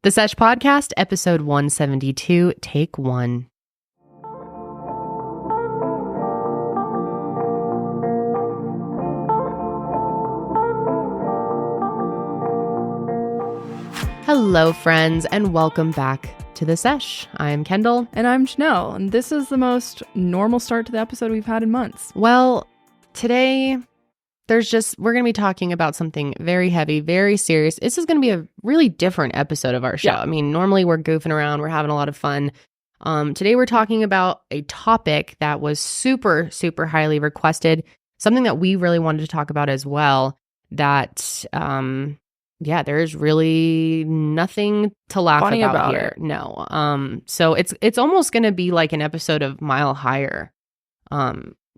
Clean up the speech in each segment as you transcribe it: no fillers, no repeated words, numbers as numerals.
The Sesh Podcast, episode 172, take one. Hello, friends, and welcome back to The Sesh. I'm Kendall. And I'm Janelle, and this is the most normal start to the episode we've had in months. Well, today, we're going to be talking about something very heavy, very serious. This is going to be a really different episode of our show. Yeah. I mean, normally we're goofing around, we're having a lot of fun. Today we're talking about a topic that was super, super highly requested, something that we really wanted to talk about as well, that, there's really nothing to laugh about here. No. So it's almost going to be like an episode of Mile Higher.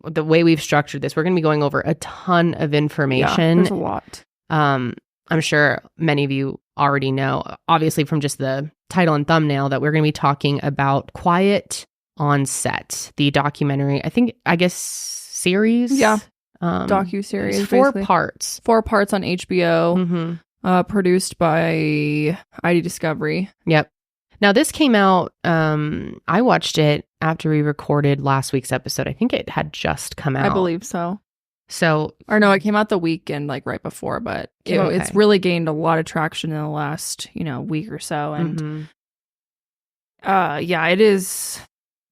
The way we've structured this, we're going to be going over a ton of information. Yeah, there's a lot. I'm sure many of you already know, obviously from just the title and thumbnail, that we're going to be talking about Quiet on Set, the documentary, I guess series? Yeah, docu-series. It's four parts. 4 parts on HBO, produced by ID Discovery. Yep. Now, this came out, I watched it after we recorded last week's episode. I think it had just come out. I believe so. Or no, it came out the weekend, like right before, but it's really gained a lot of traction in the last, week or so. And it is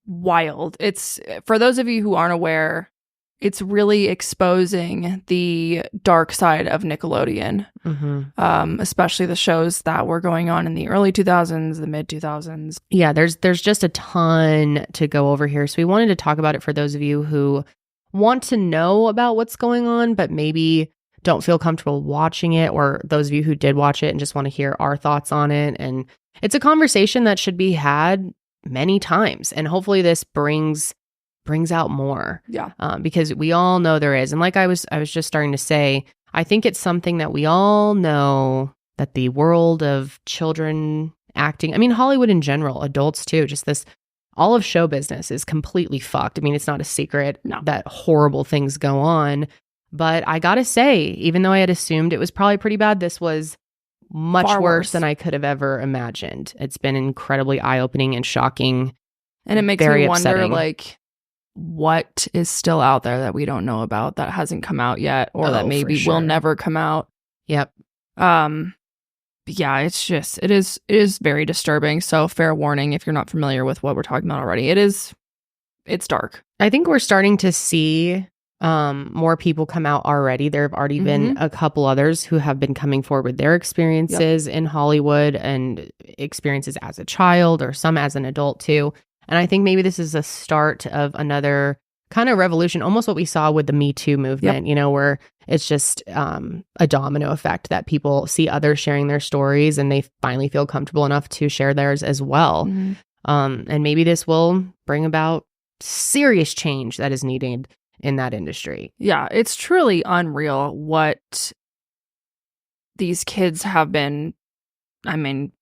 wild. It's, for those of you who aren't aware, it's really exposing the dark side of Nickelodeon, especially the shows that were going on in the early 2000s, the mid 2000s. Yeah, there's just a ton to go over here. So we wanted to talk about it for those of you who want to know about what's going on, but maybe don't feel comfortable watching it, or those of you who did watch it and just want to hear our thoughts on it. And it's a conversation that should be had many times. And hopefully this brings out more. Yeah. Because we all know there is. And like I was just starting to say, I think it's something that we all know, that the world of children acting, I mean, Hollywood in general, adults too, just this, all of show business is completely fucked. I mean, it's not a secret that horrible things go on. But I gotta say, even though I had assumed it was probably pretty bad, this was much worse than I could have ever imagined. It's been incredibly eye-opening and shocking. And it makes me wonder, what is still out there that we don't know about, that hasn't come out yet, or that maybe will never come out. Yep. Yeah, it is very disturbing. So fair warning if you're not familiar with what we're talking about already. It's dark. I think we're starting to see more people come out already. There have already been a couple others who have been coming forward with their experiences in Hollywood and experiences as a child, or some as an adult too. And I think maybe this is a start of another kind of revolution, almost what we saw with the metoo movement, where it's just a domino effect, that people see others sharing their stories and they finally feel comfortable enough to share theirs as well. And maybe this will bring about serious change that is needed in that industry. Yeah, it's truly unreal what these kids have been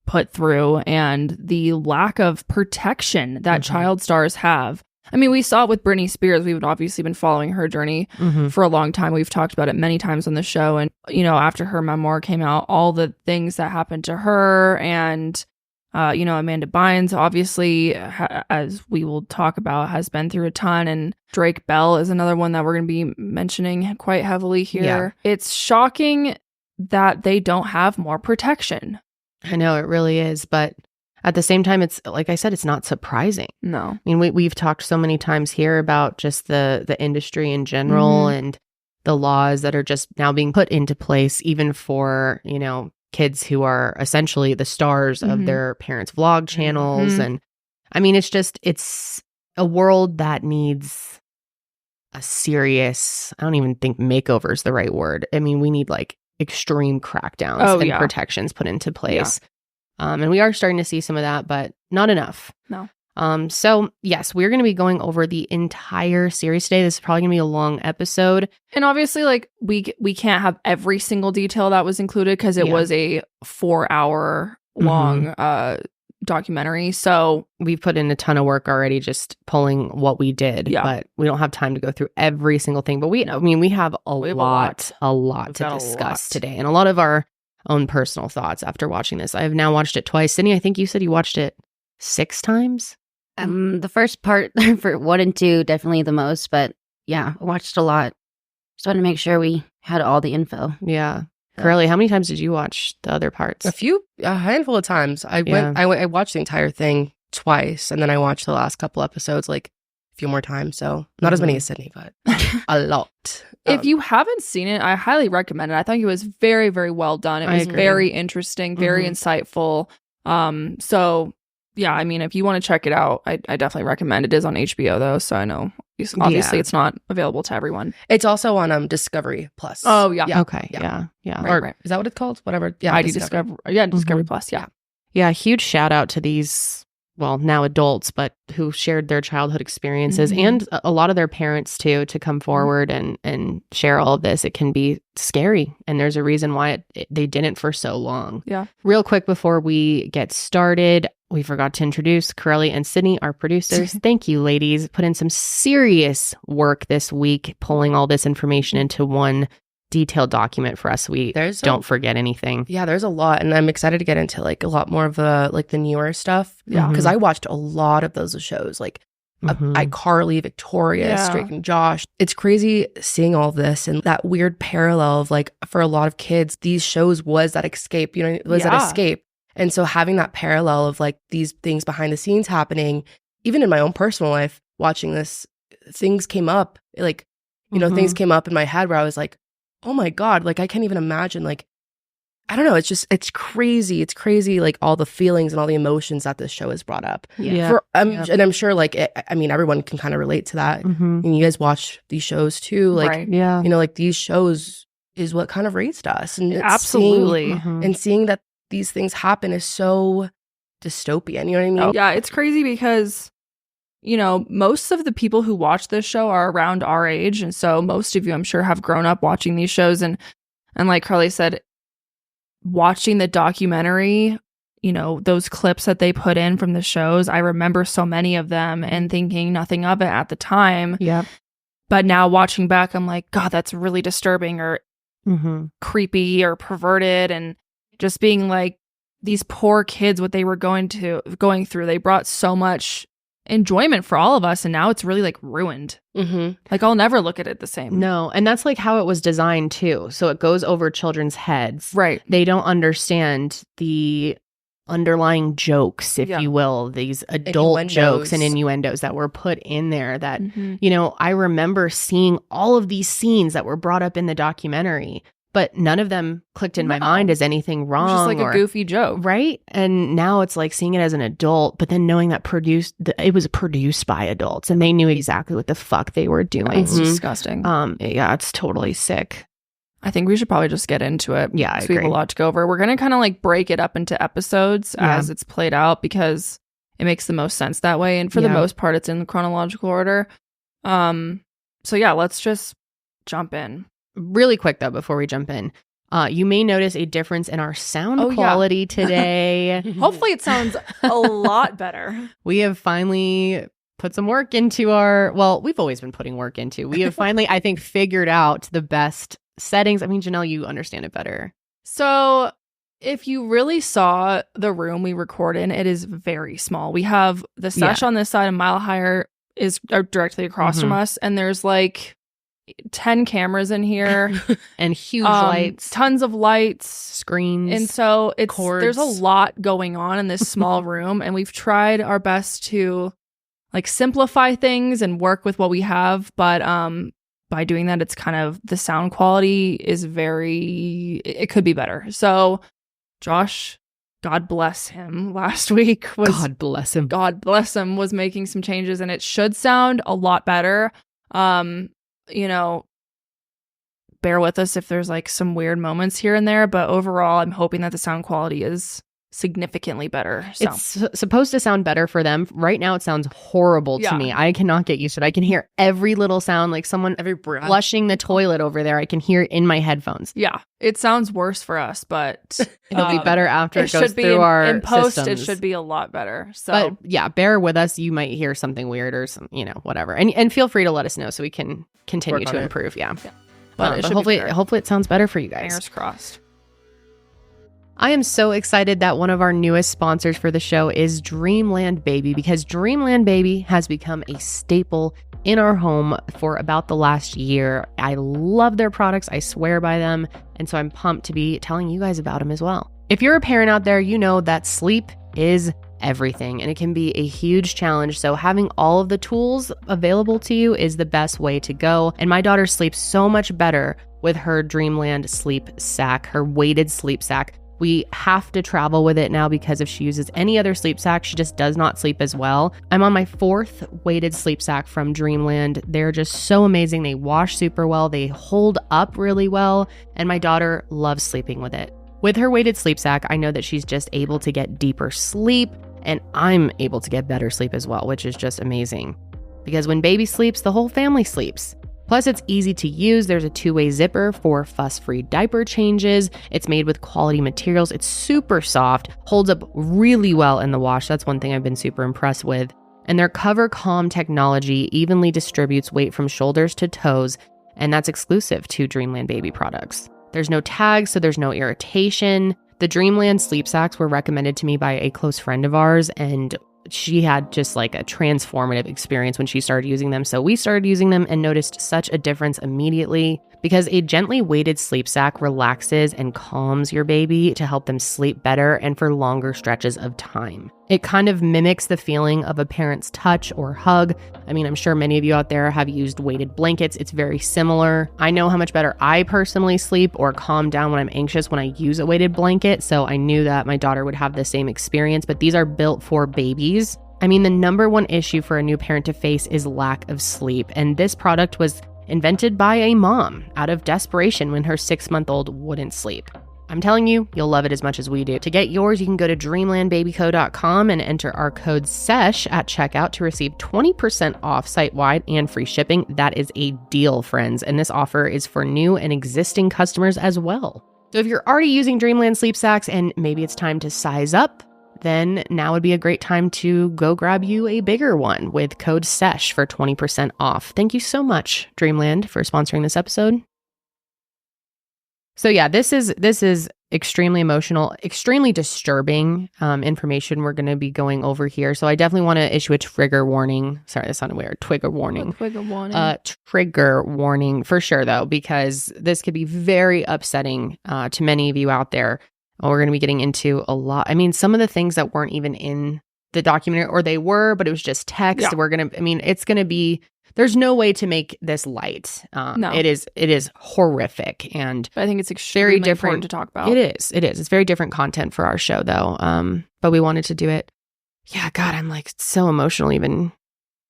put through, and the lack of protection that child stars have. I mean, we saw it with Britney Spears. We've obviously been following her journey for a long time. We've talked about it many times on the show. And, after her memoir came out, all the things that happened to her, and, Amanda Bynes, obviously, as we will talk about, has been through a ton. And Drake Bell is another one that we're going to be mentioning quite heavily here. Yeah. It's shocking that they don't have more protection. I know, it really is. But at the same time, it's like I said, it's not surprising. No. I mean, we've talked so many times here about just the industry in general and the laws that are just now being put into place, even for, kids who are essentially the stars of their parents' vlog channels. And I mean, it's a world that needs a serious, I don't even think makeover is the right word. I mean, we need like extreme crackdowns and protections put into place. And we are starting to see some of that, but not enough. No. So yes, we're going to be going over the entire series today. This is probably going to be a long episode. And obviously, like, we can't have every single detail that was included because it was a 4-hour long documentary. So we've put in a ton of work already just pulling what we did. Yeah. But we don't have time to go through every single thing. But we have a lot to discuss today. And a lot of our own personal thoughts after watching this. I have now watched it twice. Sydney, I think you said you watched it 6 times? The first part for 1 and 2, definitely the most. But yeah, I watched a lot. Just wanted to make sure we had all the info. Yeah. Karelly, how many times did you watch the other parts? A handful of times. I watched the entire thing twice, and then I watched the last couple episodes like a few more times. So not as many as Sydney, but a lot. If you haven't seen it, I highly recommend it. I think it was very, very well done. It was very interesting, very insightful. So yeah, I mean, if you want to check it out, I definitely recommend it. It is on HBO though, so I know obviously it's not available to everyone. It's also on Discovery Plus. Oh yeah. Okay. Yeah. Right. Is that what it's called? Whatever. Yeah. Discovery. Yeah, Discovery Plus. Yeah. Yeah. Huge shout out to these, well, now adults, but who shared their childhood experiences and a lot of their parents too, to come forward and share all of this. It can be scary, and there's a reason why they didn't for so long. Yeah. Real quick before we get started, we forgot to introduce Karelly and Sydney, our producers. Thank you, ladies. Put in some serious work this week, pulling all this information into one detailed document for us. We don't forget anything. Yeah, there's a lot, and I'm excited to get into like a lot more of the newer stuff. Yeah, because I watched a lot of those shows, like Karelly, Victoria, Drake and Josh. It's crazy seeing all this and that weird parallel of like, for a lot of kids, these shows was that escape. That escape. And so having that parallel of like these things behind the scenes happening, even in my own personal life, watching this, things came up, like, things came up in my head where I was like, oh my God, like I can't even imagine, like, I don't know. It's crazy. It's crazy. Like all the feelings and all the emotions that this show has brought up. Yeah. And I'm sure like, everyone can kind of relate to that. And you guys watch these shows too. Like, right. Yeah. Like these shows is what kind of raised us. And absolutely. Seeing that these things happen is so dystopian. You know what I mean? Yeah. It's crazy because, most of the people who watch this show are around our age. And so most of you, I'm sure, have grown up watching these shows. And like Karelly said, watching the documentary, those clips that they put in from the shows, I remember so many of them and thinking nothing of it at the time. Yeah. But now watching back, I'm like, God, that's really disturbing or creepy or perverted. And just being like, these poor kids, what they were going through, they brought so much enjoyment for all of us, and now it's really like ruined. Like I'll never look at it the same. No, and that's like how it was designed too, so it goes over children's heads. Right. They don't understand the underlying jokes, if you will, these adult jokes and innuendos that were put in there that I remember seeing all of these scenes that were brought up in the documentary, but none of them clicked in my mind as anything wrong. Just like a goofy joke. Right? And now it's like seeing it as an adult, but then knowing that it was produced by adults and they knew exactly what the fuck they were doing. It's disgusting. Yeah, it's totally sick. I think we should probably just get into it. Yeah, I agree. We have a lot to go over. We're going to kind of like break it up into episodes as it's played out because it makes the most sense that way. And for the most part, it's in chronological order. So yeah, let's just jump in. Really quick though, before we jump in, you may notice a difference in our sound quality today. Hopefully it sounds a lot better. We have finally put some work into we've always been putting work into. We have finally, I think, figured out the best settings. I mean, Janelle, you understand it better. So if you really saw the room we record in, it is very small. We have the Sesh on this side, and Mile Higher is directly across from us, and there's like 10 cameras in here and huge lights, tons of lights, screens, and so there's a lot going on in this small room, and we've tried our best to like simplify things and work with what we have, but by doing that, it's kind of the sound quality is it could be better. So Josh, God bless him, last week God bless him, was making some changes, and it should sound a lot better. Bear with us if there's like some weird moments here and there, but overall I'm hoping that the sound quality is significally better. So. It's supposed to sound better for them. Right now it sounds horrible to me. I cannot get used to it. I can hear every little sound, like someone flushing the toilet over there. I can hear it in my headphones. Yeah, it sounds worse for us, but it'll be better after it goes through our in post. systems. It should be a lot better. So, but yeah, bear with us. You might hear something weird or some, whatever, and feel free to let us know so we can continue to improve. Yeah. But hopefully it sounds better for you guys. Fingers crossed. I am so excited that one of our newest sponsors for the show is Dreamland Baby, because Dreamland Baby has become a staple in our home for about the last year. I love their products. I swear by them. And so I'm pumped to be telling you guys about them as well. If you're a parent out there, you know that sleep is everything and it can be a huge challenge. So having all of the tools available to you is the best way to go. And my daughter sleeps so much better with her Dreamland sleep sack, her weighted sleep sack. We have to travel with it now because if she uses any other sleep sack, she just does not sleep as well. I'm on my 4th weighted sleep sack from Dreamland. They're just so amazing. They wash super well. They hold up really well. And my daughter loves sleeping with it. With her weighted sleep sack, I know that she's just able to get deeper sleep, and I'm able to get better sleep as well, which is just amazing. Because when baby sleeps, the whole family sleeps. Plus, it's easy to use. There's a 2-way zipper for fuss-free diaper changes. It's made with quality materials. It's super soft, holds up really well in the wash. That's one thing I've been super impressed with. And their Cover Calm technology evenly distributes weight from shoulders to toes, and that's exclusive to Dreamland Baby products. There's no tags, so there's no irritation. The Dreamland sleep sacks were recommended to me by a close friend of ours, and she had just like a transformative experience when she started using them. So we started using them and noticed such a difference immediately, because a gently weighted sleep sack relaxes and calms your baby to help them sleep better and for longer stretches of time. It kind of mimics the feeling of a parent's touch or hug. I mean, I'm sure many of you out there have used weighted blankets. It's very similar. I know how much better I personally sleep or calm down when I'm anxious when I use a weighted blanket. So I knew that my daughter would have the same experience, but these are built for babies. I mean, the number one issue for a new parent to face is lack of sleep. And this product was invented by a mom out of desperation when her 6-month-old wouldn't sleep. I'm telling you, you'll love it as much as we do. To get yours, you can go to dreamlandbabyco.com and enter our code SESH at checkout to receive 20% off site-wide and free shipping. That is a deal, friends. And this offer is for new and existing customers as well. So if you're already using Dreamland sleep sacks and maybe it's time to size up, then now would be a great time to go grab you a bigger one with code SESH for 20% off. Thank you so much, Dreamland, for sponsoring this episode. So yeah, this is extremely emotional, extremely disturbing information we're going to be going over here. So I definitely want to issue a trigger warning. Sorry, that sounded weird. Trigger warning. Trigger warning for sure, though, because this could be very upsetting to many of you out there. We're going to be getting into a lot. I mean, some of the things that weren't even in the documentary, or they were, but it was just text. Yeah. It's going to be, there's no way to make this light. No. It is horrific. But I think it's extremely important to talk about. It is. It's very different content for our show, though. But we wanted to do it. Yeah, God, I'm like so emotional even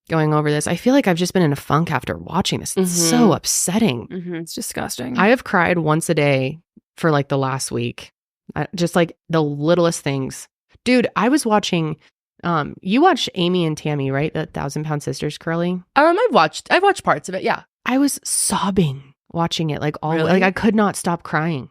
going over this. I feel like I've just been in a funk after watching this. It's so upsetting. It's disgusting. I have cried once a day for like the last week. Just like the littlest things. Dude, I was watching, you watched Amy and Tammy, right? The 1,000 Pound Sisters, Karelly? I've watched parts of it, yeah. I was sobbing watching it, like all, really? Like I could not stop crying.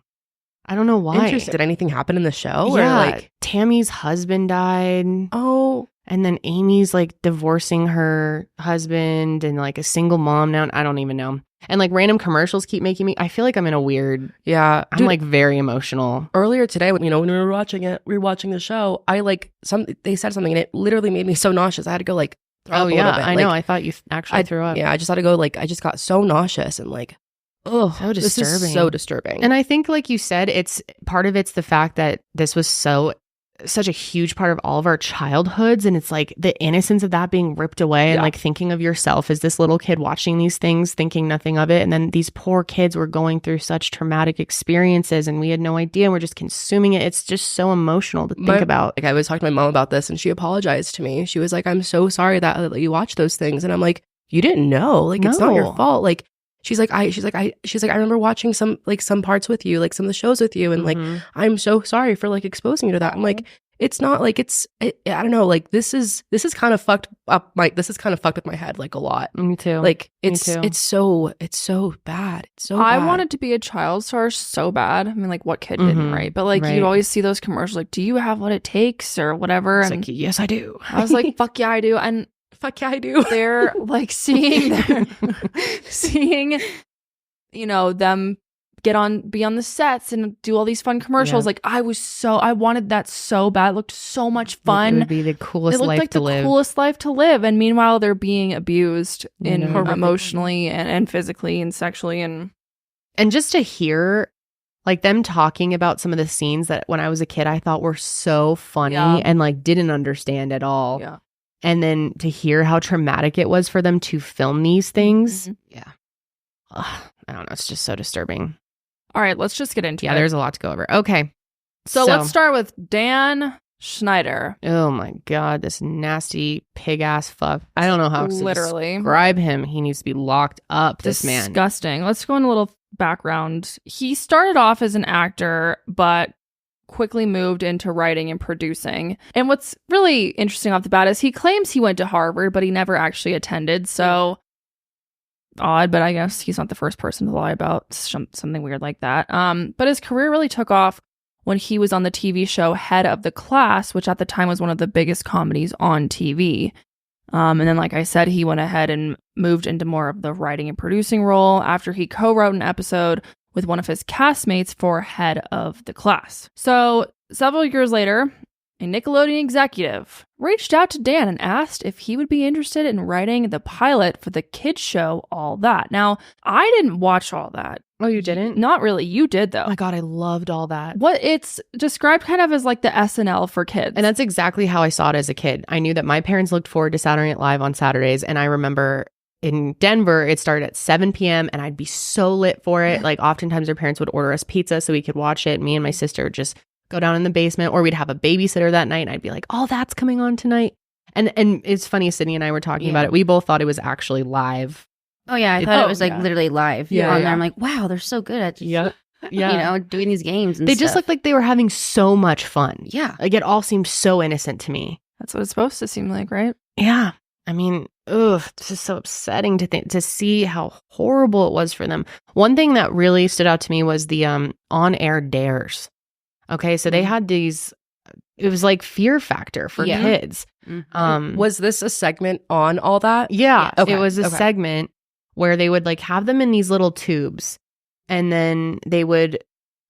I don't know why. Interesting. Did anything happen in the show? Yeah, or like Tammy's husband died. Oh. And then Amy's like divorcing her husband and like a single mom now. I don't even know. And like random commercials keep making me, I feel like I'm in a weird, yeah. I'm like very emotional. Earlier today, when we were watching the show, they said something and it literally made me so nauseous. I had to go like throw up a little bit. I know. I thought you actually threw up. Yeah, I just had to go I just got so nauseous and like, oh, so disturbing. This is so disturbing. And I think like you said, it's the fact that this was such a huge part of all of our childhoods, and it's like the innocence of that being ripped away and like thinking of yourself as this little kid watching these things, thinking nothing of it, and then these poor kids were going through such traumatic experiences and we had no idea and we're just consuming it. It's just so emotional to think about. Like I was talking to my mom about this and she apologized to me. She was like, I'm so sorry that you watched those things. And I'm like, you didn't know, like it's not your fault. Like She's like, I remember watching some parts with you, like some of the shows with you. And like, I'm so sorry for like exposing you to that. I'm like, it's not like I don't know. Like this is kind of fucked up. This is kind of fucked with my head like a lot. Me too. Like it's so bad. It's so bad. I wanted to be a child star so bad. I mean, like what kid didn't, right? But like you'd always see those commercials like, do you have what it takes or whatever? It's like, yes, I do. I was like, fuck yeah, I do. And fuck yeah, I do. They're like seeing, them be on the sets and do all these fun commercials. Like I wanted that so bad. It looked so much fun. It would be the coolest life to live. Coolest life to live. And meanwhile, they're being abused emotionally and physically and sexually. And just to hear like them talking about some of the scenes that when I was a kid, I thought were so funny and like didn't understand at all. Yeah. And then to hear how traumatic it was for them to film these things. Yeah. I don't know. It's just so disturbing. All right, let's just get into it. Yeah, there's a lot to go over. Okay. So let's start with Dan Schneider. Oh my God, this nasty pig ass fuck. I don't know how to describe him. He needs to be locked up, this man. Disgusting. Let's go in a little background. He started off as an actor, but quickly moved into writing and producing. And what's really interesting off the bat is he claims he went to Harvard, but he never actually attended. So odd, but I guess he's not the first person to lie about something weird like that. But his career really took off when he was on the TV show Head of the Class, which at the time was one of the biggest comedies on TV. And then, like I said, he went ahead and moved into more of the writing and producing role after he co-wrote an episode with one of his castmates for Head of the Class. So several years later, a Nickelodeon executive reached out to Dan and asked if he would be interested in writing the pilot for the kids show All That. Now, I didn't watch All That. Oh, you didn't? Not really. You did, though. Oh my God, I loved All That. It's described kind of as like the SNL for kids. And that's exactly how I saw it as a kid. I knew that my parents looked forward to Saturday Night Live on Saturdays. And I remember in Denver, it started at 7 p.m. and I'd be so lit for it. Like oftentimes our parents would order us pizza so we could watch it. Me and my sister would just go down in the basement, or we'd have a babysitter that night and I'd be like, oh, that's coming on tonight. And it's funny, Sydney and I were talking about it. We both thought it was actually live. Oh yeah, I thought it was like literally live. Yeah, I'm like, wow, they're so good at doing these games and they just looked like they were having so much fun. Yeah. Like it all seemed so innocent to me. That's what it's supposed to seem like, right? Yeah. I mean, this is so upsetting to see how horrible it was for them. One thing that really stood out to me was the on-air dares. Okay, so they had these, it was like Fear Factor for kids. Mm-hmm. Was this a segment on All That? Yeah. Okay. It was a segment where they would like have them in these little tubes, and then they would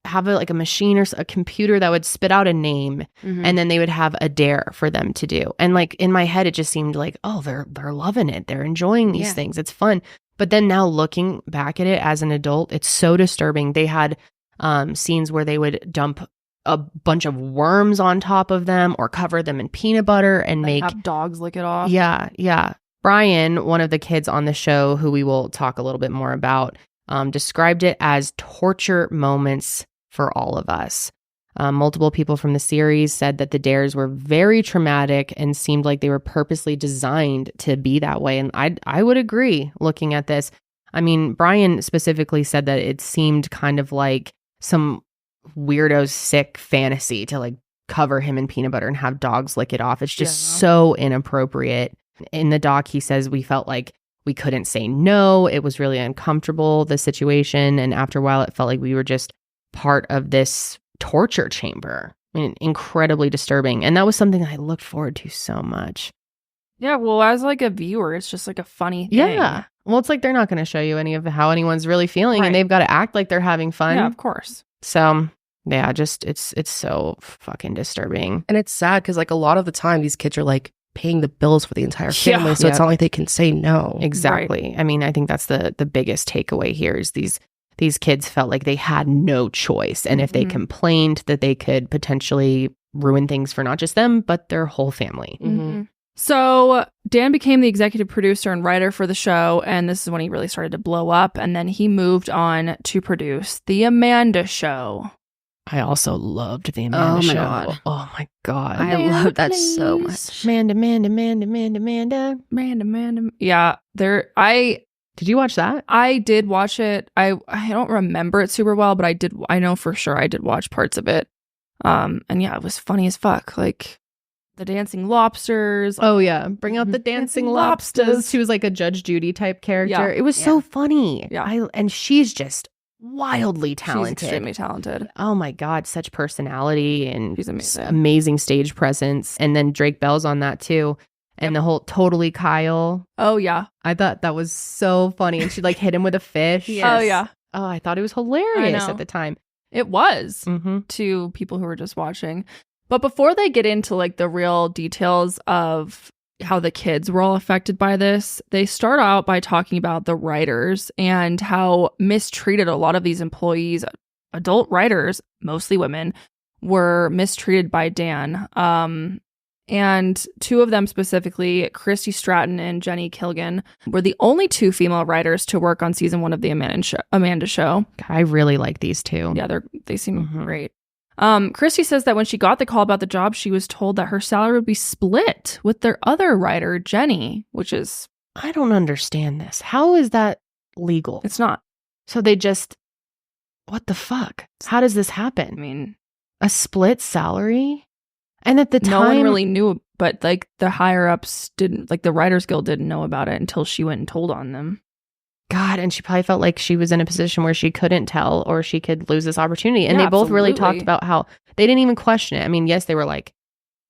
have a machine or a computer that would spit out a name, and then they would have a dare for them to do. And like in my head, it just seemed like, oh, they're loving it. They're enjoying these things. It's fun. But then now looking back at it as an adult, it's so disturbing. They had scenes where they would dump a bunch of worms on top of them or cover them in peanut butter and have dogs lick it off. Yeah. Yeah. Brian, one of the kids on the show who we will talk a little bit more about, described it as torture moments for all of us. Multiple people from the series said that the dares were very traumatic and seemed like they were purposely designed to be that way. And I would agree looking at this. I mean, Brian specifically said that it seemed kind of like some weirdo's sick fantasy to like cover him in peanut butter and have dogs lick it off. It's just so inappropriate. In the doc, he says we felt like we couldn't say no. It was really uncomfortable, the situation. And after a while, it felt like we were just part of this torture chamber. I mean, incredibly disturbing. And that was something I looked forward to so much. Yeah, well, as like a viewer, it's just like a funny thing. Yeah. Well, it's like they're not going to show you any of how anyone's really feeling, and they've got to act like they're having fun. Yeah, of course. So, yeah, just it's so fucking disturbing. And it's sad because like a lot of the time these kids are like paying the bills for the entire family. So it's not like they can say no. Exactly. Right. I mean, I think that's the biggest takeaway here is these kids felt like they had no choice. And if they complained, that they could potentially ruin things for not just them, but their whole family. Mm-hmm. So Dan became the executive producer and writer for the show, and this is when he really started to blow up. And then he moved on to produce The Amanda Show. I also loved The Amanda Show. God. Oh my God. I love that so much. Amanda. Yeah. Did you watch that? I did watch it. I don't remember it super well, but I know for sure I did watch parts of it. And yeah, it was funny as fuck. Like the dancing lobsters. Oh yeah. Bring out the dancing lobsters. She was like a Judge Judy type character. Yeah. It was so funny. Yeah. And she's just wildly talented. She's extremely talented. Oh my God. Such personality and she's amazing. Amazing stage presence. And then Drake Bell's on that too. And the whole Totally Kyle. Oh yeah. I thought that was so funny. And she like hit him with a fish. Yes. Oh yeah. Oh, I thought it was hilarious at the time. It was to people who were just watching. But before they get into like the real details of how the kids were all affected by this, they start out by talking about the writers and how mistreated a lot of these employees, adult writers, mostly women, were mistreated by Dan. And two of them specifically, Christy Stratton and Jenny Kilgan, were the only two female writers to work on season 1 of the Amanda Show. I really like these two. Yeah, they seem great. Christy says that when she got the call about the job, she was told that her salary would be split with their other writer, Jenny, which is... I don't understand this. How is that legal? It's not. So they just... What the fuck? How does this happen? I mean... A split salary? And at the time... No one really knew, but like the higher-ups didn't... Like the Writers Guild didn't know about it until she went and told on them. God, and she probably felt like she was in a position where she couldn't tell or she could lose this opportunity. And they both really talked about how they didn't even question it. I mean, yes, they were like,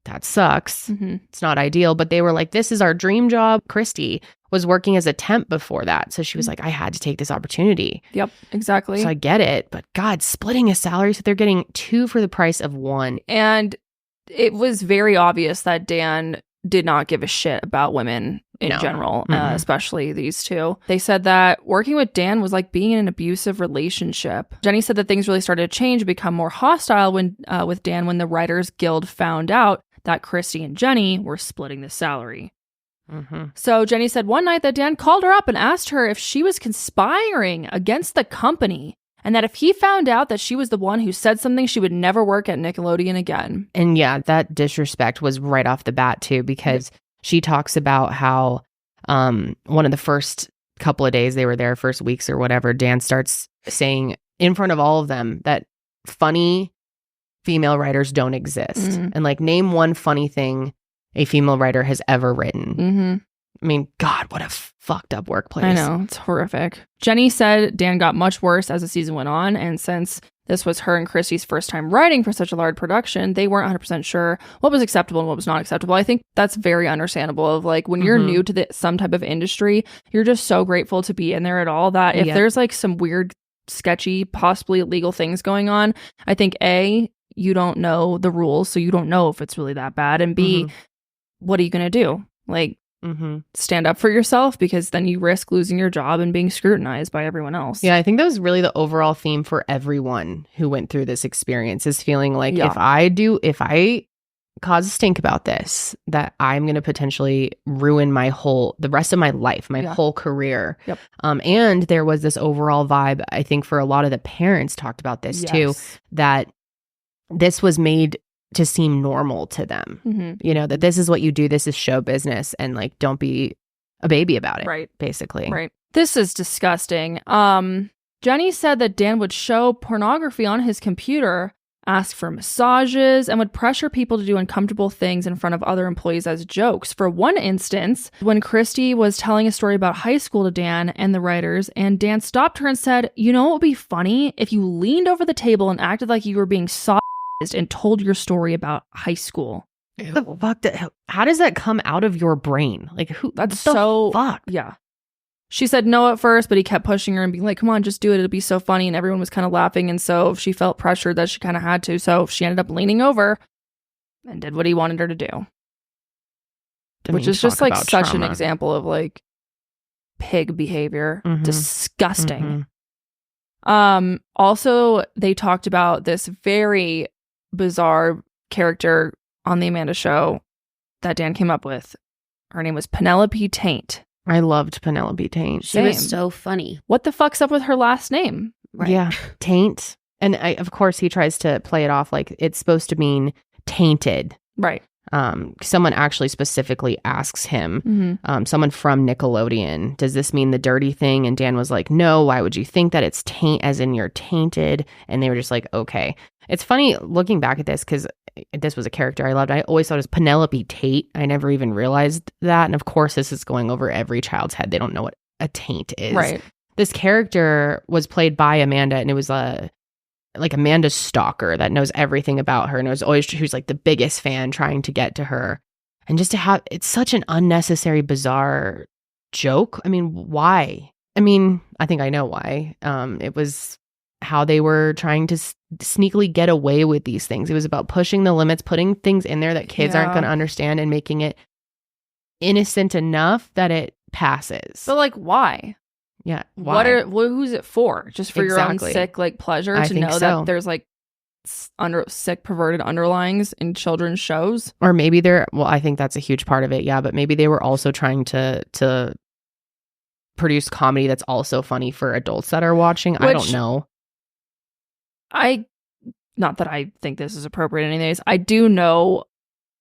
that sucks. It's not ideal. But they were like, this is our dream job. Christy was working as a temp before that. So she was like, I had to take this opportunity. Yep, exactly. So I get it. But God, splitting a salary so they're getting 2 for the price of 1. And it was very obvious that Dan did not give a shit about women in general, especially these two. They said that working with Dan was like being in an abusive relationship. Jenny said that things really started to change and become more hostile when with Dan when the Writers Guild found out that Christy and Jenny were splitting the salary. So Jenny said one night that Dan called her up and asked her if she was conspiring against the company, and that if he found out that she was the one who said something, she would never work at Nickelodeon again. And yeah, that disrespect was right off the bat too, because she talks about how one of the first couple of days they were there, first weeks or whatever, Dan starts saying in front of all of them that funny female writers don't exist. And like, name one funny thing a female writer has ever written. I mean, God, what a fucked up workplace. I know, it's horrific. Jenny said Dan got much worse as the season went on, and since this was her and Christy's first time writing for such a large production, they weren't 100% sure what was acceptable and what was not acceptable. I think that's very understandable of like, when you're new to some type of industry, you're just so grateful to be in there at all that if there's like some weird, sketchy, possibly illegal things going on, I think A, you don't know the rules, so you don't know if it's really that bad, and B, what are you going to do? Like, stand up for yourself, because then you risk losing your job and being scrutinized by everyone else. Yeah, I think that was really the overall theme for everyone who went through this experience, is feeling like if I cause a stink about this, that I'm going to potentially ruin the rest of my life, my whole career. And there was this overall vibe, I think, for a lot of the parents talked about this too, that this was made to seem normal to them. You know, that this is what you do, this is show business, and like, don't be a baby about it. Right. Basically. Right. This is disgusting. Jenny said that Dan would show pornography on his computer, ask for massages, and would pressure people to do uncomfortable things in front of other employees as jokes. For one instance, when Christy was telling a story about high school to Dan and the writers, and Dan stopped her and said, you know what would be funny? If you leaned over the table and acted like you were being and told your story about high school. The fuck? How does that come out of your brain? Like, who? That's so fuck. Yeah. She said no at first, but he kept pushing her and being like, come on, just do it. It'll be so funny. And everyone was kind of laughing. And so she felt pressured that she kind of had to. So she ended up leaning over and did what he wanted her to do. Which is just like such an example of like pig behavior. Disgusting. Also, they talked about this very bizarre character on the Amanda Show that Dan came up with. Her name was Penelope Taynt. I loved Penelope Taynt. She was so funny. What the fuck's up with her last name? Right. Yeah, Taynt. And of course, he tries to play it off like it's supposed to mean tainted. Right. Someone actually specifically asks him, someone from Nickelodeon, does this mean the dirty thing? And Dan was like, no, why would you think that? It's taint as in you're tainted. And they were just like, okay. It's funny looking back at this, because this was a character I loved. I always thought it was Penelope Taynt. I never even realized that. And of course, this is going over every child's head. They don't know what a taint is. Right. This character was played by Amanda, and it was like Amanda's stalker that knows everything about her, and it was always who's like the biggest fan trying to get to her. And just to have, it's such an unnecessary, bizarre joke. I mean, why? I mean, I think I know why. It was how they were trying to sneakily get away with these things. It was about pushing the limits, putting things in there that kids aren't going to understand and making it innocent enough that it passes. But like, why? Yeah. Why? Who's it for? Just for your own sick like pleasure to know that there's like sick perverted underlyings in children's shows? Or maybe I think that's a huge part of it. Yeah. But maybe they were also trying to produce comedy that's also funny for adults that are watching. I don't know. Not that I think this is appropriate anyways. I do know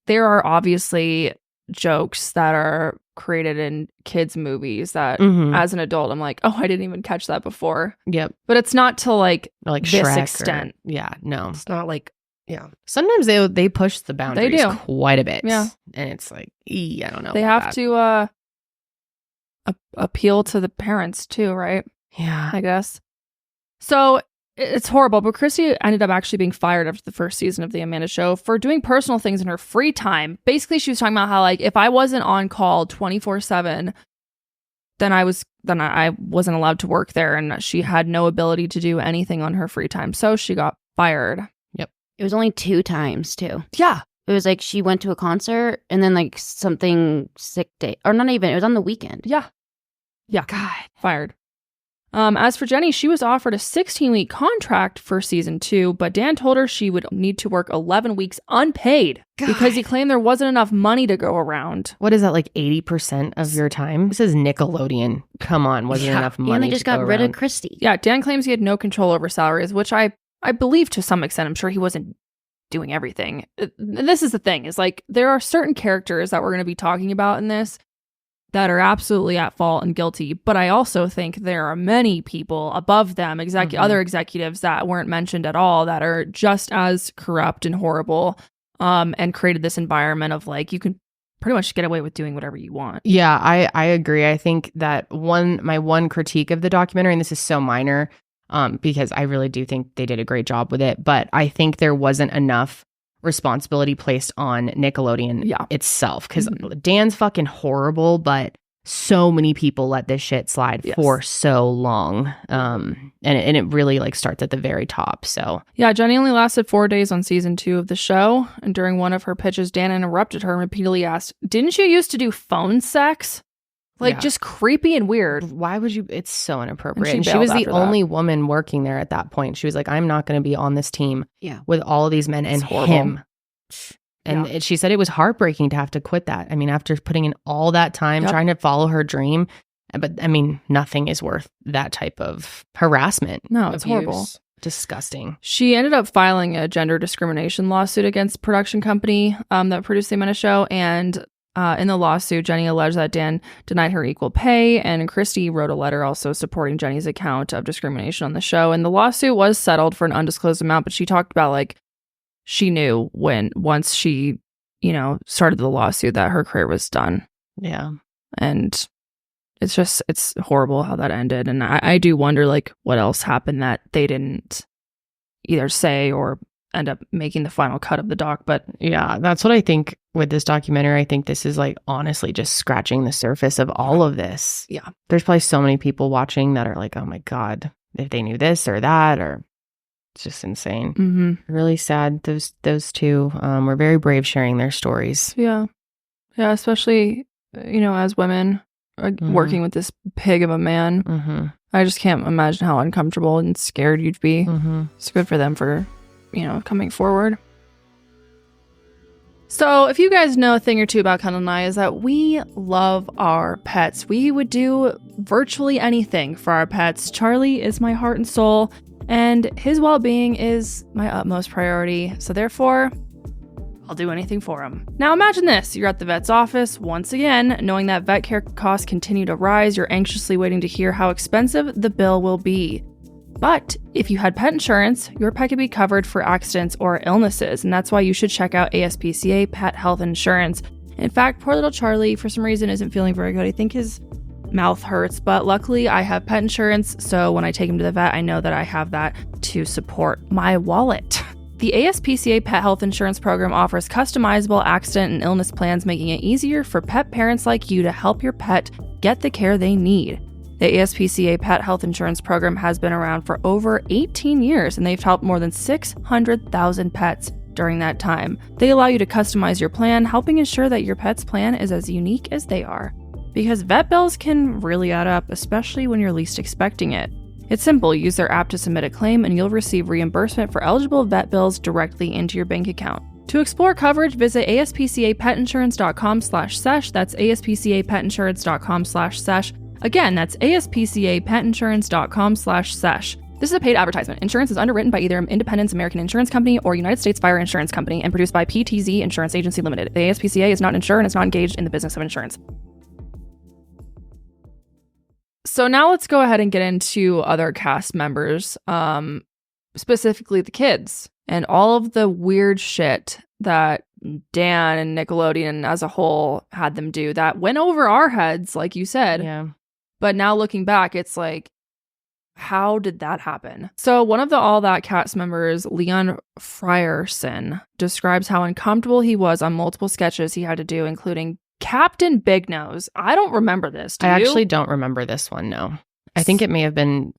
there are obviously jokes that are created in kids' movies that as an adult, I'm like, oh, I didn't even catch that before. Yep. But it's not to like this Shrek extent. No. It's not like, Sometimes they push the boundaries they do. Quite a bit. Yeah. And it's like, I don't know. They have to appeal to the parents too, right? Yeah. I guess. So it's horrible, but Christy ended up actually being fired after the first season of The Amanda Show for doing personal things in her free time. Basically, she was talking about how, like, if I wasn't on call 24/7, then I wasn't allowed to work there, and she had no ability to do anything on her free time. So she got fired. Yep. It was only 2 times, too. Yeah. It was like she went to a concert and then like something sick day. Or not even. It was on the weekend. Yeah. Yeah. God. Fired. As for Jenny, she was offered a 16-week contract for season 2, but Dan told her she would need to work 11 weeks unpaid because he claimed there wasn't enough money to go around. What is that, like 80% of your time? This is Nickelodeon. Come on, wasn't enough money. And they just got rid of Christy. Yeah, Dan claims he had no control over salaries, which I believe to some extent. I'm sure he wasn't doing everything. And this is the thing, is like there are certain characters that we're going to be talking about in this that are absolutely at fault and guilty. But I also think there are many people above them, other executives that weren't mentioned at all, that are just as corrupt and horrible, and created this environment of like, you can pretty much get away with doing whatever you want. Yeah, I agree. I think that my one critique of the documentary, and this is so minor, because I really do think they did a great job with it, but I think there wasn't enough responsibility placed on Nickelodeon itself, because Dan's fucking horrible, but so many people let this shit slide for so long, and it really like starts at the very top. So yeah, Jenny only lasted 4 days on season 2 of the show, and during one of her pitches, Dan interrupted her and repeatedly asked, "Didn't you used to do phone sex?" Like, just creepy and weird. Why would you? It's so inappropriate. And she was the only woman working there at that point. She was like, I'm not going to be on this team with all of these men and him. And she said it was heartbreaking to have to quit that. I mean, after putting in all that time trying to follow her dream. But I mean, nothing is worth that type of harassment. No, it's horrible. Disgusting. She ended up filing a gender discrimination lawsuit against production company that produced the Amanda Show. And in the lawsuit, Jenny alleged that Dan denied her equal pay, and Christy wrote a letter also supporting Jenny's account of discrimination on the show. And the lawsuit was settled for an undisclosed amount, but she talked about like she knew once she, started the lawsuit that her career was done. Yeah. And it's horrible how that ended. And I do wonder like what else happened that they didn't either say or end up making the final cut of the doc. But yeah, that's what I think with this documentary. I think this is like honestly just scratching the surface of all of this. Yeah. There's probably so many people watching that are like, oh my God, if they knew this or that, or it's just insane. Mm-hmm. Really sad. Those two were very brave sharing their stories. Yeah. Yeah. Especially, as women working with this pig of a man. Mm-hmm. I just can't imagine how uncomfortable and scared you'd be. Mm-hmm. It's good for them for coming forward. So if you guys know a thing or two about Kendall and I, is that we love our pets. We would do virtually anything for our pets. Charlie is my heart and soul, and his well-being is my utmost priority. So therefore, I'll do anything for him. Now imagine this. You're at the vet's office once again, knowing that vet care costs continue to rise. You're anxiously waiting to hear how expensive the bill will be. But if you had pet insurance, your pet could be covered for accidents or illnesses, and that's why you should check out ASPCA Pet Health Insurance. In fact, poor little Charlie, for some reason, isn't feeling very good. I think his mouth hurts, but luckily I have pet insurance, so when I take him to the vet, I know that I have that to support my wallet. The ASPCA Pet Health Insurance Program offers customizable accident and illness plans, making it easier for pet parents like you to help your pet get the care they need. The ASPCA Pet Health Insurance Program has been around for over 18 years, and they've helped more than 600,000 pets during that time. They allow you to customize your plan, helping ensure that your pet's plan is as unique as they are. Because vet bills can really add up, especially when you're least expecting it. It's simple. Use their app to submit a claim, and you'll receive reimbursement for eligible vet bills directly into your bank account. To explore coverage, visit aspcapetinsurance.com/sesh. That's aspcapetinsurance.com/sesh. Again, that's aspcapetinsurance.com/sesh. This is a paid advertisement. Insurance is underwritten by either Independence American Insurance Company or United States Fire Insurance Company and produced by PTZ Insurance Agency Limited. The ASPCA is not an insurer and is not engaged in the business of insurance. So now let's go ahead and get into other cast members, specifically the kids and all of the weird shit that Dan and Nickelodeon as a whole had them do that went over our heads, like you said. Yeah. But now looking back, it's like, how did that happen? So one of the All That cast members, Leon Frierson, describes how uncomfortable he was on multiple sketches he had to do, including Captain Big Nose. I don't remember this. Do you? Actually don't remember this one, no. I think it may have been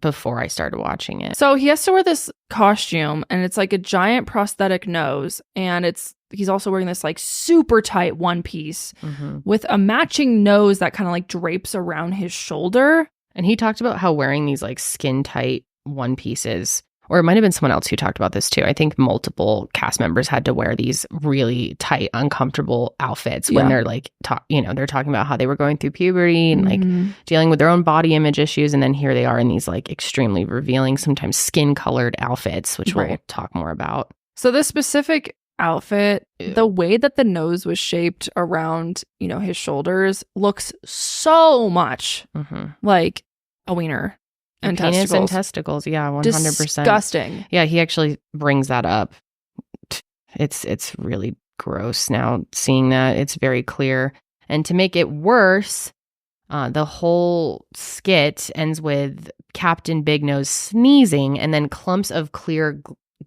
before I started watching it. So he has to wear this costume, and it's like a giant prosthetic nose, and he's also wearing this like super tight one piece with a matching nose that kind of like drapes around his shoulder. And he talked about how wearing these like skin tight one pieces, or it might have been someone else who talked about this too. I think multiple cast members had to wear these really tight, uncomfortable outfits when they're like, they're talking about how they were going through puberty and like dealing with their own body image issues. And then here they are in these like extremely revealing, sometimes skin colored outfits, which we'll talk more about. So this specific outfit, the way that the nose was shaped around, his shoulders looks so much like a wiener. And penis testicles. And testicles, yeah, 100%. Disgusting. Yeah, he actually brings that up. It's really gross now seeing that. It's very clear. And to make it worse, the whole skit ends with Captain Big Nose sneezing, and then clumps of clear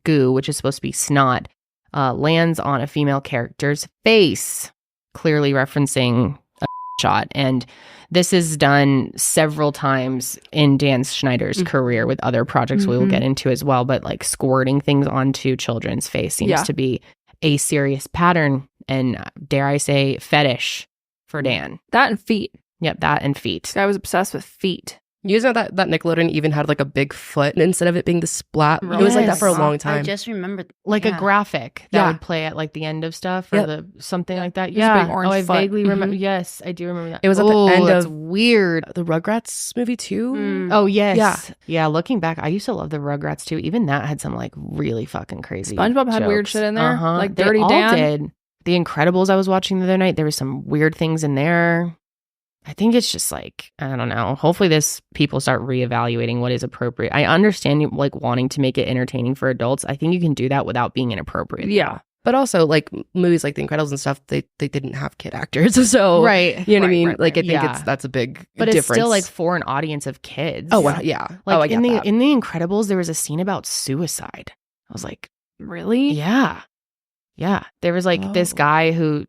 goo, which is supposed to be snot, lands on a female character's face, clearly referencing a shot. And this is done several times in Dan Schneider's career with other projects we will get into as well. But like squirting things onto children's face seems to be a serious pattern and, dare I say, fetish for Dan. That and feet. Yep, that and feet. This guy was obsessed with feet. You know that Nickelodeon even had like a big foot instead of it being the splat. It was like that for a long time. I just remembered. Like a graphic that would play at like the end of stuff or something like that. Yeah. Big orange I foot. vaguely remember. Yes, I do remember that. It was at the end of weird. The Rugrats movie too. Oh, yes. Yeah, looking back, I used to love the Rugrats too. Even that had some like really fucking crazy SpongeBob had jokes. weird shit in there. Like They Dirty all Dan. did. The Incredibles I was watching the other night, there was some weird things in there. I think it's just like, I don't know. Hopefully people start reevaluating what is appropriate. I understand like wanting to make it entertaining for adults. I think you can do that without being inappropriate. Yeah. But also like movies like The Incredibles and stuff, they didn't have kid actors. So right. You know what I mean? Like I think that's a big but difference. It's still like for an audience of kids. Oh, well, yeah. Like in The Incredibles, there was a scene about suicide. I was like, really? Yeah. Yeah. There was like this guy who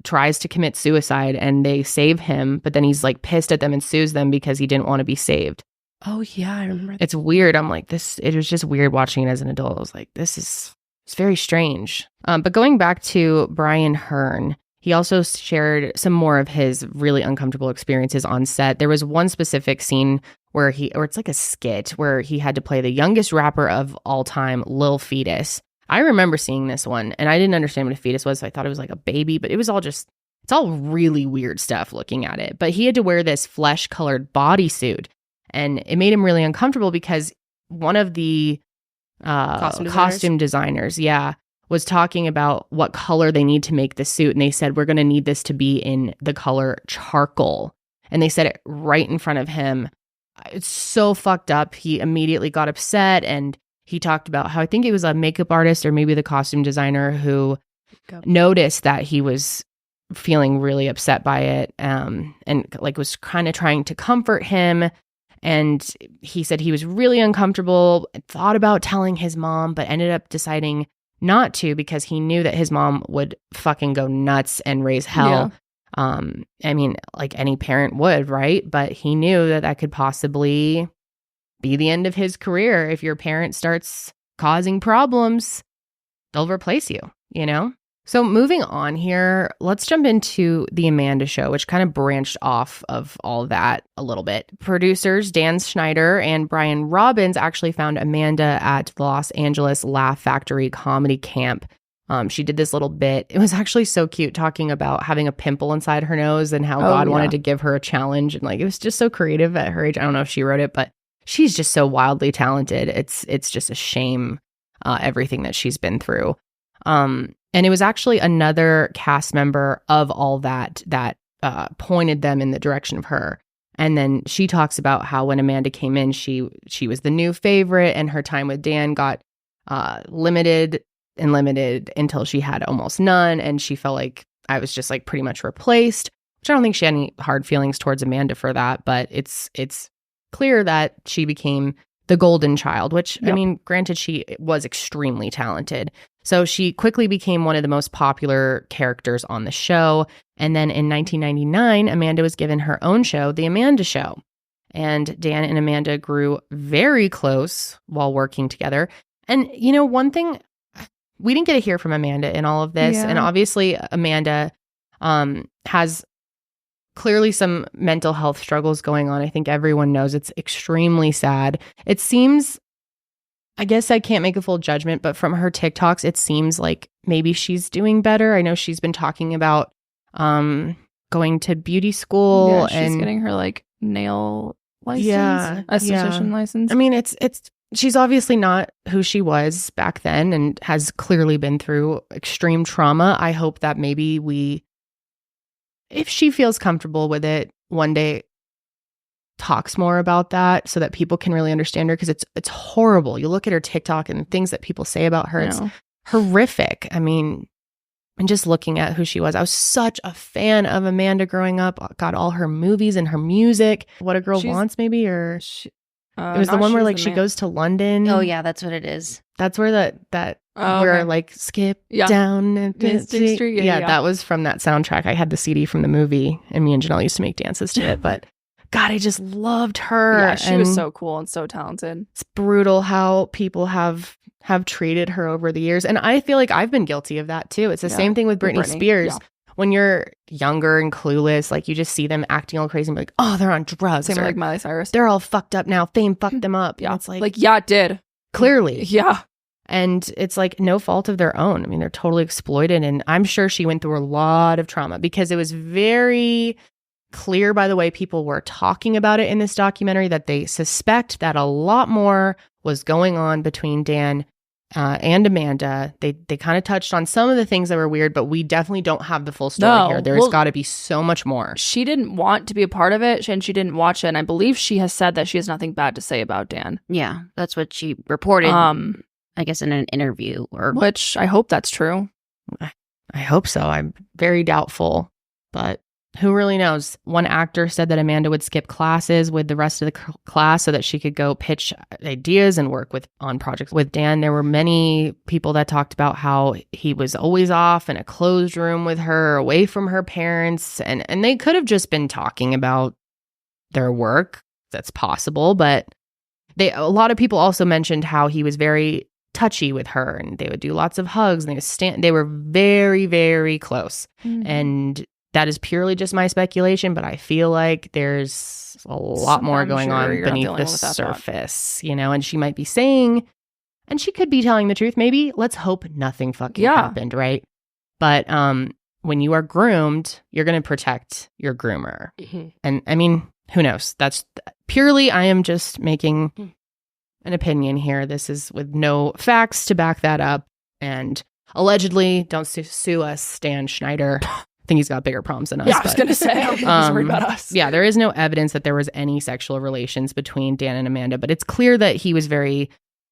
tries to commit suicide and they save him, but then he's like pissed at them and sues them because he didn't want to be saved. Oh yeah, I remember that. It's weird. I'm like, it was just weird watching it as an adult. I was like, it's very strange. But going back to Brian Hearn, he also shared some more of his really uncomfortable experiences on set. There was one specific scene where it's like a skit where he had to play the youngest rapper of all time, Lil Fetus. I remember seeing this one and I didn't understand what a fetus was. So I thought it was like a baby, but it's all really weird stuff looking at it. But he had to wear this flesh colored bodysuit and it made him really uncomfortable because one of the costume designers, was talking about what color they need to make the suit. And they said, we're going to need this to be in the color charcoal. And they said it right in front of him. It's so fucked up. He immediately got upset and he talked about how I think it was a makeup artist or maybe the costume designer who noticed that he was feeling really upset by it and like was kind of trying to comfort him. And he said he was really uncomfortable, thought about telling his mom, but ended up deciding not to because he knew that his mom would fucking go nuts and raise hell. I mean, like any parent would, right? But he knew that could possibly be the end of his career. If your parent starts causing problems, they'll replace you, you know? So moving on here, let's jump into the Amanda show, which kind of branched off of all that a little bit. Producers Dan Schneider and Brian Robbins actually found Amanda at the Los Angeles Laugh Factory comedy camp. She did this little bit. It was actually so cute, talking about having a pimple inside her nose and how God wanted to give her a challenge. And like, it was just so creative at her age. I don't know if she wrote it, but she's just so wildly talented. It's just a shame, everything that she's been through. And it was actually another cast member of all that pointed them in the direction of her. And then she talks about how when Amanda came in, she was the new favorite, and her time with Dan got limited until she had almost none. And she felt like I was just like pretty much replaced, which I don't think she had any hard feelings towards Amanda for that. But it's clear that she became the golden child, which, I mean, granted, she was extremely talented. So she quickly became one of the most popular characters on the show. And then in 1999, Amanda was given her own show, The Amanda Show. And Dan and Amanda grew very close while working together. And, you know, one thing, we didn't get to hear from Amanda in all of this. Yeah. And obviously, Amanda has clearly some mental health struggles going on. I think everyone knows. It's extremely sad. It seems, I guess I can't make a full judgment, but from her TikToks, it seems like maybe she's doing better. I know she's been talking about going to beauty school. Yeah, she's getting her like nail license, esthetician license. I mean, she's obviously not who she was back then and has clearly been through extreme trauma. I hope that maybe if she feels comfortable with it, one day talks more about that so that people can really understand her, because it's horrible. You look at her TikTok and things that people say about her, it's horrific. I mean, and just looking at who she was, I was such a fan of Amanda growing up. Got all her movies and her music. What a Girl Wants, maybe, or it was the one where like she goes to London. Oh yeah, that's what it is. That's where where like skip down Mystic Street. Yeah, that was from that soundtrack. I had the CD from the movie, and me and Janelle used to make dances to it. But God, I just loved her. Yeah, she was so cool and so talented. It's brutal how people have treated her over the years, and I feel like I've been guilty of that too. It's the same thing with Britney Spears. Yeah. When you're younger and clueless, like you just see them acting all crazy and be like, oh, they're on drugs. Same like Miley Cyrus. They're all fucked up now. Fame fucked them up. Yeah. And it's yeah, it did. Clearly. Yeah. And it's like no fault of their own. I mean, they're totally exploited. And I'm sure she went through a lot of trauma, because it was very clear by the way people were talking about it in this documentary that they suspect that a lot more was going on between Dan and Amanda. They kind of touched on some of the things that were weird, but we definitely don't have the full story here. There's got to be so much more. She didn't want to be a part of it, and she didn't watch it. And I believe she has said that she has nothing bad to say about Dan. Yeah, that's what she reported. I guess in an interview, which I hope that's true. I hope so. I'm very doubtful, but who really knows? One actor said that Amanda would skip classes with the rest of the class so that she could go pitch ideas and work on projects with Dan. There were many people that talked about how he was always off in a closed room with her, away from her parents, and they could have just been talking about their work. That's possible, but a lot of people also mentioned how he was very touchy with her, and they would do lots of hugs, and they were very, very close. Mm-hmm. And that is purely just my speculation, but I feel like there's a lot more going on beneath the surface, you know, and she might be saying, and she could be telling the truth. Maybe let's hope nothing fucking happened, right? But when you are groomed, you're going to protect your groomer. Mm-hmm. And I mean, who knows? That's purely, I am just making an opinion here. This is with no facts to back that up. And allegedly, don't sue us, Dan Schneider. I think he's got bigger problems than us. Yeah, I was going to say, I don't think he's worried about us. Yeah, there is no evidence that there was any sexual relations between Dan and Amanda, but it's clear that he was very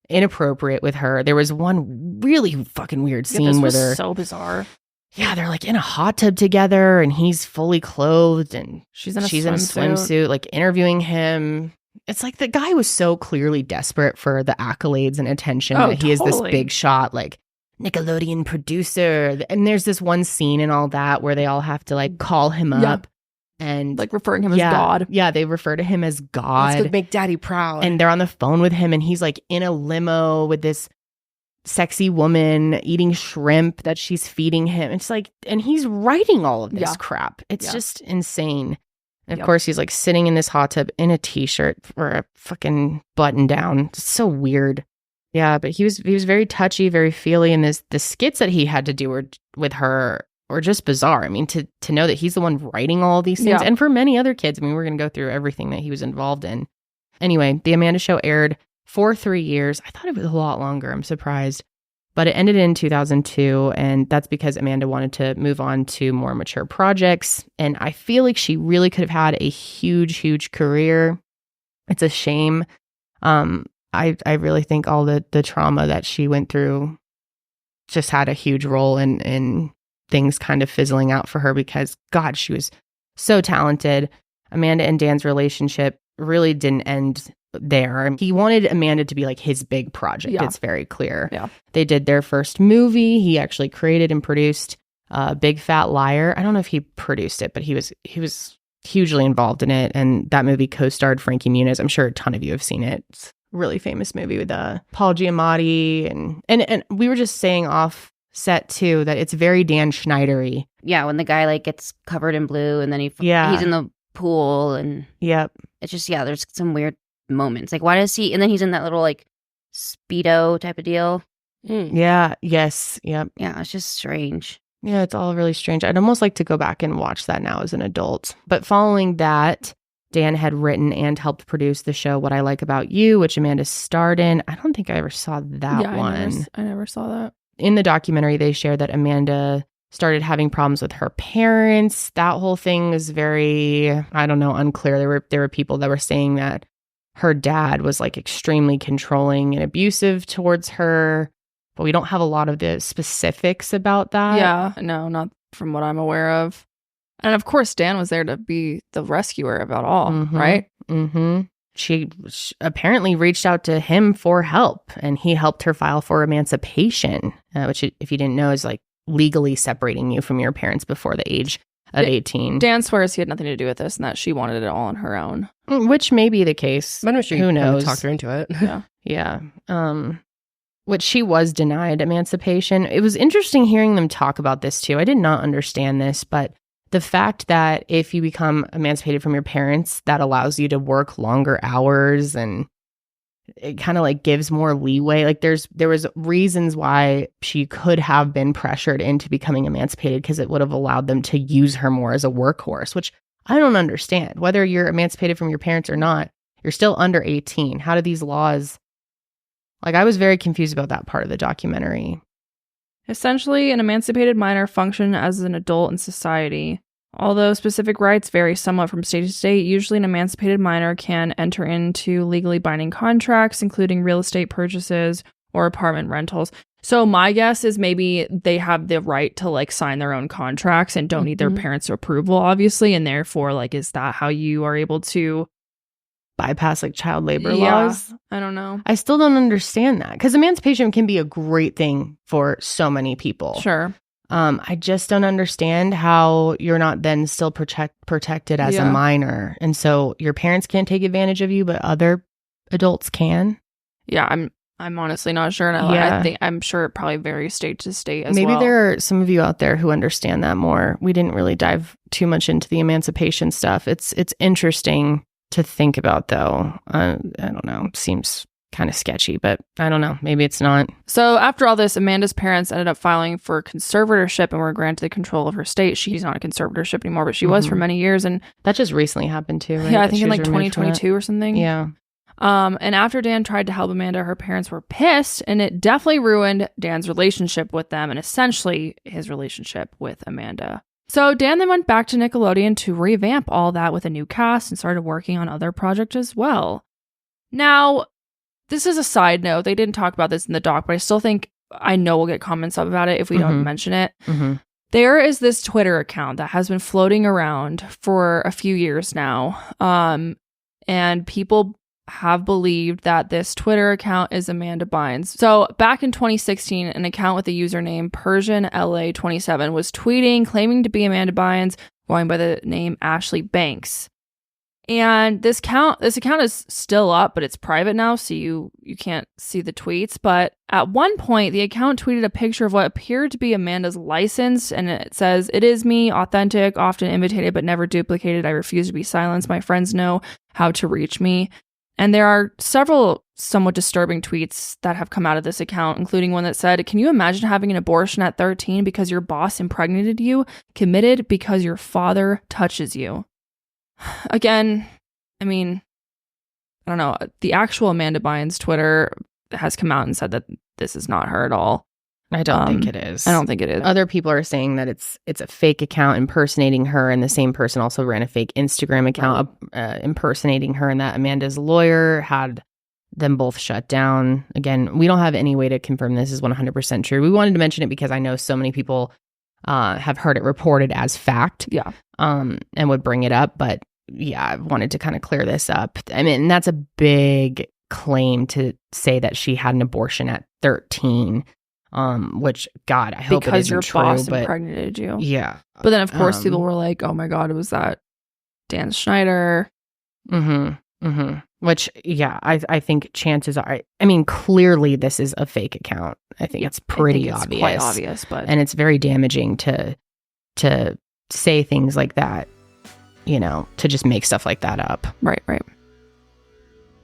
inappropriate with her. There was one really fucking weird scene where they're so bizarre. Yeah, they're like in a hot tub together, and he's fully clothed, and she's in a swimsuit, like interviewing him. It's like the guy was so clearly desperate for the accolades and attention that he is this big shot, like Nickelodeon producer. And there's this one scene and all that where they all have to like call him up and like referring him as God. Yeah, they refer to him as God. Let's go make daddy proud. And they're on the phone with him and he's like in a limo with this sexy woman eating shrimp that she's feeding him. It's like, and he's writing all of this crap. It's just insane. And of course, he's like sitting in this hot tub in a t-shirt or a fucking button down. It's so weird. Yeah, but he was very touchy, very feely, and the skits that he had to do with her were just bizarre. I mean, to know that he's the one writing all of these things, and for many other kids. I mean, we're going to go through everything that he was involved in. Anyway, the Amanda Show aired for 3 years. I thought it was a lot longer. I'm surprised. But it ended in 2002, and that's because Amanda wanted to move on to more mature projects. And I feel like she really could have had a huge, huge career. It's a shame. I really think all the trauma that she went through just had a huge role in things kind of fizzling out for her because, God, she was so talented. Amanda and Dan's relationship really didn't end there. He wanted Amanda to be like his big project. It's very clear. Yeah. They did their first movie. He actually created and produced Big Fat Liar. I don't know if he produced it, but he was hugely involved in it. And that movie co-starred Frankie Muniz. I'm sure a ton of you have seen it. It's a really famous movie with Paul Giamatti. And we were just saying off set too that it's very Dan Schneider-y. Yeah, when the guy like gets covered in blue and then he's in the pool and it's just there's some weird moments. Like, why does he? And then he's in that little like Speedo type of deal. Yeah. Yes. Yep. Yeah. It's just strange. Yeah, it's all really strange. I'd almost like to go back and watch that now as an adult. But following that, Dan had written and helped produce the show What I Like About You, which Amanda starred in. I don't think I ever saw that one. I never saw that. In the documentary, they shared that Amanda started having problems with her parents. That whole thing was very, I don't know, unclear. There were people that were saying that her dad was like extremely controlling and abusive towards her, but we don't have a lot of the specifics about that. Yeah, no, not from what I'm aware of. And of course, Dan was there to be the rescuer of it all, right? Mm-hmm. She apparently reached out to him for help, and he helped her file for emancipation, which, if you didn't know, is like legally separating you from your parents before the age of 18. Dan swears he had nothing to do with this and that she wanted it all on her own. Which may be the case. I'm not sure. Who knows? Talked her into it. Yeah. Which she was denied emancipation. It was interesting hearing them talk about this too. I did not understand this, but the fact that if you become emancipated from your parents, that allows you to work longer hours and it kind of like gives more leeway. Like there was reasons why she could have been pressured into becoming emancipated because it would have allowed them to use her more as a workhorse, which I don't understand. Whether you're emancipated from your parents or not, you're still under 18. How do these laws... Like, I was very confused about that part of the documentary. Essentially, an emancipated minor functions as an adult in society. Although specific rights vary somewhat from state to state, usually an emancipated minor can enter into legally binding contracts, including real estate purchases or apartment rentals. So my guess is maybe they have the right to like sign their own contracts and don't need their parents' approval, obviously. And therefore, like, is that how you are able to bypass like child labor laws? I don't know. I still don't understand that because emancipation can be a great thing for so many people. Sure. I just don't understand how you're not then still protected as a minor. And so your parents can't take advantage of you, but other adults can. Yeah, I'm honestly not sure. And I'm sure it probably varies state to state as well. Maybe there are some of you out there who understand that more. We didn't really dive too much into the emancipation stuff. It's interesting to think about, though. I don't know. Seems kind of sketchy, but I don't know. Maybe it's not. So after all this, Amanda's parents ended up filing for conservatorship and were granted the control of her estate. She's not a conservatorship anymore, but she was for many years. And that just recently happened too, right? Yeah, I think in like 2022 or something. Yeah. And after Dan tried to help Amanda, her parents were pissed, and it definitely ruined Dan's relationship with them and essentially his relationship with Amanda. So Dan then went back to Nickelodeon to revamp all that with a new cast and started working on other projects as well. Now, this is a side note. They didn't talk about this in the doc, but I still think I know we'll get comments up about it if we don't mention it. There is this Twitter account that has been floating around for a few years now. And people have believed that this Twitter account is Amanda Bynes. So back in 2016, an account with the username PersianLA27 was tweeting, claiming to be Amanda Bynes, going by the name Ashley Banks. And this account is still up, but it's private now, so you can't see the tweets. But at one point, the account tweeted a picture of what appeared to be Amanda's license, and it says, "It is me, authentic, often imitated but never duplicated. I refuse to be silenced. My friends know how to reach me." And there are several somewhat disturbing tweets that have come out of this account, including one that said, "Can you imagine having an abortion at 13 because your boss impregnated you? Committed because your father touches you." Again, I mean, I don't know. The actual Amanda Bynes Twitter has come out and said that this is not her at all. I don't think it is. I don't think it is. Other people are saying that it's a fake account impersonating her, and the same person also ran a fake Instagram account impersonating her, and that Amanda's lawyer had them both shut down. Again, we don't have any way to confirm this is 100% true. We wanted to mention it because I know so many people have heard it reported as fact. Yeah. And would bring it up, but yeah, I wanted to kind of clear this up. I mean, that's a big claim to say that she had an abortion at 13, which, God, I hope it isn't your true, boss but impregnated you. Yeah. But then, of course, people were like, "Oh my God, it was that Dan Schneider." Which, yeah, I think chances are, I mean, clearly this is a fake account. I think it's pretty obvious. It's quite obvious, but and it's very damaging to say things like that. You know, to just make stuff like that up. Right.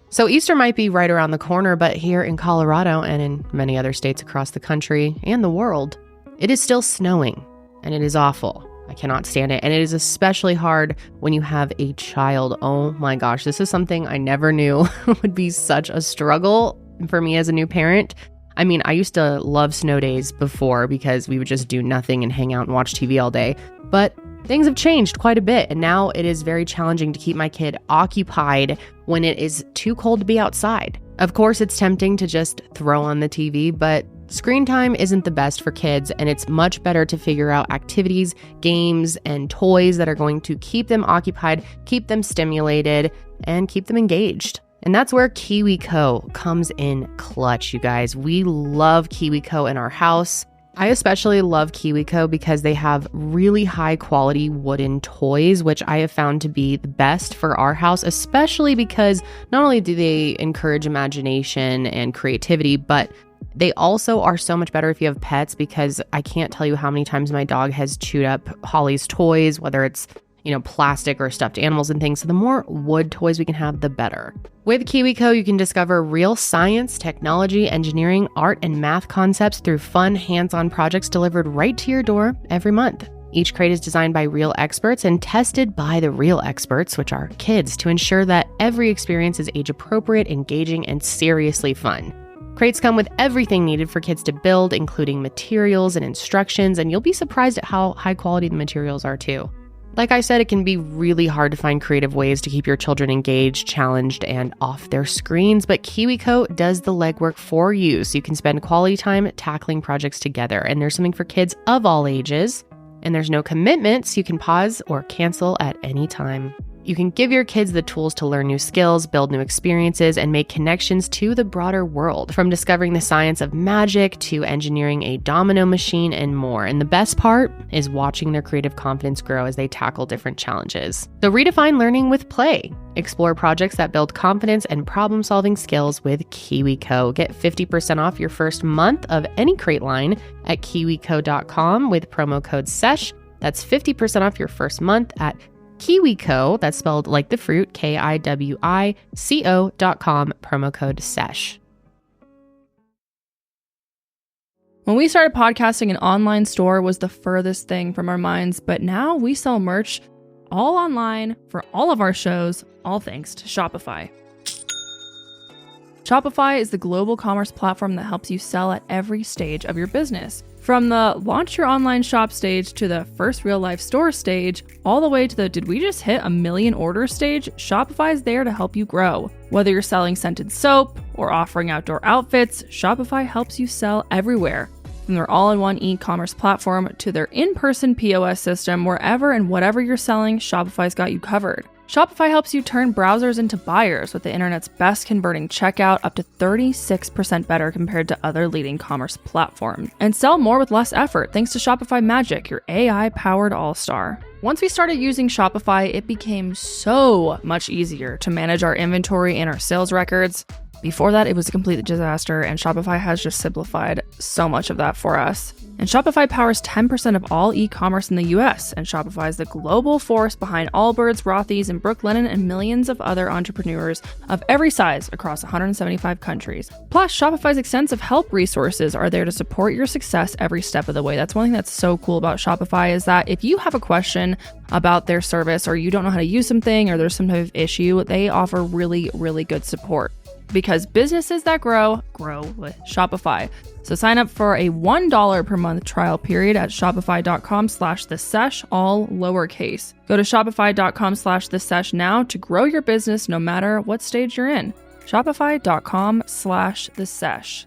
So Easter might be right around the corner, but here in Colorado and in many other states across the country and the world, it is still snowing, and it is awful. I cannot stand it. And it is especially hard when you have a child. Oh my gosh, this is something I never knew would be such a struggle for me as a new parent. I mean, I used to love snow days before because we would just do nothing and hang out and watch TV all day. But things have changed quite a bit, and now it is very challenging to keep my kid occupied when it is too cold to be outside. Of course, it's tempting to just throw on the TV, but screen time isn't the best for kids, and it's much better to figure out activities, games, and toys that are going to keep them occupied, keep them stimulated, and keep them engaged. And that's where KiwiCo comes in clutch, you guys. We love KiwiCo in our house. I especially love KiwiCo because they have really high quality wooden toys, which I have found to be the best for our house, especially because not only do they encourage imagination and creativity, but they also are so much better if you have pets, because I can't tell you how many times my dog has chewed up Holly's toys, whether it's, you know, plastic or stuffed animals and things. So the more wood toys we can have, the better. With KiwiCo, you can discover real science, technology, engineering, art, and math concepts through fun, hands-on projects delivered right to your door every month. Each crate is designed by real experts and tested by the real experts, which are kids, to ensure that every experience is age-appropriate, engaging, and seriously fun. Crates come with everything needed for kids to build, including materials and instructions, and you'll be surprised at how high quality the materials are too. Like I said, it can be really hard to find creative ways to keep your children engaged, challenged, and off their screens, but KiwiCo does the legwork for you, so you can spend quality time tackling projects together. And there's something for kids of all ages, and there's no commitment, so you can pause or cancel at any time. You can give your kids the tools to learn new skills, build new experiences, and make connections to the broader world, from discovering the science of magic to engineering a domino machine and more. And the best part is watching their creative confidence grow as they tackle different challenges. So redefine learning with play. Explore projects that build confidence and problem-solving skills with KiwiCo. Get 50% off your first month of any crate line at KiwiCo.com with promo code SESH. That's 50% off your first month at KiwiCo, that's spelled like the fruit, KiwiCo.com, promo code SESH. When we started podcasting, an online store was the furthest thing from our minds, but now we sell merch all online for all of our shows, all thanks to Shopify. Shopify is the global commerce platform that helps you sell at every stage of your business. From the launch your online shop stage to the first real life store stage, all the way to the did we just hit 1 million orders stage, Shopify is there to help you grow. Whether you're selling scented soap or offering outdoor outfits, Shopify helps you sell everywhere. From their all-in-one e-commerce platform to their in-person POS system, wherever and whatever you're selling, Shopify's got you covered. Shopify helps you turn browsers into buyers with the internet's best converting checkout, up to 36% better compared to other leading commerce platforms. And sell more with less effort thanks to Shopify Magic, your AI-powered all-star. Once we started using Shopify, it became so much easier to manage our inventory and our sales records. Before that, it was a complete disaster, and Shopify has just simplified so much of that for us. And Shopify powers 10% of all e-commerce in the US, and Shopify is the global force behind Allbirds, Rothy's, and Brooklinen, and millions of other entrepreneurs of every size across 175 countries. Plus, Shopify's extensive help resources are there to support your success every step of the way. That's one thing that's so cool about Shopify, is that if you have a question about their service, or you don't know how to use something, or there's some type of issue, they offer really, really good support. Because businesses that grow with Shopify. So sign up for a $1 per month trial period at shopify.com/thesesh, all lowercase. Go to shopify.com/thesesh now to grow your business no matter what stage you're in. Shopify.com/thesesh.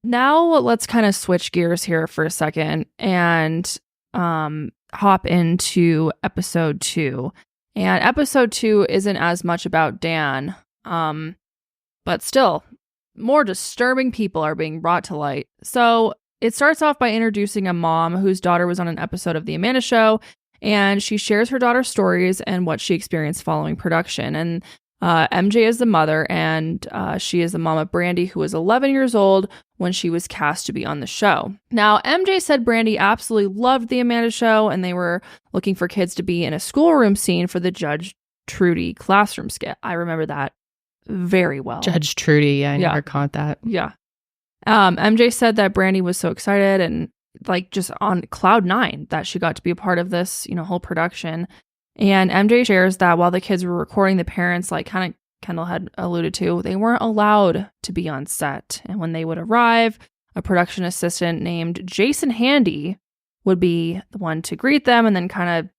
Now let's kind of switch gears here for a second and hop into episode 2. And episode 2 isn't as much about Dan, but still, more disturbing people are being brought to light. So it starts off by introducing a mom whose daughter was on an episode of The Amanda Show, and she shares her daughter's stories and what she experienced following production. And MJ is the mother, and she is the mom of Brandi, who was 11 years old when she was cast to be on the show. Now, MJ said Brandi absolutely loved The Amanda Show, and they were looking for kids to be in a schoolroom scene for the Judge Trudy classroom skit. I remember that very well. Judge Trudy, yeah, I never caught that. Yeah. MJ said that Brandi was so excited and like just on cloud 9 that she got to be a part of this, whole production. And MJ shares that while the kids were recording, the parents, like kind of Kendall had alluded to, they weren't allowed to be on set. And when they would arrive, a production assistant named Jason Handy would be the one to greet them and then kind of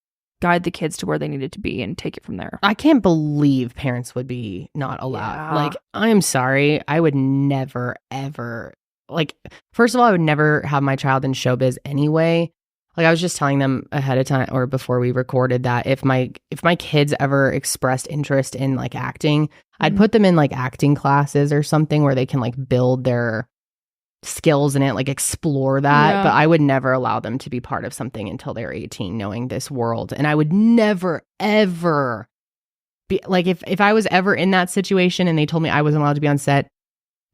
guide the kids to where they needed to be and take it from there. I can't believe parents would be not allowed. Yeah. Like, I'm sorry. I would never, ever, like, first of all, I would never have my child in showbiz anyway. Like, I was just telling them ahead of time or before we recorded that if my kids ever expressed interest in like acting, I'd put them in like acting classes or something where they can like build their skills in it, like explore that. Yeah. But I would never allow them to be part of something until they're 18, knowing this world. And I would never, ever be like, if I was ever in that situation and they told me I wasn't allowed to be on set,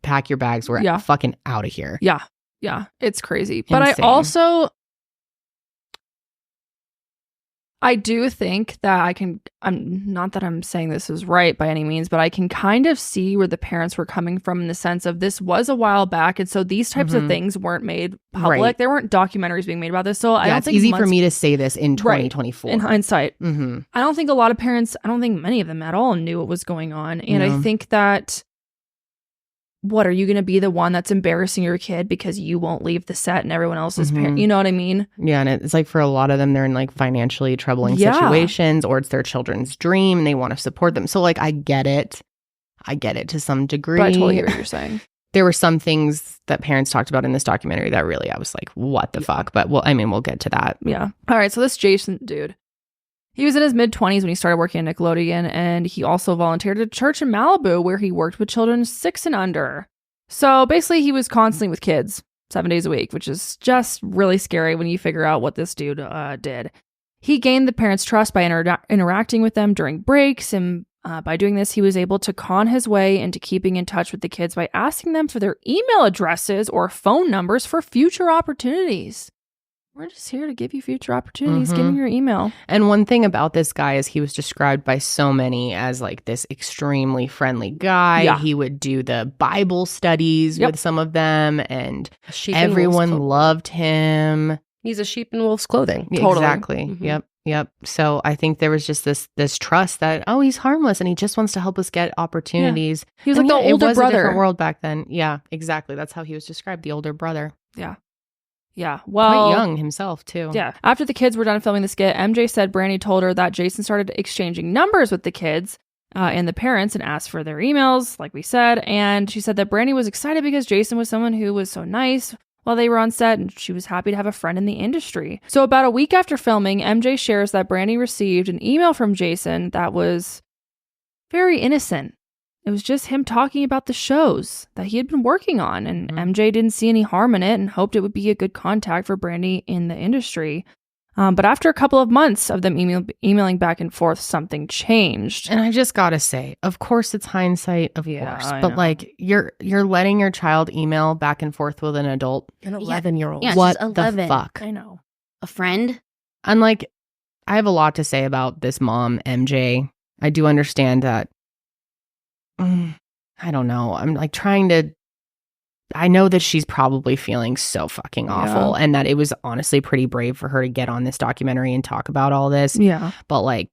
pack your bags. We're fucking out of here. Yeah. Yeah. It's crazy. But I do think that I'm not that I'm saying this is right by any means, but I can kind of see where the parents were coming from in the sense of this was a while back. And so these types of things weren't made public. Right. There weren't documentaries being made about this. So I don't think it's easy for me to say this in 2024. Right, in hindsight. I don't think a lot of parents, I don't think many of them at all knew what was going on. And I think that what are you going to be the one that's embarrassing your kid because you won't leave the set and everyone else is parent? You know what I mean? Yeah. And it's like for a lot of them, they're in like financially troubling situations, or it's their children's dream and they want to support them. So like, I get it to some degree. But I totally hear what you're saying. There were some things that parents talked about in this documentary that really, I was like, what the fuck? But we'll get to that. Yeah. All right. So this Jason dude, he was in his mid-20s when he started working at Nickelodeon, and he also volunteered at a church in Malibu where he worked with children 6 and under. So basically, he was constantly with kids 7 days a week, which is just really scary when you figure out what this dude did. He gained the parents' trust by interacting with them during breaks, and by doing this, he was able to con his way into keeping in touch with the kids by asking them for their email addresses or phone numbers for future opportunities. We're just here to give you future opportunities. Give me your email. And one thing about this guy is he was described by so many as like this extremely friendly guy. Yeah. He would do the Bible studies with some of them, and everyone loved him. He's a sheep in wolf's clothing. Yeah, totally. Exactly. Yep. So I think there was just this trust that, oh, he's harmless and he just wants to help us get opportunities. Yeah. He was like the older brother. A different world back then. Yeah, exactly. That's how he was described, the older brother. Yeah. Yeah, well... Quite young himself, too. Yeah. After the kids were done filming the skit, MJ said Brandi told her that Jason started exchanging numbers with the kids and the parents and asked for their emails, like we said. And she said that Brandi was excited because Jason was someone who was so nice, while they were on set, and she was happy to have a friend in the industry. So about a week after filming, MJ shares that Brandi received an email from Jason that was very innocent. It was just him talking about the shows that he had been working on, and MJ didn't see any harm in it and hoped it would be a good contact for Brandi in the industry. But after a couple of months of them emailing back and forth, something changed. And I just gotta say, of course it's hindsight, of course. But like you're letting your child email back and forth with an adult. An 11-year-old. Yeah, what the fuck? I know. A friend? And like, I have a lot to say about this mom, MJ. I do understand that. I don't know. I'm like trying to. I know that she's probably feeling so fucking awful, and that it was honestly pretty brave for her to get on this documentary and talk about all this. Yeah. But like,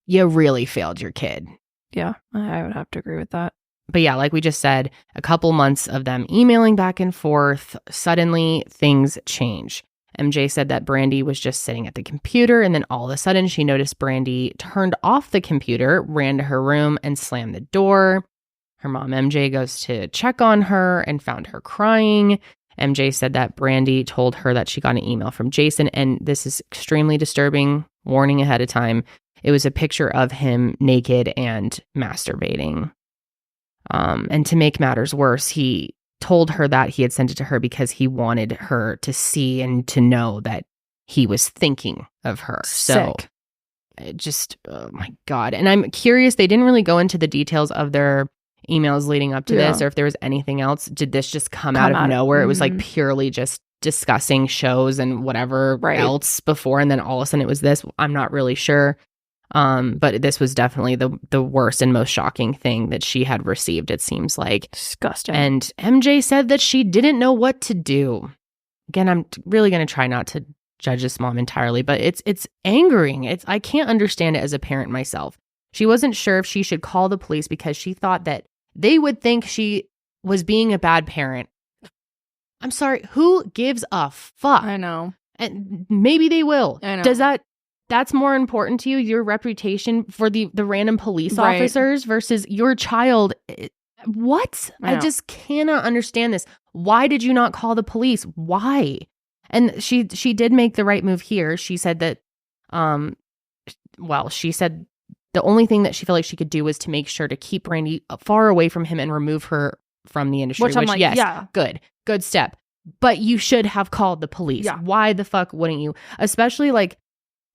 you really failed your kid. Yeah, I would have to agree with that. But yeah, like we just said, a couple months of them emailing back and forth, suddenly things change. MJ said that Brandi was just sitting at the computer, and then all of a sudden she noticed Brandi turned off the computer, ran to her room, and slammed the door. Her mom, MJ, goes to check on her and found her crying. MJ said that Brandi told her that she got an email from Jason, and this is extremely disturbing. Warning ahead of time. It was a picture of him naked and masturbating. And to make matters worse, he told her that he had sent it to her because he wanted her to see and to know that he was thinking of her. So it just, oh my God. And I'm curious, they didn't really go into the details of their emails leading up to this, or if there was anything else. Did this just come out of nowhere? It was like purely just discussing shows and whatever else before, and then all of a sudden it was this. I'm not really sure. But this was definitely the worst and most shocking thing that she had received, it seems like. Disgusting. And MJ said that she didn't know what to do. Again, I'm really going to try not to judge this mom entirely, but it's angering. I can't understand it as a parent myself. She wasn't sure if she should call the police because she thought that they would think she was being a bad parent. I'm sorry, who gives a fuck? I know. And maybe they will. I know. That's more important to you, your reputation for the random police officers versus your child. What? I just cannot understand this. Why did you not call the police? Why? And she did make the right move here. She said that, she said the only thing that she felt like she could do was to make sure to keep Brandi far away from him and remove her from the industry. Which I'm like, yes, yeah. Good step. But you should have called the police. Yeah. Why the fuck wouldn't you? Especially like,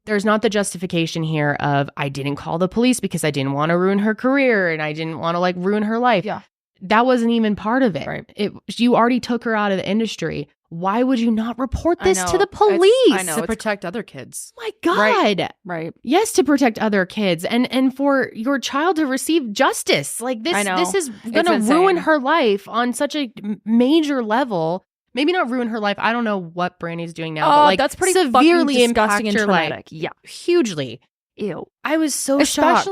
there's not the justification here of I didn't call the police because I didn't want to ruin her career and I didn't want to like ruin her life. Yeah. That wasn't even part of it. Right. You already took her out of the industry. Why would you not report this to the police? I know, to protect other kids. My God. Right. Yes, to protect other kids and for your child to receive justice. Like this is going to ruin her life on such a major level. Maybe not ruin her life. I don't know what Brandi's doing now, but like that's pretty severely disgusting and her traumatic. life. Hugely. Ew. I was so shocked.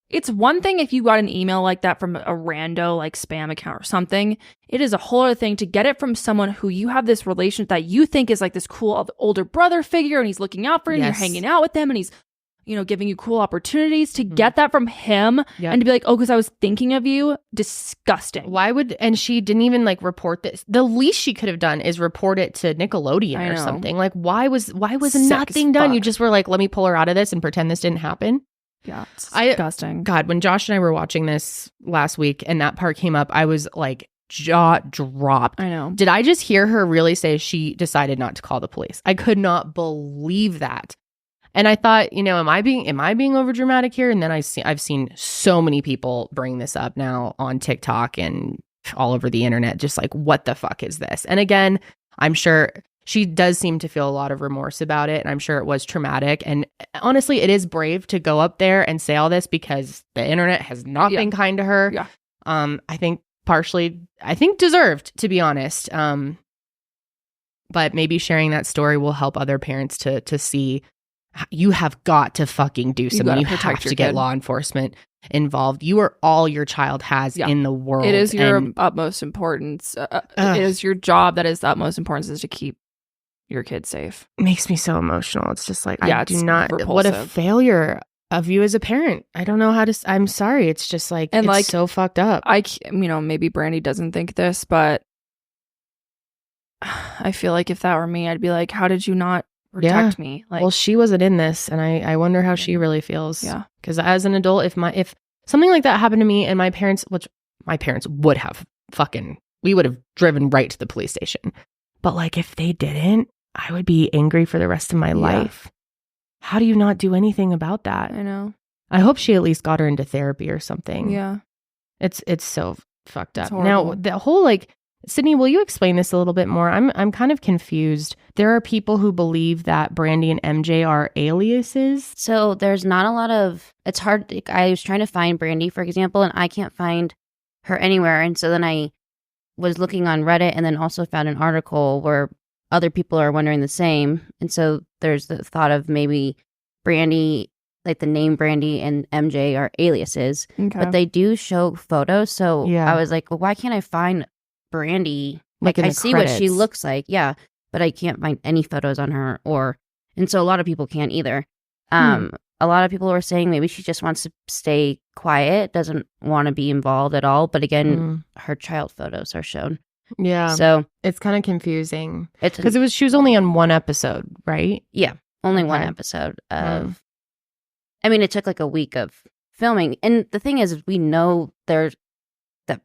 It's one thing if you got an email like that from a rando like spam account or something. It is a whole other thing to get it from someone who you have this relationship that you think is like this cool older brother figure, and he's looking out for you, and you're hanging out with them, and he's, giving you cool opportunities. To get that from him and to be like, oh, because I was thinking of you. Disgusting. And she didn't even like report this. The least she could have done is report it to Nickelodeon or something. Like, why was nothing done? You just were like, let me pull her out of this and pretend this didn't happen. Yeah, it's disgusting. God, when Josh and I were watching this last week and that part came up, I was like jaw dropped. I know. Did I just hear her really say she decided not to call the police? I could not believe that. And I thought, am I being overdramatic here? And then I've seen so many people bring this up now on TikTok and all over the internet, just like, what the fuck is this? And again, I'm sure she does seem to feel a lot of remorse about it. And I'm sure it was traumatic. And honestly, it is brave to go up there and say all this because the internet has not been kind to her. Yeah. I think partially, deserved, to be honest. But maybe sharing that story will help other parents to see you have got to fucking do something. You have to get law enforcement involved. You are all your child has in the world. It is your utmost importance. It is your job that is the utmost importance, is to keep your kids safe. It makes me so emotional. It's just like, I do not, repulsive. What a failure of you as a parent. I don't know how to, I'm sorry. It's just like, and it's like, so fucked up. Maybe Brandi doesn't think this, but I feel like if that were me, I'd be like, how did you not protect me? Like, well, she wasn't in this, and I wonder how she really feels. Yeah. Because as an adult, if something like that happened to me and my parents, which my parents would have we would have driven right to the police station. But like if they didn't, I would be angry for the rest of my life. How do you not do anything about that? I know. I hope she at least got her into therapy or something. Yeah. It's so fucked up. Now, the whole like, Sydney, will you explain this a little bit more? I'm kind of confused. There are people who believe that Brandi and MJ are aliases. So there's not a lot of, it's hard. I was trying to find Brandi, for example, and I can't find her anywhere. And so then I was looking on Reddit and then also found an article where other people are wondering the same. And so there's the thought of maybe Brandi, like the name Brandi and MJ are aliases, but they do show photos. So I was like, well, why can't I find Brandi? Like I see what she looks like. Yeah. But I can't find any photos on her and so a lot of people can't either. A lot of people are saying maybe she just wants to stay quiet, doesn't want to be involved at all. But again, her child photos are shown. Yeah. So it's kind of confusing because she was only on one episode, right? Yeah. Only one episode of, I mean, it took like a week of filming. And the thing is we know that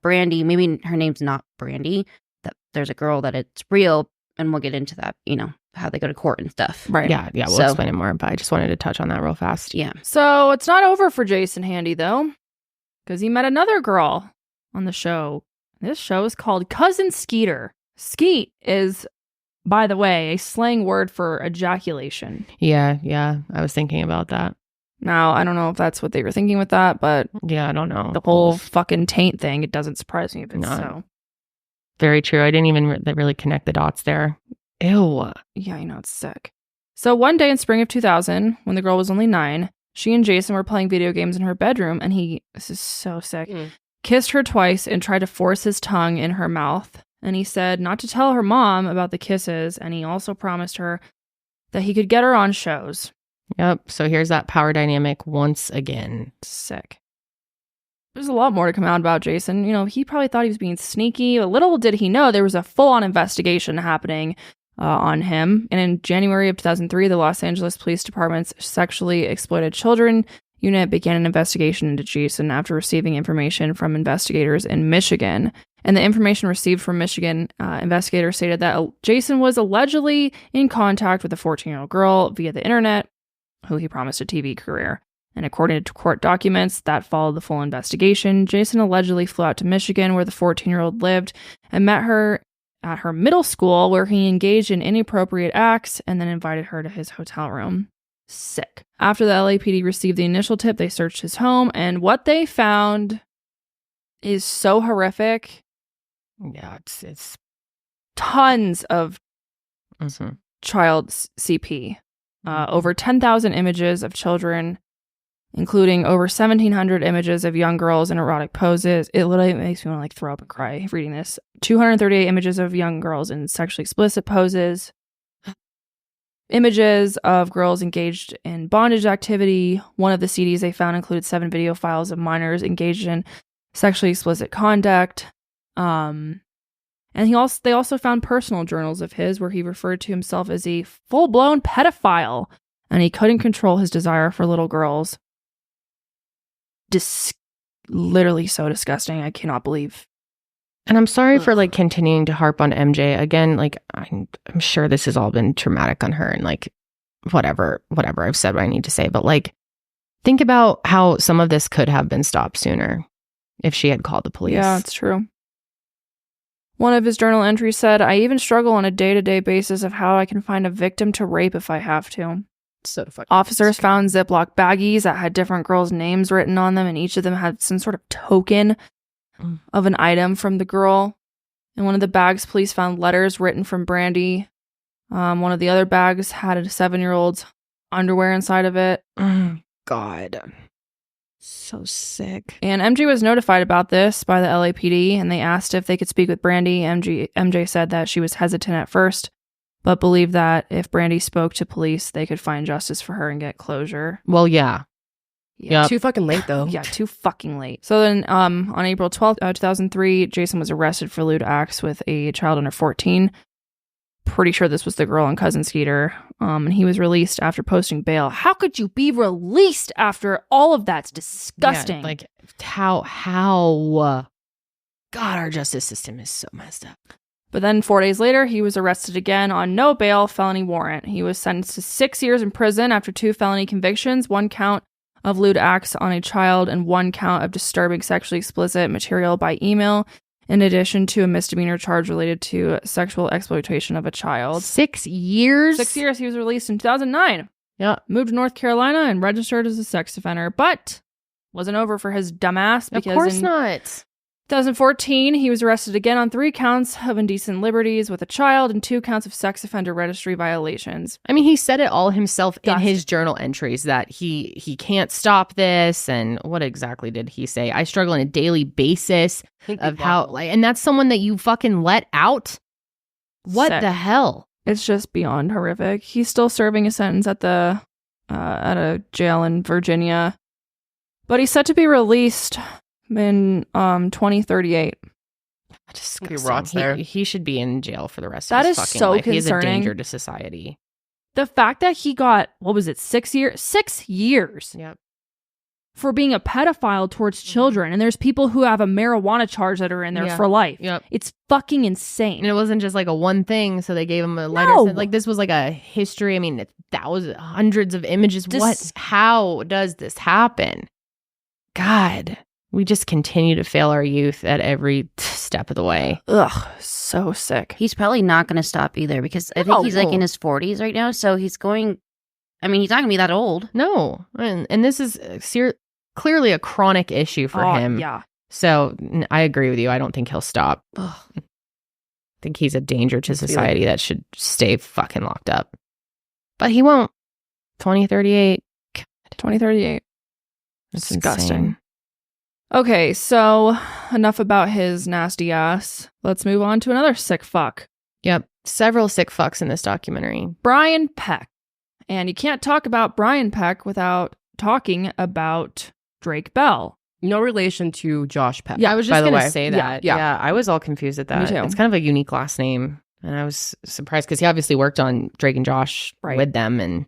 Brandi, maybe her name's not Brandi, that there's a girl that it's real. And we'll get into that, how they go to court and stuff. Right. Yeah. We'll explain it more, but I just wanted to touch on that real fast. Yeah. So it's not over for Jason Handy, though, because he met another girl on the show. This show is called Cousin Skeeter. Skeet is, by the way, a slang word for ejaculation. Yeah. I was thinking about that. Now, I don't know if that's what they were thinking with that, but yeah, I don't know. The whole fucking taint thing, it doesn't surprise me if it's so. Very true. I didn't even really connect the dots there. Ew. Yeah, I know. It's sick. So one day in spring of 2000, when the girl was only 9, she and Jason were playing video games in her bedroom, and this is so sick, kissed her twice and tried to force his tongue in her mouth. And he said not to tell her mom about the kisses, and he also promised her that he could get her on shows. Yep. So here's that power dynamic once again. Sick. There's a lot more to come out about Jason. He probably thought he was being sneaky. But little did he know there was a full-on investigation happening on him. And in January of 2003, the Los Angeles Police Department's Sexually Exploited Children Unit began an investigation into Jason after receiving information from investigators in Michigan. And the information received from Michigan investigators stated that Jason was allegedly in contact with a 14-year-old girl via the internet, who he promised a TV career. And according to court documents that followed the full investigation, Jason allegedly flew out to Michigan, where the 14-year-old lived, and met her at her middle school, where he engaged in inappropriate acts and then invited her to his hotel room. Sick. After the LAPD received the initial tip, they searched his home, and what they found is so horrific. Yeah, it's tons of child CP. Over 10,000 images of children, including over 1,700 images of young girls in erotic poses. It literally makes me want to throw up and cry reading this. 238 images of young girls in sexually explicit poses. Images of girls engaged in bondage activity. One of the CDs they found included 7 video files of minors engaged in sexually explicit conduct. And they also found personal journals of his where he referred to himself as a full-blown pedophile, and he couldn't control his desire for little girls. Literally so disgusting. I cannot believe. And I'm sorry for continuing to harp on MJ again. I'm sure this has all been traumatic on her, and whatever I've said what I need to say, but think about how some of this could have been stopped sooner if she had called the police. Yeah, it's true. One of his journal entries said, "I even struggle on a day-to-day basis of how I can find a victim to rape if I have to." So fucking officers found Ziploc baggies that had different girls' names written on them, and each of them had some sort of token of an item from the girl. In one of the bags, police found letters written from Brandi. One of the other bags had a 7-year-old's underwear inside of it. God. So sick. And MJ was notified about this by the LAPD, and they asked if they could speak with Brandi. MJ said that she was hesitant at first, but believed that if Brandi spoke to police, they could find justice for her and get closure. Well, yeah. Yeah. Too fucking late, though. Yeah, too fucking late. So then on April 12th, 2003, Jason was arrested for lewd acts with a child under 14. pretty sure this was the girl on Cousin Skeeter. And he was released after posting bail. How could you be released after all of that's disgusting? Yeah, like how God, our justice system is so messed up. But then 4 days later, he was arrested again on no bail felony warrant. He was sentenced to 6 years in prison after 2 felony convictions, 1 count of lewd acts on a child and 1 count of disturbing sexually explicit material by email, in addition to a misdemeanor charge related to sexual exploitation of a child. 6 years? 6 years. He was released in 2009. Yeah. Moved to North Carolina and registered as a sex offender, but wasn't over for his dumbass because of course not. 2014, he was arrested again on 3 counts of indecent liberties with a child and 2 counts of sex offender registry violations. I mean, he said it all himself in his journal entries that he can't stop this. And what exactly did he say? I struggle on a daily basis of how, like, and that's someone that you fucking let out? What the hell? It's just beyond horrific. He's still serving a sentence at a jail in Virginia, but he's set to be released in 2038. He should be in jail for the rest of his fucking life. That is so He is a concerning. danger to society. The fact that he got, 6 years? 6 years. Yep. For being a pedophile towards children. And there's people who have a marijuana charge that are in there for life. Yep. It's fucking insane. And it wasn't just like a one thing, so they gave him a lighter sentence. Like, this was like a history. I mean, thousands, hundreds of images. How does this happen? God. We just continue to fail our youth at every step of the way. Ugh, so sick. He's probably not going to stop either because I think he's like in his 40s right now. So he's going, I mean, he's not going to be that old. No. And this is clearly a chronic issue for him. Yeah. So I agree with you. I don't think he'll stop. Ugh. I think he's a danger to society that should stay fucking locked up. But he won't. 2038. 2038. It's disgusting. Insane. Okay, so enough about his nasty ass. Let's move on to another sick fuck. Yep. Several sick fucks in this documentary. Brian Peck. And you can't talk about Brian Peck without talking about Drake Bell. No relation to Josh Peck. Yeah, I was just going to say that. Yeah. I was all confused at that. Me too. It's kind of a unique last name. And I was surprised because he obviously worked on Drake and Josh with them. And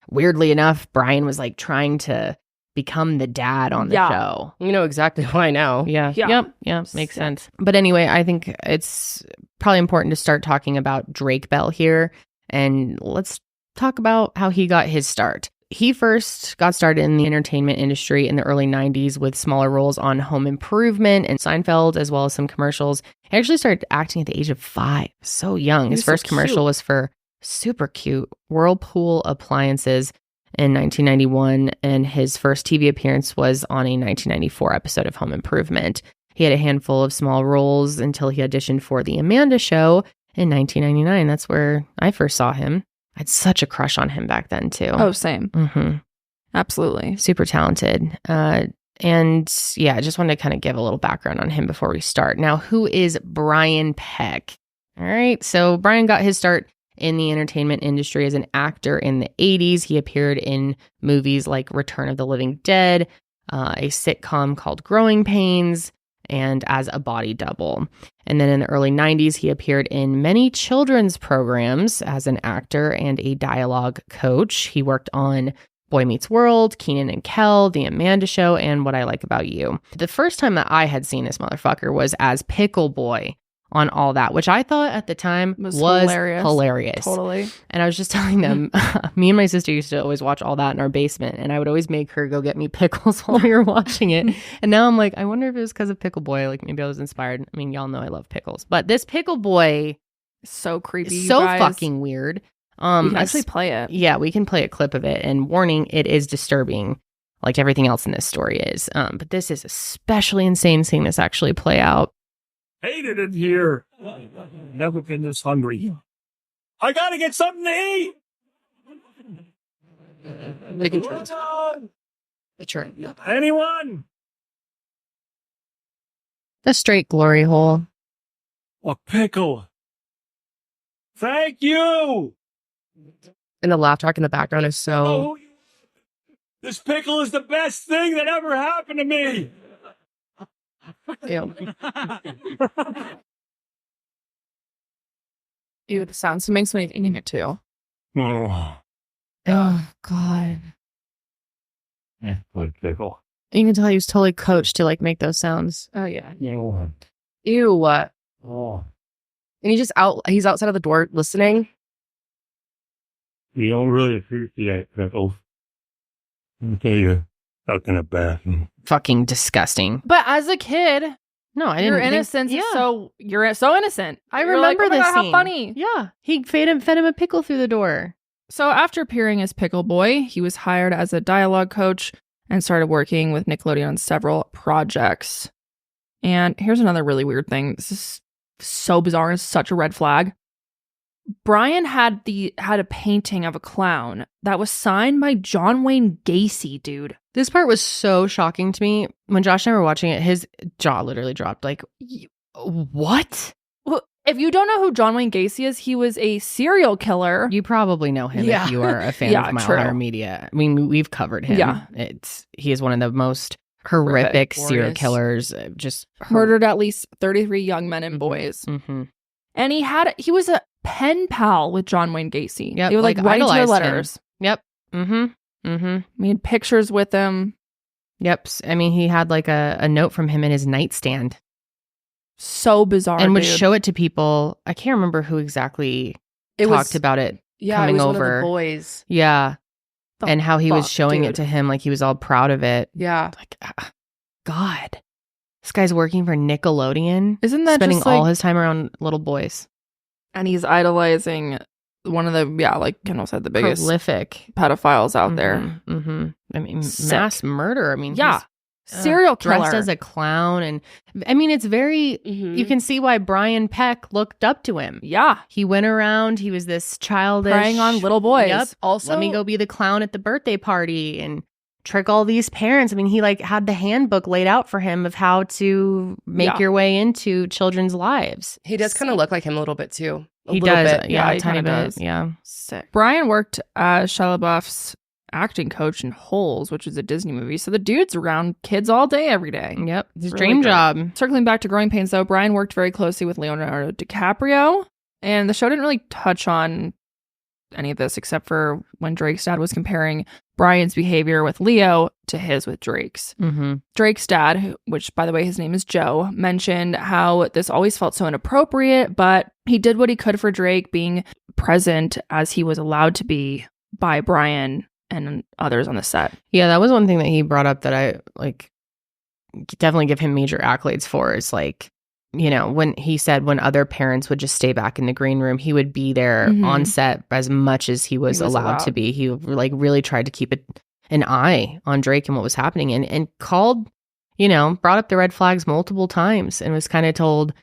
weirdly enough, Brian was like trying to become the dad on the show. You know exactly why now. Yeah. Yep. Makes sense. But anyway, I think it's probably important to start talking about Drake Bell here. And let's talk about how he got his start. He first got started in the entertainment industry in the early 90s with smaller roles on Home Improvement and Seinfeld, as well as some commercials. He actually started acting at the age of 5. So young. His first commercial was for super cute Whirlpool appliances in 1991, and his first TV appearance was on a 1994 episode of Home Improvement. He had a handful of small roles until he auditioned for The Amanda Show in 1999. That's where I first saw him. I had such a crush on him back then, too. Oh, same. Mm-hmm. Absolutely. Super talented. And yeah, I just wanted to kind of give a little background on him before we start. Now, who is Brian Peck? All right, so Brian got his start in the entertainment industry as an actor in the 80s. He appeared in movies like Return of the Living Dead, a sitcom called Growing Pains, and as a body double. And then in the early 90s, he appeared in many children's programs as an actor and a dialogue coach. He worked on Boy Meets World, Kenan and Kel, The Amanda Show, and What I Like About You. The first time that I had seen this motherfucker was as Pickle Boy on All That, which I thought at the time was hilarious. Totally. And I was just telling them, me and my sister used to always watch All That in our basement, and I would always make her go get me pickles while we were watching it. And now I'm like, I wonder if it was because of Pickle Boy. Like, maybe I was inspired. I mean, y'all know I love pickles. But this Pickle Boy so creepy, is so fucking weird. We can actually play it. Yeah, we can play a clip of it. And warning, it is disturbing, like everything else in this story is. But this is especially insane seeing this actually play out. Hated it here. Never been this hungry. I gotta get something to eat. Anyone? The straight glory hole. A pickle. Thank you. And the laugh track in the background is so... Oh, this pickle is the best thing that ever happened to me. Ew. Ew, the sounds. It makes me eating it too. Oh, God. good pickle. You can tell he was totally coached to like make those sounds. Oh, yeah. Ew, what? Oh, And he's outside of the door listening. you don't really appreciate pickles until you're stuck in a bathroom. Fucking disgusting. But as a kid, No, I didn't. your think- innocence is Yeah. you're so innocent. I You're remember like, oh my this God, scene. how funny. Yeah, he fed him a pickle through the door. So after appearing as Pickle Boy, he was hired as a dialogue coach and started working with Nickelodeon on several projects. And here's another really weird thing. This is so bizarre and such a red flag. Brian had a painting of a clown that was signed by John Wayne Gacy, dude. This part was so shocking to me. When Josh and I were watching it, his jaw literally dropped. Like, what? Well, if you don't know who John Wayne Gacy is, he was a serial killer. You probably know him Yeah. if you are a fan Yeah, of Mile true. Higher Media. I mean, we've covered him. Yeah. He is one of the most horrific serial Glorious. killers. Just Murdered at least 33 young men and boys. Mm-hmm. And he was a pen pal with John Wayne Gacy. Yep, They would like write each other idolized him. letters. Yep. Mm-hmm. Mm-hmm. Made pictures with him. Yep. I mean, he had like a note from him in his nightstand So bizarre. and would dude. show it to people. I can't remember who exactly talked about it. Yeah, coming it was one over. of the boys. Yeah. The And how he was fuck, showing dude. it to him like he was all proud of it. Yeah. Like, God. This guy's working for Nickelodeon. Isn't that spending just like, all his time around little boys. and he's idolizing one of the, like Kendall said, the biggest Prolific pedophiles out there. Mm-hmm. I mean, Sick. mass murder. I mean, Yeah. he's, Serial killer. dressed as a clown. And I mean, it's very, Mm-hmm. you can see why Brian Peck looked up to him. Yeah. He went around, he was this childish. Preying on little boys. Yep. Also, Let me go be the clown at the birthday party and trick all these parents. I mean, he like had the handbook laid out for him of how to make Yeah. your way into children's lives. he does kind of look like him a little bit too. He little does. bit. Yeah, Yeah, a he tiny kinda bit. does. Yeah. Sick. Brian worked as Shia LaBeouf's acting coach in Holes, which is a Disney movie. So the dude's around kids all day, every day. Yep. His Really dream great. job. Circling back to Growing Pains, though, Brian worked very closely with Leonardo DiCaprio, and the show didn't really touch on any of this except for when Drake's dad was comparing Brian's behavior with Leo to his with Drake's. Mm-hmm. Drake's dad, which by the way his name is Joe, mentioned how this always felt so inappropriate, but he did what he could for Drake, being present as he was allowed to be by Brian and others on the set. Yeah, that was one thing that he brought up that I like definitely give him major accolades for is like, you know, when he said when other parents would just stay back in the green room, he would be there Mhm. on set as much as he was allowed to be. He like really tried to keep an eye on Drake and what was happening and called, you know, brought up the red flags multiple times and was kind of told,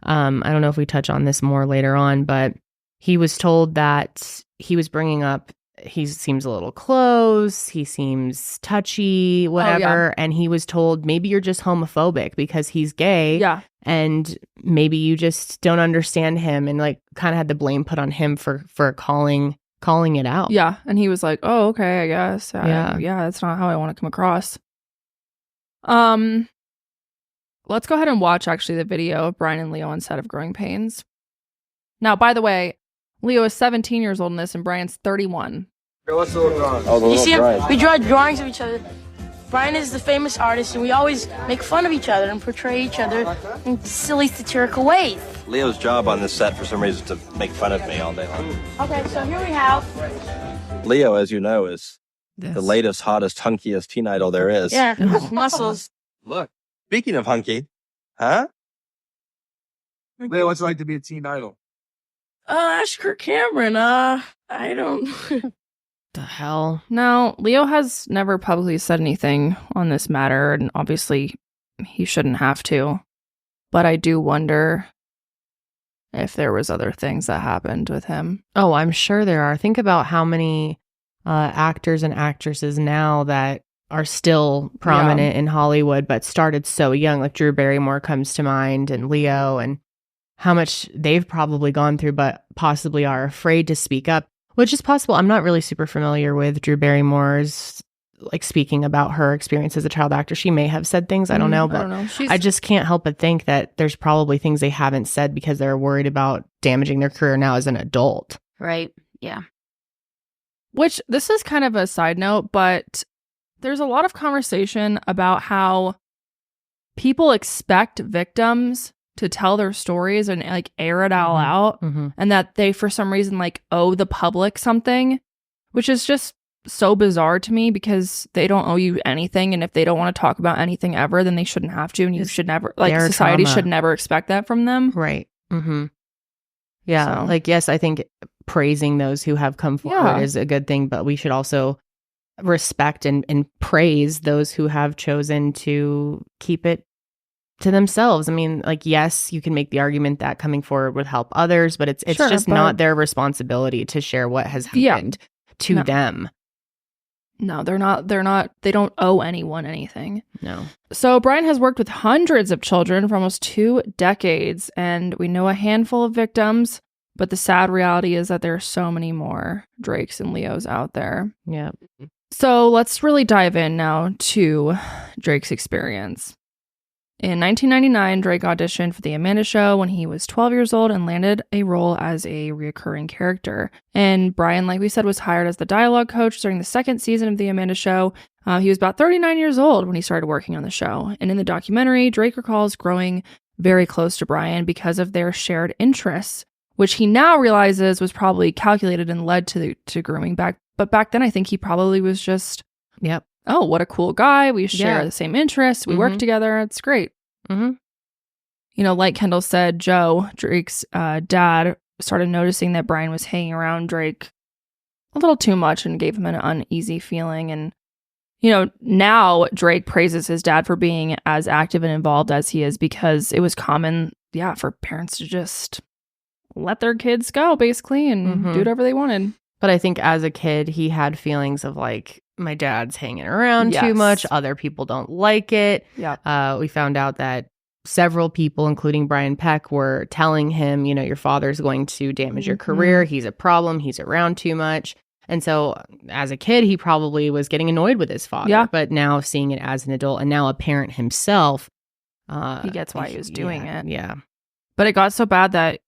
I don't know if we touch on this more later on, but he was told that he was bringing up he seems a little close, he seems touchy, whatever. And he was told, maybe you're just homophobic because he's gay. Yeah. And maybe you just don't understand him. And like kind of had the blame put on him for calling it out. Yeah. And he was like, oh, okay, I guess. Yeah. Yeah, that's not how I want to come across. Let's go ahead and watch actually the video of Brian and Leo on set of Growing Pains. Now, by the way, Leo is 17 years old in this and Brian's 31. What's the little drawing? Oh, the You little see, drawing. we draw drawings of each other. Brian is the famous artist, and we always make fun of each other and portray each other in silly, satirical ways. Leo's job on this set, for some reason, is to make fun of me all day long. Okay, so here we have. Leo, as you know, is the latest, hottest, hunkiest teen idol there is. Yeah, muscles. Look, speaking of hunky, huh? Leo, what's it like to be a teen idol? Ask Kirk Cameron. I don't. The hell? Now, Leo has never publicly said anything on this matter, and obviously he shouldn't have to. But I do wonder if there was other things that happened with him. Oh, I'm sure there are. Think about how many actors and actresses now that are still prominent in Hollywood, but started so young. Like Drew Barrymore comes to mind, and Leo, and how much they've probably gone through, but possibly are afraid to speak up, which is possible. I'm not really super familiar with Drew Barrymore's like speaking about her experience as a child actor. She may have said things, I don't know, but I just can't help but think that there's probably things they haven't said because they're worried about damaging their career now as an adult. Right. Yeah. Which, this is kind of a side note, but there's a lot of conversation about how people expect victims to tell their stories and like air it all out, and that they for some reason like owe the public something, which is just so bizarre to me because they don't owe you anything, and if they don't want to talk about anything ever, then they shouldn't have to, and you should never, like, society should never expect that from them. Right. Yeah. So. Like, yes, I think praising those who have come forward is a good thing, but we should also respect and praise those who have chosen to keep it to themselves. I mean, like, yes, you can make the argument that coming forward would help others, but it's sure, just not their responsibility to share what has happened to them. No, they're not, they don't owe anyone anything. No. So Brian has worked with hundreds of children for almost 2 decades, and we know a handful of victims, but the sad reality is that there are so many more Drakes and Leos out there. Yeah. So let's really dive in now to Drake's experience. In 1999, Drake auditioned for The Amanda Show when he was 12 years old and landed a role as a recurring character. And Brian, like we said, was hired as the dialogue coach during the 2nd season of The Amanda Show. He was about 39 years old when he started working on the show. And in the documentary, Drake recalls growing very close to Brian because of their shared interests, which he now realizes was probably calculated and led to grooming back. But back then, I think he probably was just, oh, what a cool guy. We share the same interests. We work together. It's great. You know, like Kendall said, Joe, Drake's dad, started noticing that Brian was hanging around Drake a little too much and gave him an uneasy feeling. And, you know, now Drake praises his dad for being as active and involved as he is because it was common, for parents to just let their kids go, basically, and do whatever they wanted. But I think as a kid, he had feelings of like, my dad's hanging around too much. Other people don't like it. Yeah. We found out that several people, including Brian Peck, were telling him, you know, your father's going to damage your career. He's a problem. He's around too much. And so as a kid, he probably was getting annoyed with his father. Yeah. But now seeing it as an adult and now a parent himself. He gets why he was doing it. Yeah. But it got so bad that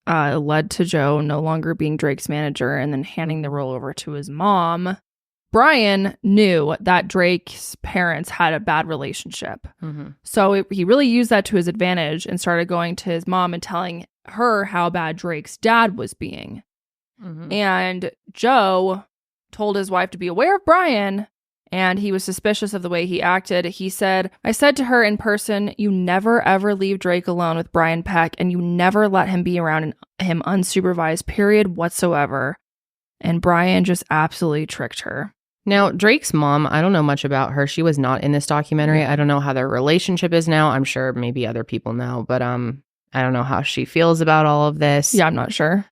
it led to Joe no longer being Drake's manager and then handing the role over to his mom. Brian knew that Drake's parents had a bad relationship. So he really used that to his advantage and started going to his mom and telling her how bad Drake's dad was being. And Joe told his wife to be aware of Brian, and he was suspicious of the way he acted. He said, I said to her in person, you never ever leave Drake alone with Brian Peck, and you never let him be around him unsupervised, period, whatsoever. And Brian just absolutely tricked her. Now, Drake's mom, I don't know much about her. She was not in this documentary. I don't know how their relationship is now. I'm sure maybe other people know, but I don't know how she feels about all of this. Yeah, I'm not sure.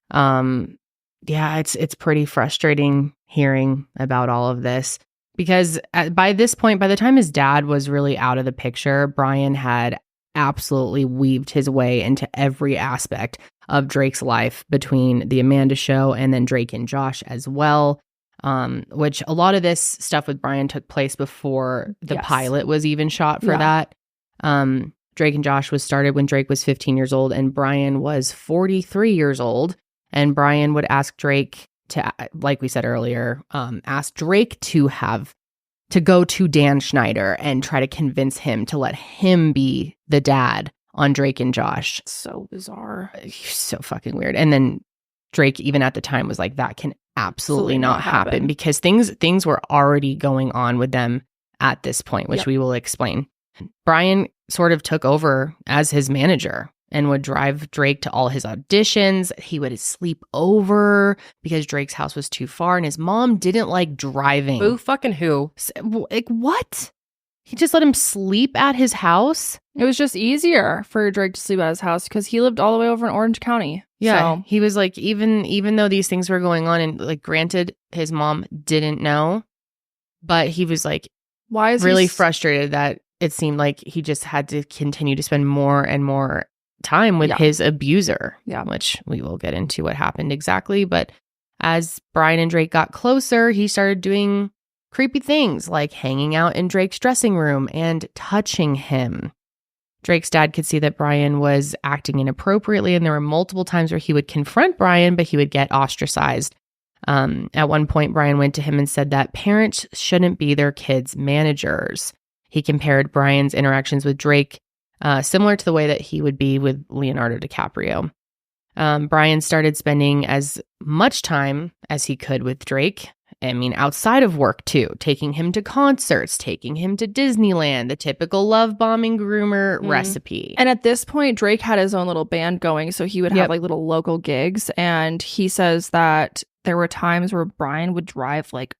It's pretty frustrating hearing about all of this because by this point, by the time his dad was really out of the picture, Brian had absolutely weaved his way into every aspect of Drake's life between The Amanda Show and then Drake and Josh as well. Which a lot of this stuff with Brian took place before the pilot was even shot for that. Drake and Josh was started when Drake was 15 years old and Brian was 43 years old. And Brian would ask Drake to, like we said earlier, ask Drake to go to Dan Schneider and try to convince him to let him be the dad on Drake and Josh. So bizarre. So fucking weird. And then Drake, even at the time, was like, that can absolutely not happen because things were already going on with them at this point, which we will explain. Brian sort of took over as his manager and would drive Drake to all his auditions. He would sleep over because Drake's house was too far and his mom didn't like driving. Who fucking who? Like, what? He just let him sleep at his house? It was just easier for Drake to sleep at his house because he lived all the way over in Orange County. Yeah, so. He was like, even though these things were going on, and like, granted, his mom didn't know, but he was like, why is really frustrated that it seemed like he just had to continue to spend more and more time with his abuser. Yeah, which we will get into what happened exactly. But as Brian and Drake got closer, he started doing creepy things like hanging out in Drake's dressing room and touching him. Drake's dad could see that Brian was acting inappropriately, and there were multiple times where he would confront Brian, but he would get ostracized. At one point, Brian went to him and said that parents shouldn't be their kids' managers. He compared Brian's interactions with Drake similar to the way that he would be with Leonardo DiCaprio. Brian started spending as much time as he could with Drake. I mean, outside of work too, taking him to concerts, taking him to Disneyland, the typical love bombing groomer recipe. And at this point, Drake had his own little band going, so he would have like little local gigs. And he says that there were times where Brian would drive like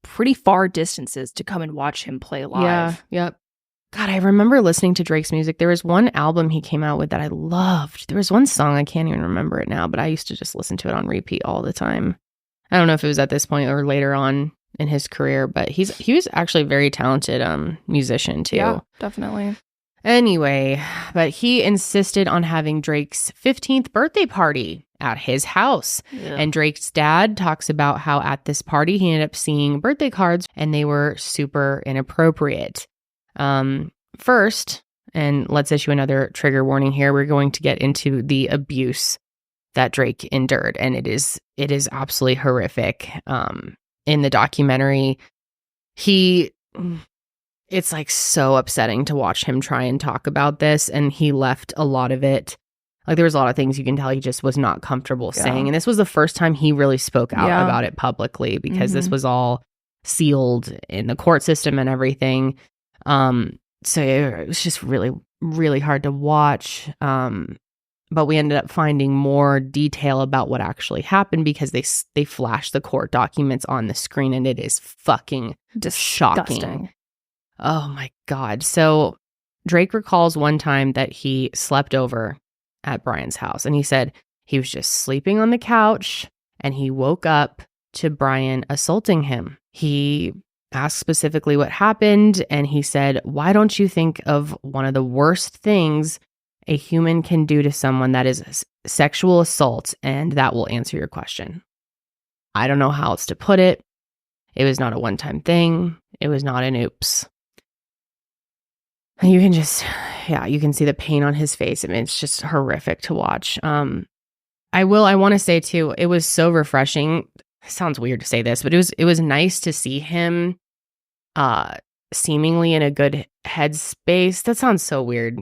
pretty far distances to come and watch him play live. God, I remember listening to Drake's music. There was one album he came out with that I loved. There was one song, I can't even remember it now, but I used to just listen to it on repeat all the time. I don't know if it was at this point or later on in his career, but he was actually a very talented musician too. Yeah, definitely. Anyway, but he insisted on having Drake's 15th birthday party at his house. Yeah. And Drake's dad talks about how at this party he ended up seeing birthday cards and they were super inappropriate. First, and let's issue another trigger warning here, we're going to get into the abuse that Drake endured, and it is absolutely horrific. In the documentary, it's like so upsetting to watch him try and talk about this, and he left a lot of it. Like there was a lot of things you can tell he just was not comfortable saying, and this was the first time he really spoke out about it publicly because this was all sealed in the court system and everything. So it was just really, really hard to watch. But we ended up finding more detail about what actually happened because they flashed the court documents on the screen, and it is fucking shocking. Oh my God. So Drake recalls one time that he slept over at Brian's house, and he said he was just sleeping on the couch and he woke up to Brian assaulting him. He asked specifically what happened, and he said, "Why don't you think of one of the worst things a human can do to someone that is sexual assault, and that will answer your question." I don't know how else to put it. It was not a one-time thing. It was not an oops. You can just, you can see the pain on his face. I mean, it's just horrific to watch. I want to say too, it was so refreshing. It sounds weird to say this, but it was nice to see him seemingly in a good headspace. That sounds so weird.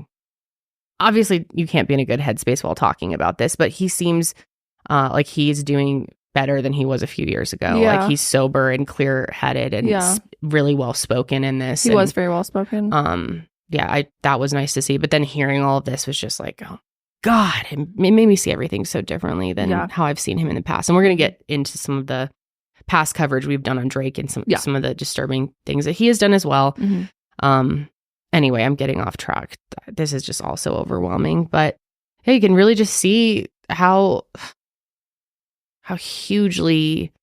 Obviously, you can't be in a good headspace while talking about this, but he seems like he's doing better than he was a few years ago. Yeah. Like he's sober and clear-headed and really well-spoken in this. He was very well-spoken. That was nice to see. But then hearing all of this was just like, oh, God, it made me see everything so differently than how I've seen him in the past. And we're going to get into some of the past coverage we've done on Drake and some of the disturbing things that he has done as well. Mm-hmm. Anyway, I'm getting off track. This is just all so overwhelming. But yeah, you can really just see how hugely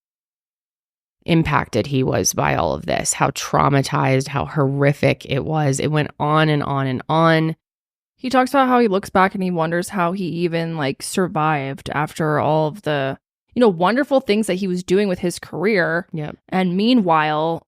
impacted he was by all of this, how traumatized, how horrific it was. It went on and on and on. He talks about how he looks back and he wonders how he even survived after all of the, wonderful things that he was doing with his career. Yep. And meanwhile,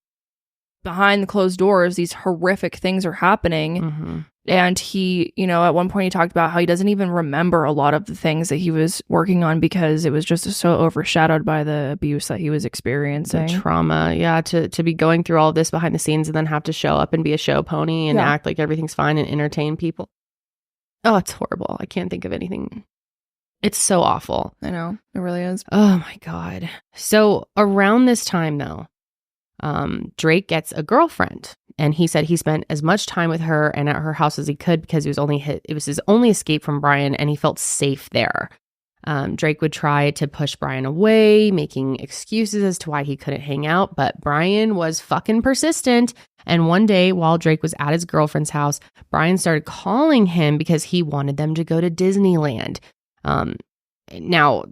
behind the closed doors, these horrific things are happening. Mm-hmm. And he, at one point he talked about how he doesn't even remember a lot of the things that he was working on because it was just so overshadowed by the abuse that he was experiencing. The trauma. Yeah. To be going through all of this behind the scenes and then have to show up and be a show pony and act like everything's fine and entertain people. Oh, it's horrible. I can't think of anything. It's so awful. I know. It really is. Oh my God. So around this time though, Drake gets a girlfriend, and he said he spent as much time with her and at her house as he could because it was his only escape from Brian, and he felt safe there. Drake would try to push Brian away, making excuses as to why he couldn't hang out, but Brian was fucking persistent. And one day while Drake was at his girlfriend's house, Brian started calling him because he wanted them to go to Disneyland. Now,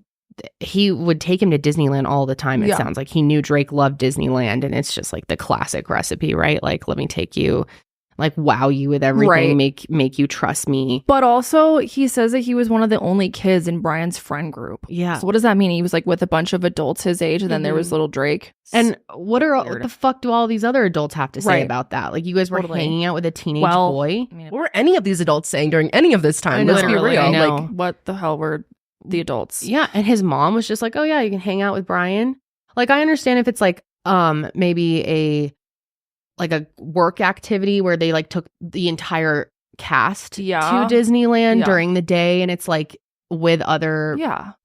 he would take him to Disneyland all the time. It sounds like he knew Drake loved Disneyland, and it's just like the classic recipe, right? Like, let me take you like wow you with everything, make you trust me. But also he says that he was one of the only kids in Brian's friend group. Yeah. So what does that mean? He was like with a bunch of adults his age, and then there was little Drake. And what the fuck do all these other adults have to say about that? Like, you guys were hanging out with a teenage boy. I mean, what were any of these adults saying during any of this time? Let's be real. I know. Like, what the hell were the adults? Yeah. And his mom was just like, oh yeah, you can hang out with Brian. Like, I understand if it's like maybe a work activity where they like took the entire cast to Disneyland during the day, and it's like with other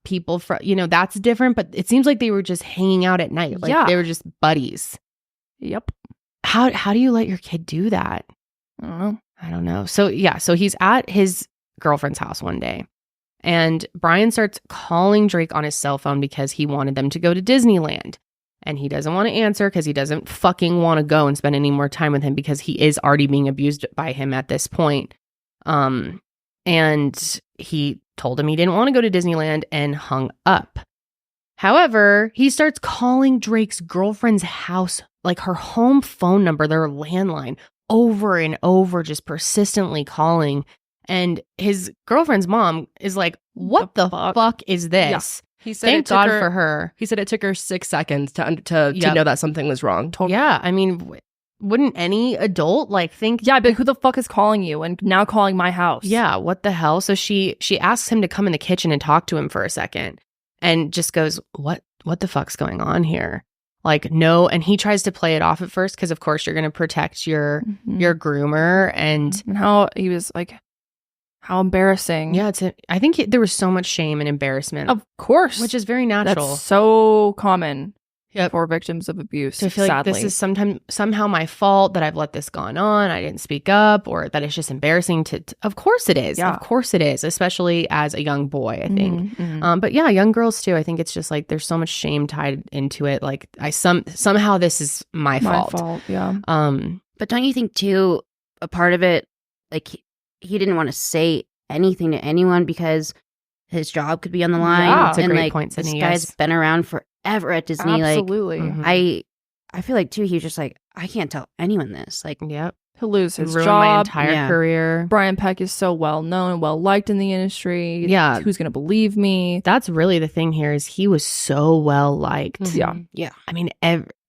people from, that's different. But it seems like they were just hanging out at night. Like they were just buddies. Yep. How do you let your kid do that? I don't know. So he's at his girlfriend's house one day, and Brian starts calling Drake on his cell phone because he wanted them to go to Disneyland. And he doesn't want to answer because he doesn't fucking want to go and spend any more time with him, because he is already being abused by him at this point. And he told him he didn't want to go to Disneyland and hung up. However, he starts calling Drake's girlfriend's house, like her home phone number, their landline, over and over, just persistently calling. And his girlfriend's mom is like, what the fuck is this? Yeah. He said Thank God for her. He said it took her 6 seconds to know that something was wrong. Yeah, I mean, wouldn't any adult think? Yeah, but who the fuck is calling you and now calling my house? Yeah, what the hell? So she asks him to come in the kitchen and talk to him for a second, and just goes, what the fuck's going on here? Like, no. And he tries to play it off at first because of course you're going to protect your groomer, and how he was like, how embarrassing. Yeah, I think there was so much shame and embarrassment. Of course. Which is very natural. That's so common for victims of abuse, so I feel sadly. like this is somehow my fault that I've let this gone on. I didn't speak up, or that it's just embarrassing to of course it is. Yeah. Of course it is, especially as a young boy, I think. But yeah, young girls too. I think it's just like there's so much shame tied into it. Like somehow this is my fault. Yeah. But don't you think too, a part of it, like he didn't want to say anything to anyone because his job could be on the line. Yeah, that's a and great point, Sydney. This guy's been around forever at Disney. Absolutely. I feel like too, he was just like, I can't tell anyone this. Like, yep. He'll lose his ruin job. my entire career. Brian Peck is so well known and well liked in the industry. Yeah. Who's going to believe me? That's really the thing here, is he was so well liked. Yeah. Yeah. I mean,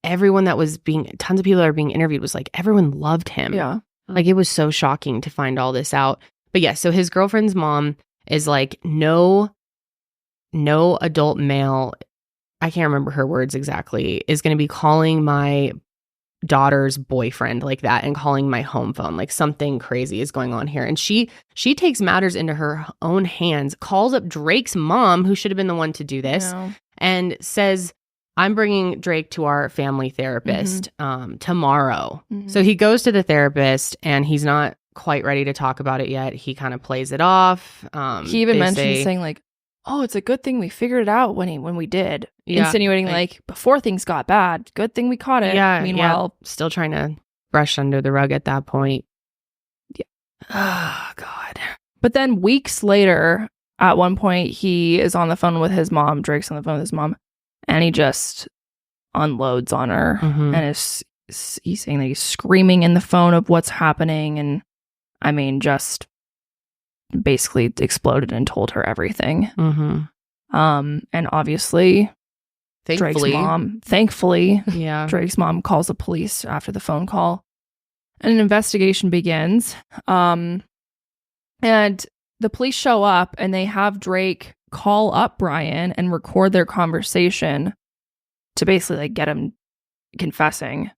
everyone that was tons of people that were being interviewed was like, everyone loved him. Yeah. Like, it was so shocking to find all this out. But yeah, so his girlfriend's mom is like, no adult male, I can't remember her words exactly, is going to be calling my daughter's boyfriend like that and calling my home phone. Like, something crazy is going on here. And she takes matters into her own hands, calls up Drake's mom, who should have been the one to do this, and says, I'm bringing Drake to our family therapist tomorrow. So he goes to the therapist, and he's not quite ready to talk about it yet. He kind of plays it off. He even mentioned saying like, oh, it's a good thing we figured it out when we did. Yeah, insinuating like before things got bad, good thing we caught it. Yeah. Meanwhile, still trying to brush under the rug at that point. Yeah. Oh, God. But then weeks later, at one point, he is on the phone with his mom. Drake's on the phone with his mom. And he just unloads on her. And he's saying that he's screaming in the phone of what's happening. And I mean, just basically exploded and told her everything. And obviously, Drake's mom, thankfully, Drake's mom calls the police after the phone call. And an investigation begins. And the police show up, and they have Drake call up Brian and record their conversation to basically like get him confessing.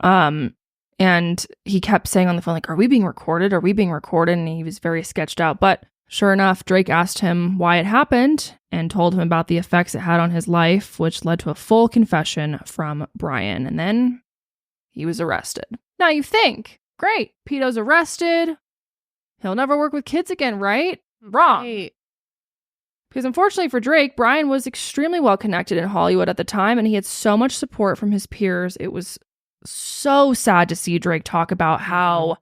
And he kept saying on the phone, like, are we being recorded? Are we being recorded? And he was very sketched out. But sure enough, Drake asked him why it happened and told him about the effects it had on his life, which led to a full confession from Brian. And then he was arrested. Now you think, great, Peto's arrested. He'll never work with kids again, right? Wrong. Right. Because unfortunately for Drake, Brian was extremely well connected in Hollywood at the time, and he had so much support from his peers. It was so sad to see Drake talk about how,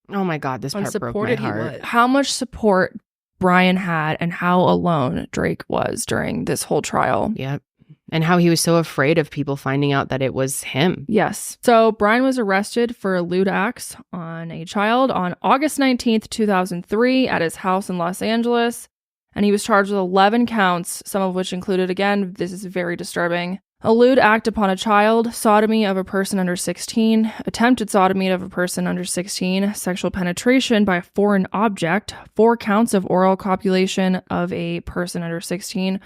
oh my God, this part broke my heart. How much support Brian had and how alone Drake was during this whole trial. Yep. And how he was so afraid of people finding out that it was him. Yes. So Brian was arrested for lewd acts on a child on August 19th, 2003 at his house in Los Angeles. And he was charged with 11 counts, some of which included, again, this is very disturbing, a lewd act upon a child, sodomy of a person under 16, attempted sodomy of a person under 16, sexual penetration by a foreign object, 4 counts of oral copulation of a person under 16,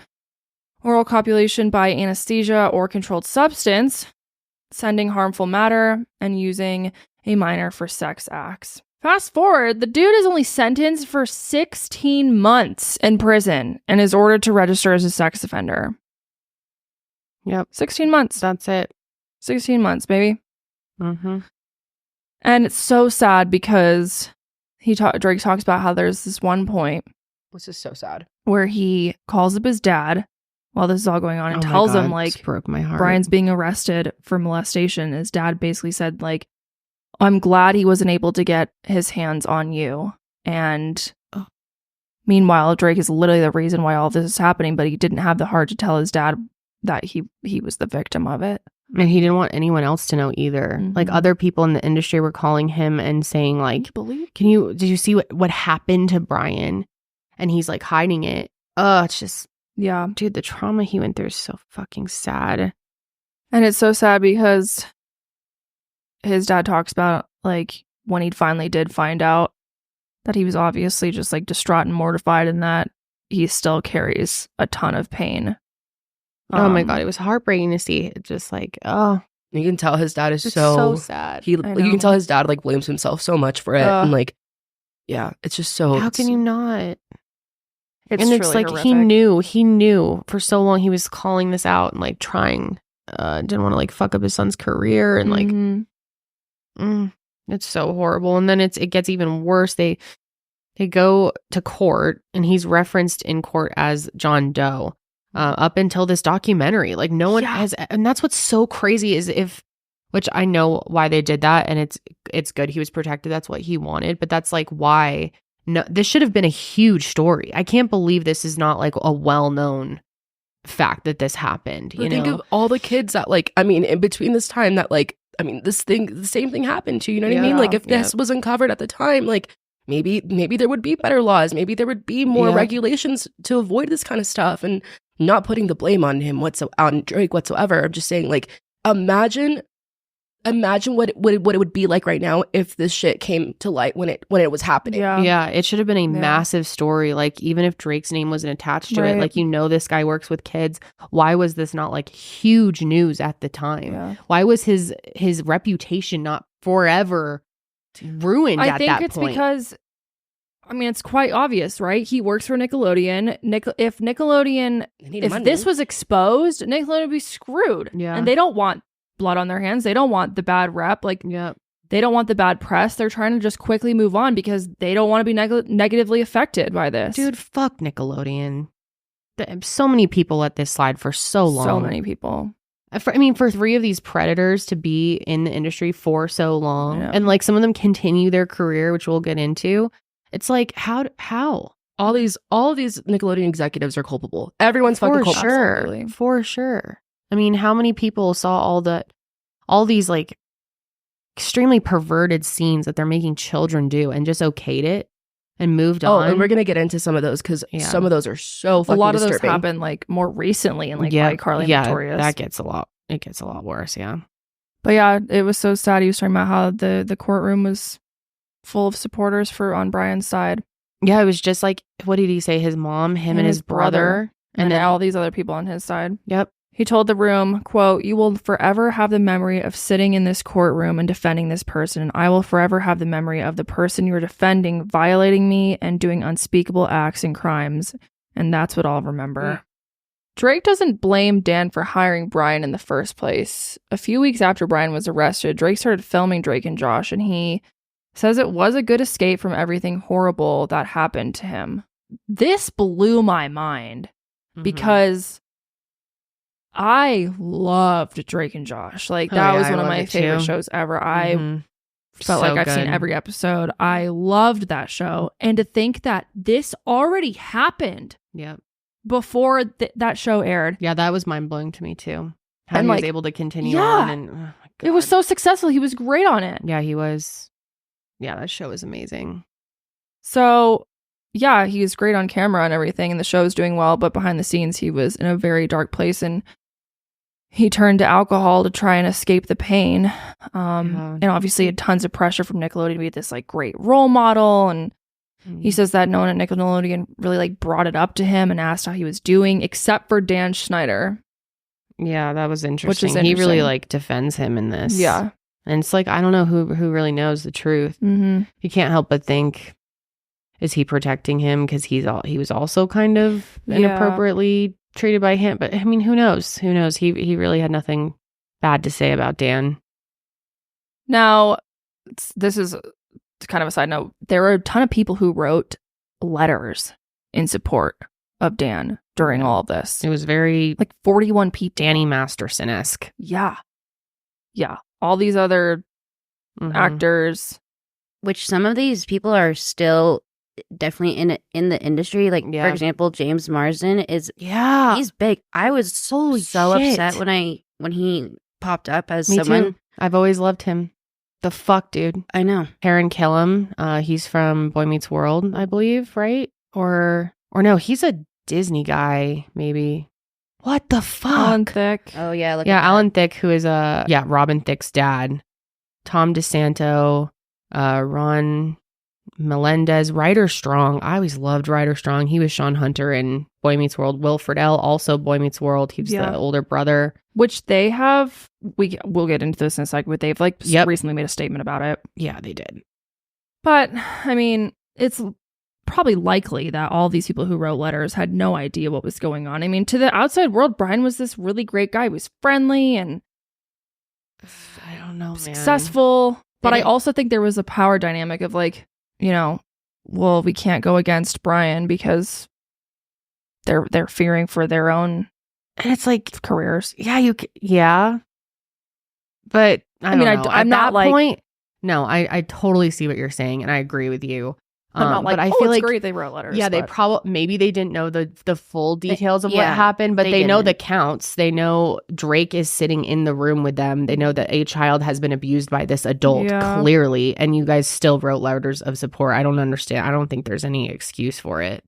oral copulation by anesthesia or controlled substance, sending harmful matter, and using a minor for sex acts. Fast forward, the dude is only sentenced for 16 months in prison and is ordered to register as a sex offender. Yep. 16 months. That's it. 16 months, baby. Mm-hmm. And it's so sad because Drake talks about how there's this one point. This is so sad. Where he calls up his dad while this is all going on and tells him, like, broke my heart. Brian's being arrested for molestation. His dad basically said, like, I'm glad he wasn't able to get his hands on you. And meanwhile, Drake is literally the reason why all this is happening, but he didn't have the heart to tell his dad that he was the victim of it. And he didn't want anyone else to know either. Mm-hmm. Like, other people in the industry were calling him and saying, like, did you see what happened to Brian? And he's like hiding it. Oh, it's just, yeah, dude, the trauma he went through is so fucking sad. And it's so sad because his dad talks about, like, when he finally did find out that he was obviously just, like, distraught and mortified, and that he still carries a ton of pain. Oh my God, it was heartbreaking to see. It just like, oh. You can tell his dad is so sad. You can tell his dad, like, blames himself so much for it. And, like, yeah, it's just so. How can you not? It's like horrific. He knew for so long he was calling this out and, like, trying, didn't want to, like, fuck up his son's career and, like, it's so horrible. And then it gets even worse. They go to court and he's referenced in court as John Doe. Up until this documentary, like, no one has, and that's what's so crazy is which I know why they did that, and it's good he was protected. That's what he wanted, but that's like why this should have been a huge story. I can't believe this is not like a well-known fact that this happened. You think of all the kids that, like, I mean, in between this time that, like, I mean, the same thing happened to, you know what I mean? Like, if this was uncovered at the time, like, maybe there would be better laws. Maybe there would be more regulations to avoid this kind of stuff. And not putting the blame on him on Drake whatsoever. I'm just saying, like, imagine what it would be like right now if this shit came to light when it was happening. Yeah, it should have been a massive story. Like, even if Drake's name wasn't attached to it, like, you know, this guy works with kids. Why was this not, like, huge news at the time? Yeah. Why was his reputation not forever ruined at that point? I think it's because, I mean, it's quite obvious, right? He works for Nickelodeon. If this was exposed, Nickelodeon would be screwed. Yeah. And they don't want blood on their hands. They don't want the bad rep. Like, they don't want the bad press. They're trying to just quickly move on because they don't want to be negatively affected by this. Dude, fuck Nickelodeon. So many people let this slide for so long. So many people. For 3 of these predators to be in the industry for so long, and, like, some of them continue their career, which we'll get into. It's like, how? All these Nickelodeon executives are culpable. Everyone's fucking culpable. For sure. I mean, how many people saw all these, like, extremely perverted scenes that they're making children do and just okayed it and moved on? And we're going to get into some of those because some of those are so fucking disturbing. A lot of those happen, like, more recently and, like, by Karelly and Victorious. That gets a lot. It gets a lot worse, But yeah, it was so sad. He was talking about how the courtroom was full of supporters on Brian's side. Yeah, it was just like, what did he say? His mom, him and his brother. And then all these other people on his side. Yep. He told the room, quote, "You will forever have the memory of sitting in this courtroom and defending this person. And I will forever have the memory of the person you are defending violating me and doing unspeakable acts and crimes. And that's what I'll remember." Drake doesn't blame Dan for hiring Brian in the first place. A few weeks after Brian was arrested, Drake started filming Drake and Josh, and he says it was a good escape from everything horrible that happened to him. This blew my mind because I loved Drake and Josh. Like, that was one of my favorite shows ever. I felt like I've seen every episode. I loved that show. And to think that this already happened. Yep. before that show aired. Yeah, that was mind-blowing to me too. How And, he was like, able to continue yeah. on. And oh my God. It was so successful. He was great on it. Yeah, he was. Yeah, that show was amazing. So, yeah, he was great on camera and everything, and the show was doing well, but behind the scenes, he was in a very dark place, and he turned to alcohol to try and escape the pain. And obviously had tons of pressure from Nickelodeon to be this like great role model. And he says that no one at Nickelodeon really like brought it up to him and asked how he was doing, except for Dan Schneider. Yeah, that was interesting. Which is He really interesting. like defends him in this. Yeah. And it's like, I don't know who really knows the truth. Mm-hmm. You can't help but think, is he protecting him because he was also kind of inappropriately treated by him? But I mean, who knows? Who knows? He really had nothing bad to say about Dan. Now, this is kind of a side note. There were a ton of people who wrote letters in support of Dan during all of this. It was very like 41 people. Danny Masterson-esque. Yeah. Yeah. All these other actors. Which some of these people are still definitely in the industry. Like, for example, James Marsden is he's big. I was so upset when he popped up as Me someone. too. I've always loved him. The fuck, dude. I know. Taron Killam. He's from Boy Meets World, I believe, right? Or no, he's a Disney guy, maybe. What the fuck? Alan Thicke. Oh yeah, look yeah, Alan Thicke, who is Robin Thicke's dad. Tom DeSanto, Ron Melendez, Ryder Strong. I always loved Ryder Strong. He was Sean Hunter in Boy Meets World. Will Friedle, also Boy Meets World. He was the older brother. Which they have, we'll get into this in a second, but they've like recently made a statement about it. Yeah, they did. But, I mean, it's probably likely that all these people who wrote letters had no idea what was going on. I mean, to the outside world, Brian was this really great guy. He was friendly and I don't know, successful. But I also think there was a power dynamic of like, well, we can't go against Brian because they're fearing for their own, and it's like careers. Yeah. But I mean, know. I'm At not that like point. No, I totally see what you're saying, and I agree with you. I'm not like, but I feel like great they wrote letters. Yeah, they maybe they didn't know the full details of what happened, but they know didn't. the counts. They know Drake is sitting in the room with them. They know that a child has been abused by this adult clearly, and you guys still wrote letters of support. I don't understand. I don't think there's any excuse for it.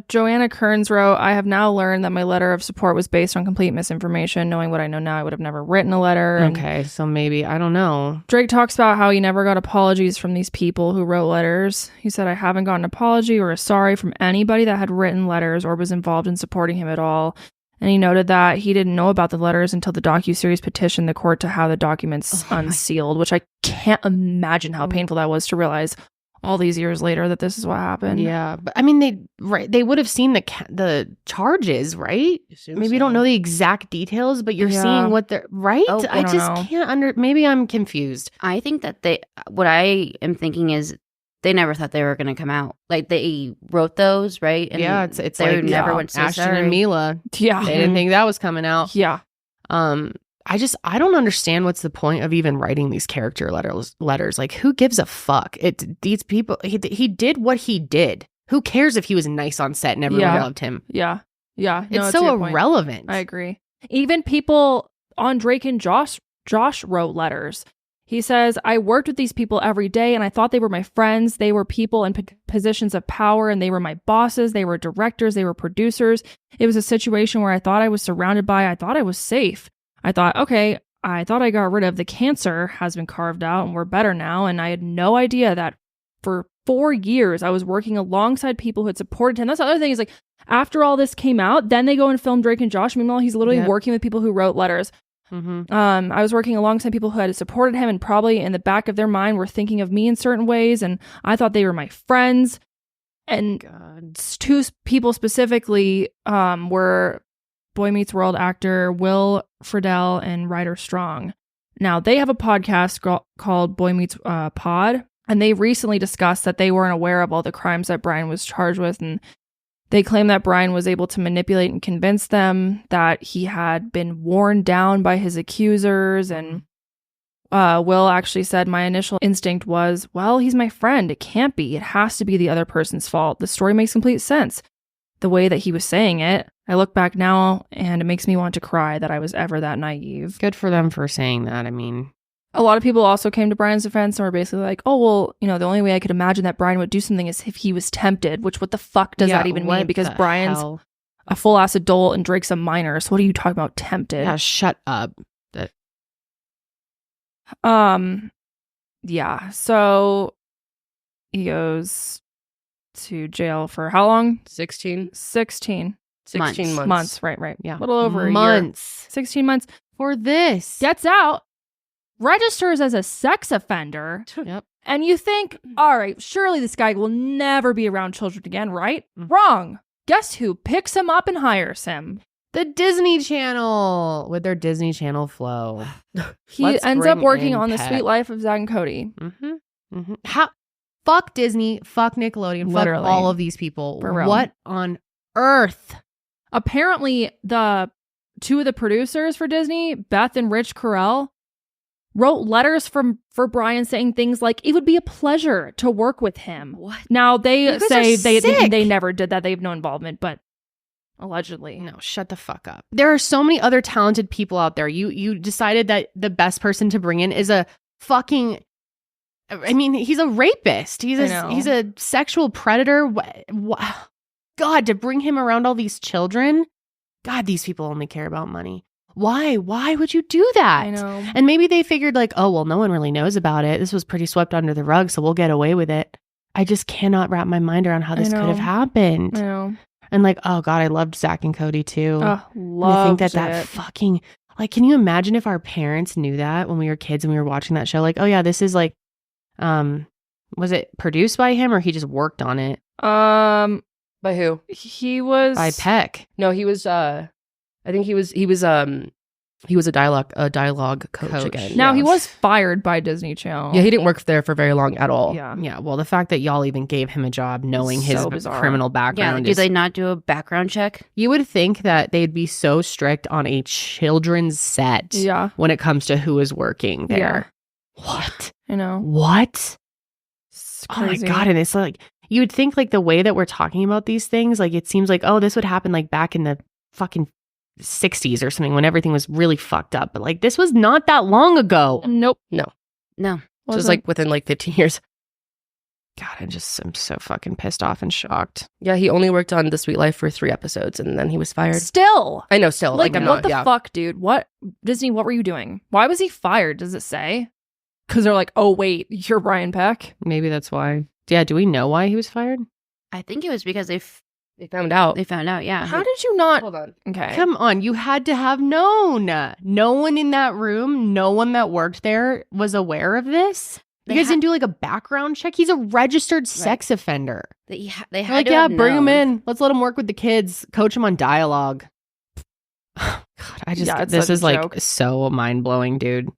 Joanna Kearns wrote, I have now learned that my letter of support was based on complete misinformation. Knowing what I know now, I would have never written a letter. Okay, so maybe, I don't know. Drake talks about how he never got apologies from these people who wrote letters. He said, I haven't gotten an apology or a sorry from anybody that had written letters or was involved in supporting him at all. And he noted that he didn't know about the letters until the docuseries petitioned the court to have the documents unsealed, which I can't imagine how painful that was to realize all these years later that this is what happened. Yeah, but I mean, they would have seen the charges, right? Maybe you don't know the exact details, but you're seeing what they're right. Oh, I just can't maybe I'm confused. I think that what I am thinking is they never thought they were going to come out. Like they wrote those, right? And it's they like never went to Ashton and Mila. Yeah, they didn't think that was coming out. Yeah. I don't understand what's the point of even writing these character letters. Like, who gives a fuck? These people, he did what he did. Who cares if he was nice on set and everyone loved him? Yeah. Yeah. No, it's so irrelevant. I agree. Even people on Drake and Josh wrote letters. He says, I worked with these people every day and I thought they were my friends. They were people in positions of power and they were my bosses. They were directors. They were producers. It was a situation where I thought I was surrounded I thought I was safe. I thought, okay, I thought I got rid of the cancer has been carved out and we're better now. And I had no idea that for 4 years I was working alongside people who had supported him. That's the other thing is like after all this came out, then they go and film Drake and Josh. Meanwhile, he's literally working with people who wrote letters. Mm-hmm. I was working alongside people who had supported him and probably in the back of their mind were thinking of me in certain ways. And I thought they were my friends. And two people specifically were Boy Meets World actor Will Friedle and Ryder Strong. Now, they have a podcast called Boy Meets Pod, and they recently discussed that they weren't aware of all the crimes that Brian was charged with, and they claim that Brian was able to manipulate and convince them that he had been worn down by his accusers, and Will actually said, my initial instinct was, well, he's my friend. It can't be. It has to be the other person's fault. The story makes complete sense. the way that he was saying it. I look back now and it makes me want to cry that I was ever that naive. Good for them for saying that. I mean, a lot of people also came to Brian's defense and were basically like, oh, well, you know, the only way I could imagine that Brian would do something is if he was tempted, which what the fuck does that even mean? Because Brian's a full-ass adult and Drake's a minor. So what are you talking about tempted? Yeah, shut up. Yeah, so he goes to jail for how long? 16 months. Right. Yeah. A little over a year. 16 months. For this. Gets out, registers as a sex offender. Yep. And you think, all right, surely this guy will never be around children again, right? Wrong. Guess who picks him up and hires him? The Disney Channel with their Disney Channel flow. He ends up working on The Sweet Life of Zach and Cody. Fuck Disney, fuck Nickelodeon, Literally. fuck all of these people. For real. What on earth? Apparently, the two of the producers for Disney, Beth and Rich Karelly, wrote letters for Brian saying things like, it would be a pleasure to work with him. What? Now, they say sick. they never did that. They have no involvement, but allegedly. No, shut the fuck up. There are so many other talented people out there. You decided that the best person to bring in is a fucking... I mean, he's a rapist. He's a sexual predator. God, to bring him around all these children. God, these people only care about money. Why? Why would you do that? I know. And maybe they figured like, oh, well, no one really knows about it. This was pretty swept under the rug, so we'll get away with it. I just cannot wrap my mind around how this could have happened. I know. And like, oh God, I loved Zach and Cody too. Loved I think that fucking, like, can you imagine if our parents knew that when we were kids and we were watching that show? Like, oh yeah, this is like, was it produced by him or he just worked on it? By who? He was By Peck. No, he was I think he was a dialogue coach again. Now he was fired by Disney Channel. Yeah, he didn't work there for very long at all. Yeah. Well, the fact that y'all even gave him a job knowing his bizarre. criminal background. Do they not do a background check? You would think that they'd be so strict on a children's set when it comes to who is working there. Yeah. What? I know. What? It's Oh my crazy. God. And it's like, you would think like the way that we're talking about these things, like it seems like, oh, this would happen like back in the fucking 60s or something when everything was really fucked up. But like this was not that long ago. Nope. No. So it was like within like 15 years. God, I'm so fucking pissed off and shocked. Yeah, he only worked on The Sweet Life for 3 episodes and then he was fired. Still. I know, still. Like I'm what not, the fuck, dude? What? Disney, what were you doing? Why was he fired? Does it say? Because they're like, oh, wait, you're Brian Peck? Maybe that's why. Yeah, do we know why he was fired? I think it was because they found out. They found out, yeah. How did you not? Hold on. Okay. Come on, you had to have known. No one in that room, no one that worked there was aware of this. You guys didn't do like a background check? He's a registered sex offender. They had like, to yeah, have bring him known. in. Let's let him work with the kids. Coach him on dialogue. God, this is like so mind blowing, dude.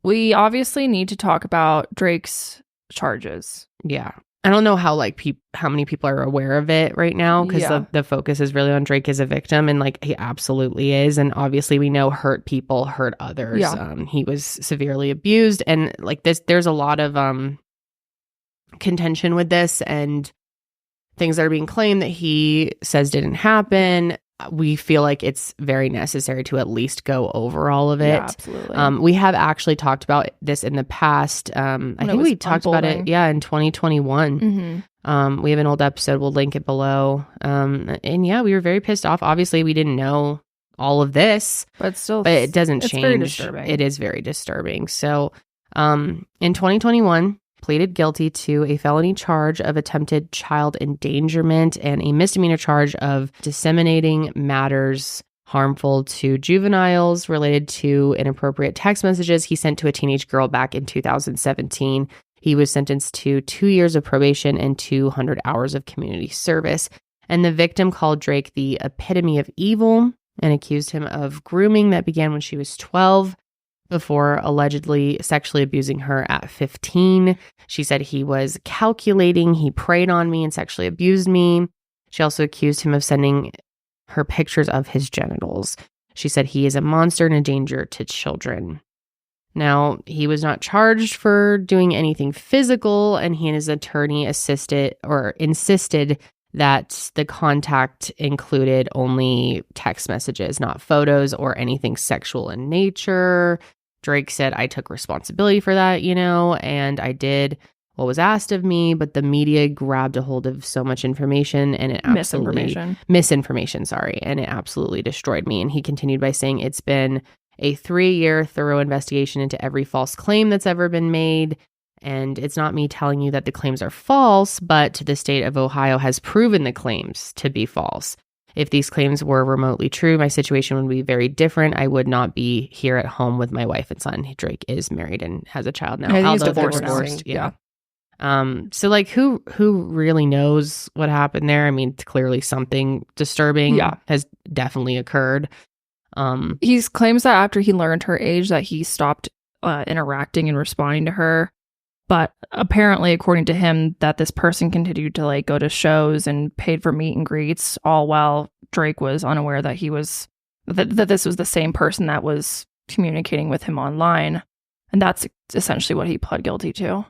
We obviously need to talk about Drake's charges. Yeah. I don't know how how many people are aware of it right now because the focus is really on Drake as a victim, and like he absolutely is, and obviously we know hurt people hurt others. He was severely abused, and like there's a lot of contention with this and things that are being claimed that he says didn't happen. We feel like it's very necessary to at least go over all of it. Yeah, absolutely. We have actually talked about this in the past. I think we talked about it, in 2021. Mm-hmm. We have an old episode. We'll link it below. And yeah, we were very pissed off. Obviously, we didn't know all of this. But it doesn't change. Very disturbing. It is very disturbing. So in 2021, pleaded guilty to a felony charge of attempted child endangerment and a misdemeanor charge of disseminating matters harmful to juveniles related to inappropriate text messages he sent to a teenage girl back in 2017. He was sentenced to 2 years of probation and 200 hours of community service. And the victim called Drake the epitome of evil and accused him of grooming that began when she was 12. Before allegedly sexually abusing her at 15. She said he was calculating, he preyed on me and sexually abused me. She also accused him of sending her pictures of his genitals. She said he is a monster and a danger to children. Now, he was not charged for doing anything physical, and he and his attorney insisted that the contact included only text messages, not photos or anything sexual in nature. Drake said, I took responsibility for that, and I did what was asked of me, but the media grabbed a hold of so much information and it misinformation, and it absolutely destroyed me. And he continued by saying, it's been a 3-year thorough investigation into every false claim that's ever been made. And it's not me telling you that the claims are false, but the state of Ohio has proven the claims to be false. If these claims were remotely true, my situation would be very different. I would not be here at home with my wife and son. Drake is married and has a child now. I think although he's divorced. Yeah. So like who really knows what happened there? I mean, clearly something disturbing has definitely occurred. He claims that after he learned her age that he stopped interacting and responding to her. But apparently, according to him, that this person continued to like go to shows and paid for meet and greets, all while Drake was unaware that that this was the same person that was communicating with him online. And that's essentially what he pled guilty to.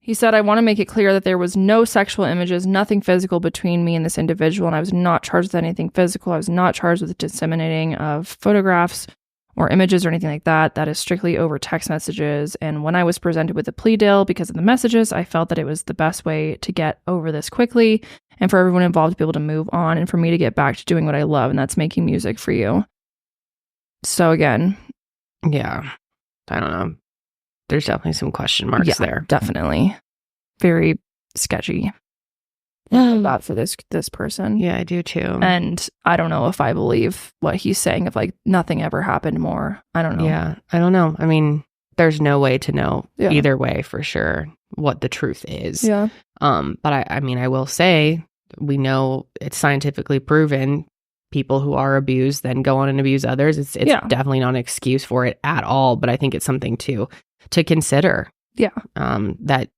He said, I want to make it clear that there was no sexual images, nothing physical between me and this individual, and I was not charged with anything physical. I was not charged with disseminating of photographs or images or anything like that. That is strictly over text messages. And when I was presented with a plea deal because of the messages, I felt that it was the best way to get over this quickly and for everyone involved to be able to move on and for me to get back to doing what I love, and that's making music for you. So again, yeah, I don't know. There's definitely some question marks there. Definitely. Very sketchy. About for this person. Yeah, I do too. And I don't know if I believe what he's saying of like nothing ever happened more. I don't know. Yeah, I don't know. I mean, there's no way to know either way for sure what the truth is. Yeah. But I mean, I will say we know it's scientifically proven people who are abused then go on and abuse others. It's definitely not an excuse for it at all. But I think it's something to consider. Yeah. That,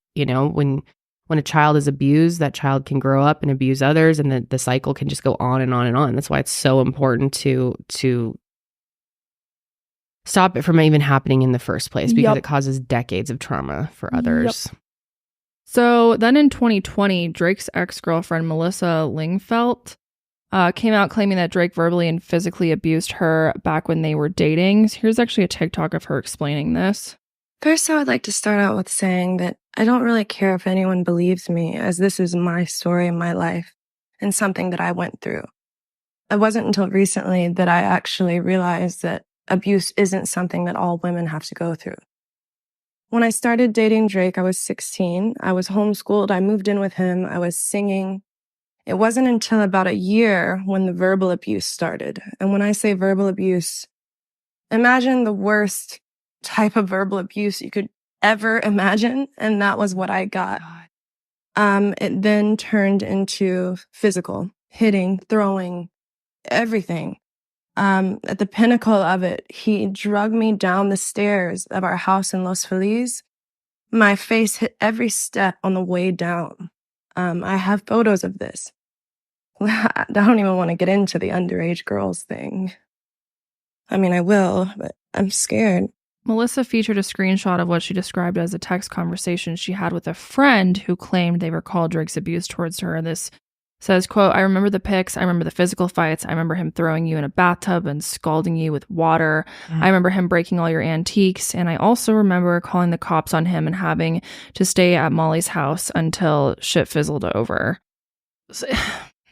when a child is abused, that child can grow up and abuse others, and the cycle can just go on and on and on. That's why it's so important to stop it from even happening in the first place, because it causes decades of trauma for others. Yep. So then in 2020, Drake's ex-girlfriend, Melissa Lingfelt, came out claiming that Drake verbally and physically abused her back when they were dating. So here's actually a TikTok of her explaining this. First, I would like to start out with saying that I don't really care if anyone believes me, as this is my story and my life and something that I went through. It wasn't until recently that I actually realized that abuse isn't something that all women have to go through. When I started dating Drake, I was 16. I was homeschooled. I moved in with him. I was singing. It wasn't until about a year when the verbal abuse started. And when I say verbal abuse, imagine the worst type of verbal abuse you could ever imagine, and that was what I got. It then turned into physical, hitting, throwing, everything. At the pinnacle of it, he dragged me down the stairs of our house in Los Feliz. My face hit every step on the way down. I have photos of this. I don't even want to get into the underage girls thing. I mean, I will, but I'm scared. Melissa featured a screenshot of what she described as a text conversation she had with a friend who claimed they recalled Drake's abuse towards her. And this says, quote, I remember the pics. I remember the physical fights. I remember him throwing you in a bathtub and scalding you with water. I remember him breaking all your antiques. And I also remember calling the cops on him and having to stay at Molly's house until shit fizzled over.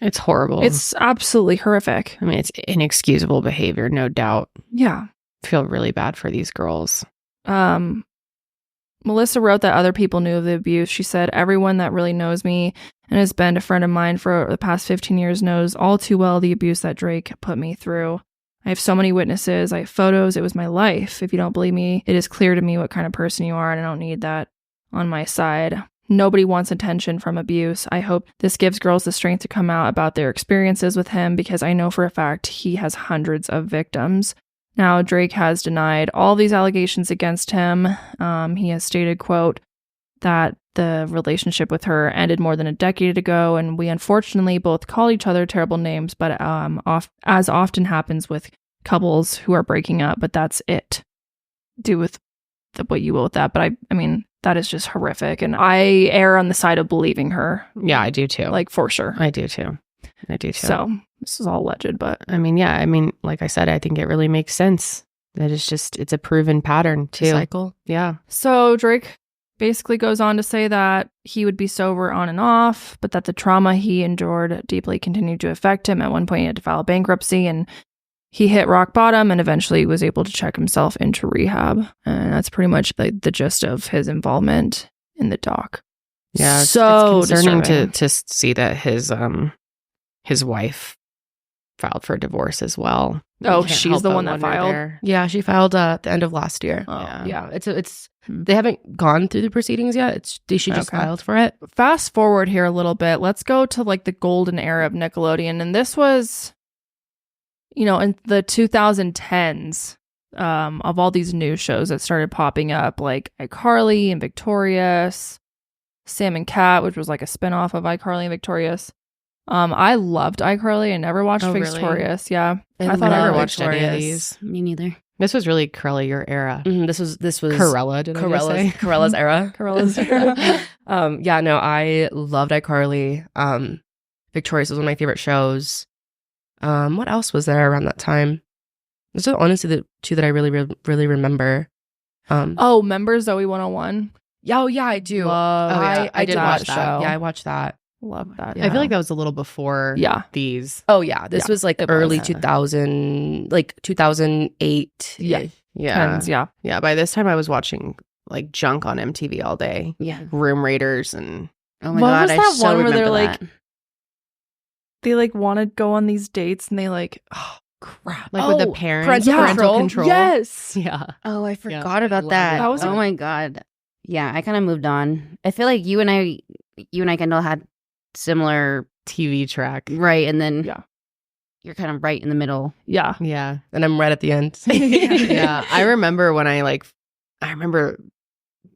It's horrible. It's absolutely horrific. I mean, it's inexcusable behavior, no doubt. Yeah. Feel really bad for these girls. Melissa wrote that other people knew of the abuse. She said, everyone that really knows me and has been a friend of mine for the past 15 years knows all too well the abuse that Drake put me through. I have so many witnesses. I have photos. It was my life. If you don't believe me, it is clear to me what kind of person you are, and I don't need that on my side. Nobody wants attention from abuse. I hope this gives girls the strength to come out about their experiences with him, because I know for a fact he has hundreds of victims. Now, Drake has denied all these allegations against him. He has stated, quote, that the relationship with her ended more than a decade ago, and we unfortunately both call each other terrible names, but as often happens with couples who are breaking up, but that's it. Do with what you will with that. But I mean, that is just horrific. And I err on the side of believing her. Yeah, I do too. Like, for sure. I do too. So this is all alleged, but I mean, yeah, I mean, like I said, I think it really makes sense that it's a proven pattern too. Cycle. Yeah. So Drake basically goes on to say that he would be sober on and off, but that the trauma he endured deeply continued to affect him. At one point, he had to file bankruptcy, and he hit rock bottom and eventually was able to check himself into rehab. And that's pretty much the gist of his involvement in the doc. Yeah, so it's concerning disturbing. to see that his wife filed for divorce as well. Oh, You can't she's help the but one that wonder filed? there. Yeah, she filed at the end of last year. Oh. Yeah, it's they haven't gone through the proceedings yet. She just Okay. filed for it. Fast forward here a little bit. Let's go to like the golden era of Nickelodeon. And this was, in the 2010s, of all these new shows that started popping up, like iCarly and Victorious, Sam and Cat, which was like a spinoff of iCarly and Victorious. I loved iCarly. I never watched Oh, really? Victorious. Yeah. I thought never I watched any of Victorious. these. Me neither. This was really Karelly, your era. This was Karella, did I just say? Karella's era. Karella's era. Yeah, no, I loved iCarly. Victorious was one of my favorite shows. What else was there around that time? Those are honestly the two that I really, really remember. Oh, remember Zoe 101? Yeah, I do. I did watch that. that. Yeah, I watched that. Love that. I feel like that was a little before these. Oh yeah, this was like it early was. 2000, like 2008. Yeah. Yeah. Yeah. Yeah. By this time, I was watching like junk on MTV all day. Yeah. Room Raiders and Oh my What god, was I that so one where remember they're like, that. they like want to go on these dates and they like, oh crap. like with the parents, parental control. Yes. Yeah. Oh, I Yeah. forgot about Love that. it. That was oh a- my god. Yeah, I kind of moved on. I feel like you and I, Kendall, had similar TV track. right, and then Yeah. you're kind of right in the middle. Yeah. Yeah. And I'm right at the end. Yeah. I remember when I remember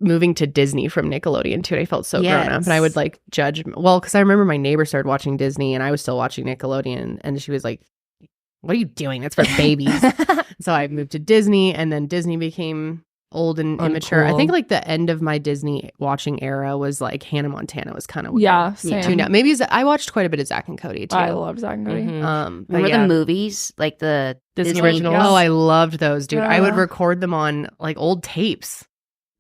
moving to Disney from Nickelodeon too. And I felt so grown up, Yes. and I would like judge. Well, because I remember my neighbor started watching Disney, and I was still watching Nickelodeon, and she was like, "What are you doing? That's for babies." So I moved to Disney, and then Disney became old and immature. I Uncool. think like the end of my Disney watching era was like Hannah Montana was kind of weird. Yeah. Yeah. Same. Tuned out. Maybe I watched quite a bit of Zack and Cody too. I love Zack and Cody. Mhm. But Remember yeah. the movies, like the Disney Disney originals? Oh, I loved those, dude. I would Yeah. record them on like old tapes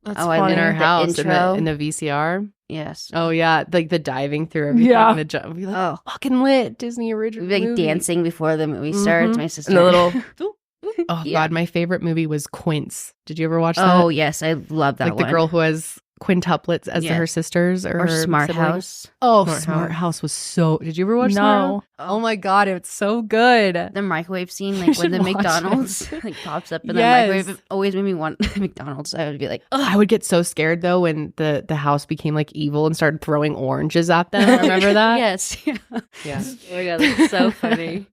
That's Oh, I funny. in our The house intro. in the VCR. Yes. Oh yeah, like the diving through everything. Yeah. And the jump. Be like, Oh, fucking lit Disney original. we'd be like movie. dancing before the movie starts. Mhm. My sister. And the little Oh Yeah. god, my favorite movie was Quince. Did you ever watch that? Oh yes, I love that like one. the girl who has quintuplets as Yeah. her sisters or or her Smart siblings. House. Oh, Smart Smart House. House was so. Did you ever watch Smart House? No. Oh my god, it's so good. The microwave scene, You like when should the watch McDonald's it. like pops up in Yes. the microwave, always made me want McDonald's. I would be like, Ugh, I would get so scared though when the house became like evil and started throwing oranges at them. Remember that? yes, yeah. Yeah. Oh my god, that's so funny.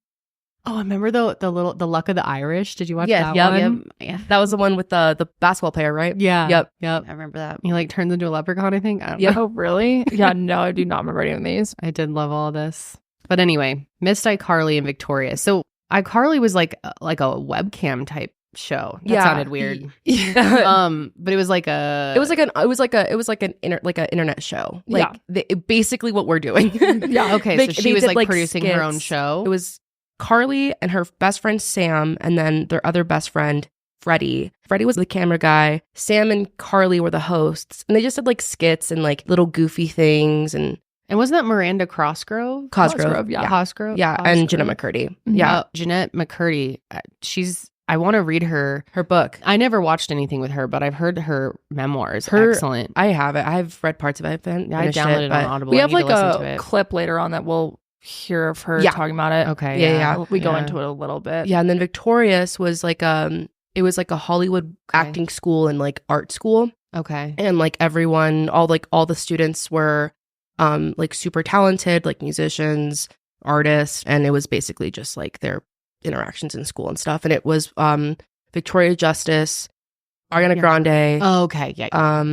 Oh, remember the Luck of the Irish? Did you watch Yes, that yep, one? yeah. that was the one with the basketball player, right? Yeah. Yep. Yep. I remember that. He like turns into a leprechaun, I think. I don't Yeah. know. Oh, really? Yeah, no, I do not remember any of these. I did love all this. But anyway, missed iCarly and Victoria. So iCarly was like a webcam type show. That sounded weird. Yeah. But it was like a It was like an internet show. Like basically what we're doing. Yeah. okay. They- So she they was did, like producing her own skits. show. It was Carly and her best friend Sam, and then their other best friend Freddie. Freddie was the camera guy. Sam and Carly were the hosts, and they just did like skits and like little goofy things and wasn't that Miranda Cosgrove? Cosgrove. yeah. Cosgrove. Yeah, and Jeanette McCurdy. Yeah, Jeanette McCurdy. I want to read her book. I never watched anything with her, but I've heard her memoirs. Her- Excellent. I have it. I've read parts of it. I Finished downloaded it, it but on Audible. We I have need to like listen to a it. clip later on that we'll hear of her Yeah. talking about it. Okay. Yeah. We go Yeah. into it a little bit. Yeah, and then Victorious was like it was like a Hollywood acting school and like art school, Okay. and like everyone, all the students were like super talented, like musicians, artists, and it was basically just like their interactions in school and stuff. And it was Victoria Justice, Ariana Yeah. Grande, Oh, okay. Yeah.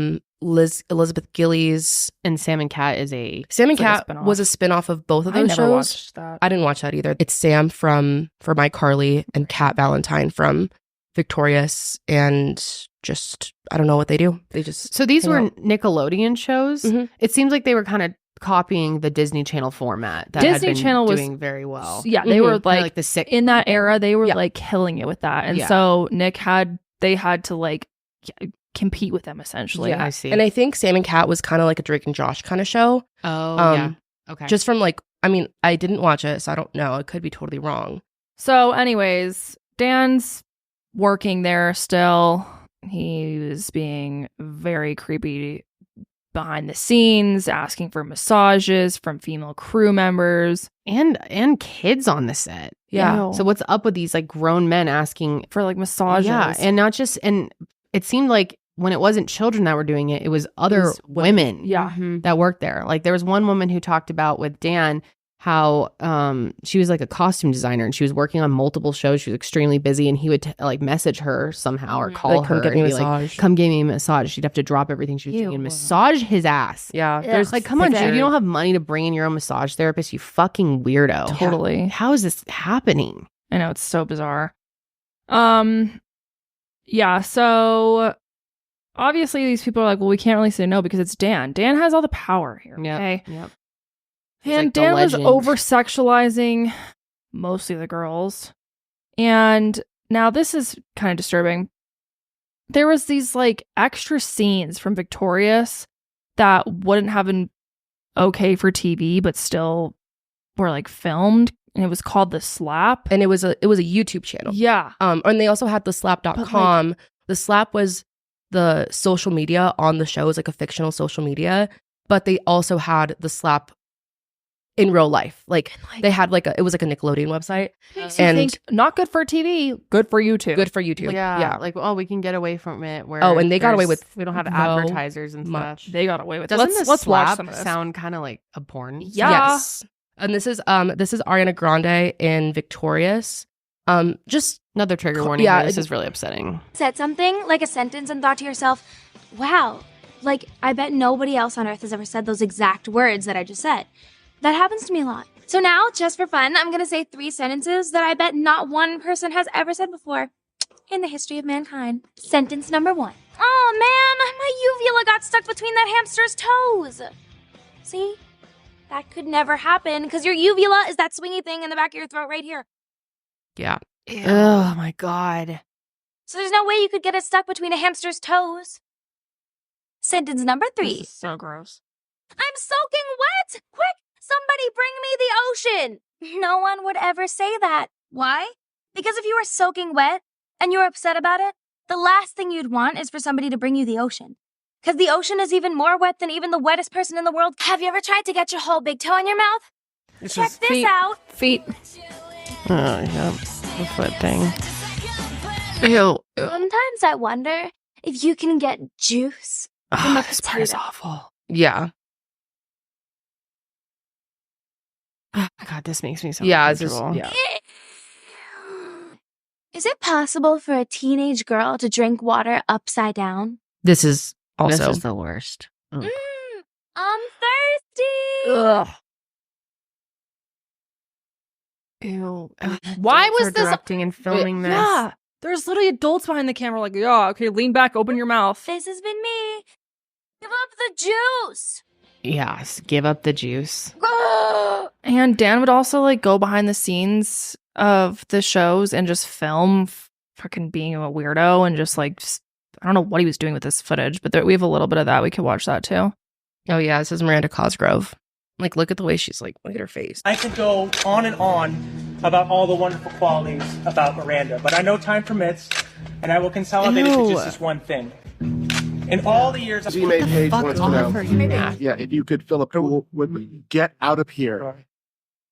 Elizabeth Gillies. And Sam and Cat is a Sam and It's like a Cat spin-off. was a spin-off of both of I those never shows. watched that. I didn't watch that either. It's Sam from iCarly and Cat Valentine from Victorious and just, I don't know what they do. They just So these were out. Nickelodeon shows. Mhm. It seems like they were kind of copying the Disney Channel format that Disney had been Channel was doing very well. Yeah, they were like the sick in that era. They were like killing it with that, and so they had to like compete with them essentially. Yeah, I see. And I think Sam and Cat was kind of like a Drake and Josh kind of show. Oh, yeah. Okay. Just from like, I mean, I didn't watch it, so I don't know. It could be totally wrong. So, anyways, Dan's working there still. He was being very creepy behind the scenes, asking for massages from female crew members and kids on the set. Yeah. So what's up with these like grown men asking for like massages? Yeah, and not just, and it seemed like when it wasn't children that were doing it, it was other women that worked there. Like there was one woman who talked about with Dan how she was like a costume designer and she was working on multiple shows. She was extremely busy, and he would like message her somehow or call her come get me and a be massage. like, come give me a massage. She'd have to drop everything she was doing and massage his ass. Yeah. There's like, come on, dude, you don't have money to bring in your own massage therapist, you fucking weirdo. Totally. How is this happening? I know, it's so bizarre. Yeah, so obviously these people are like, well, we can't really say no because it's Dan. Dan has all the power here. Okay. Yep. And like the Dan was legend. over-sexualizing mostly the girls. And now this is kind of disturbing. There was these like extra scenes from Victorious that wouldn't have been okay for TV, but still were like filmed. And it was called The Slap. And it was a YouTube channel. Yeah. And they also had the slap.com. The Slap was the social media on the show. It was like a fictional social media, but they also had the Slap in real life. Like they had like it was like a Nickelodeon website. And think, not good for TV, good for YouTube. Good for YouTube. Yeah. Like, oh, we can get away from it. Where and they got away with we don't have advertisers and much. stuff. They got away with it. Doesn't Let's watch Slap some of this. sound kind of like a porn? Yeah. Yes. And this is Ariana Grande in Victorious. Just another trigger warning. Yeah, this is really upsetting. Said something like a sentence and thought to yourself, wow, like I bet nobody else on earth has ever said those exact words that I just said. That happens to me a lot. So now, just for fun, I'm going to say 3 sentences that I bet not one person has ever said before in the history of mankind. Sentence number 1. Oh man, my uvula got stuck between that hamster's toes. See? That could never happen because your uvula is that swingy thing in the back of your throat right here. Yeah. Ew. Oh my God. So there's no way you could get it stuck between a hamster's toes. Sentence number 3. This is so gross. I'm soaking wet! Quick! Somebody bring me the ocean! No one would ever say that. Why? Because if you were soaking wet and you were upset about it, the last thing you'd want is for somebody to bring you the ocean. Because the ocean is even more wet than even the wettest person in the world. Have you ever tried to get your whole big toe in your mouth? Check this out. Feet. Oh, yeah. The foot thing. Ew. Sometimes I wonder if you can get juice from a This part is potato. awful. Yeah. Oh my God, this makes me so Yeah, it's just, uncomfortable. yeah. Is it possible for a teenage girl to drink water upside down? This is also This is the worst. Ugh. I'm thirsty. Ugh. Ew. Why Adults was are this directing and filming this? Yeah. There's literally adults behind the camera like, yeah, okay, lean back, open your mouth. This has been me. Give up the juice. Yes, give up the juice. And Dan would also like go behind the scenes of the shows and just film fucking being a weirdo and just like, I don't know what he was doing with this footage, but we have a little bit of that. We could watch that too. Oh yeah, this is Miranda Cosgrove. Like, look at the way she's like, look at her face. I could go on and on about all the wonderful qualities about Miranda, but I know time permits, and I will consolidate it to just this one thing. In all the years, G-Made page wants to know. Yeah. Yeah, if you could fill a pool with me, get out of here.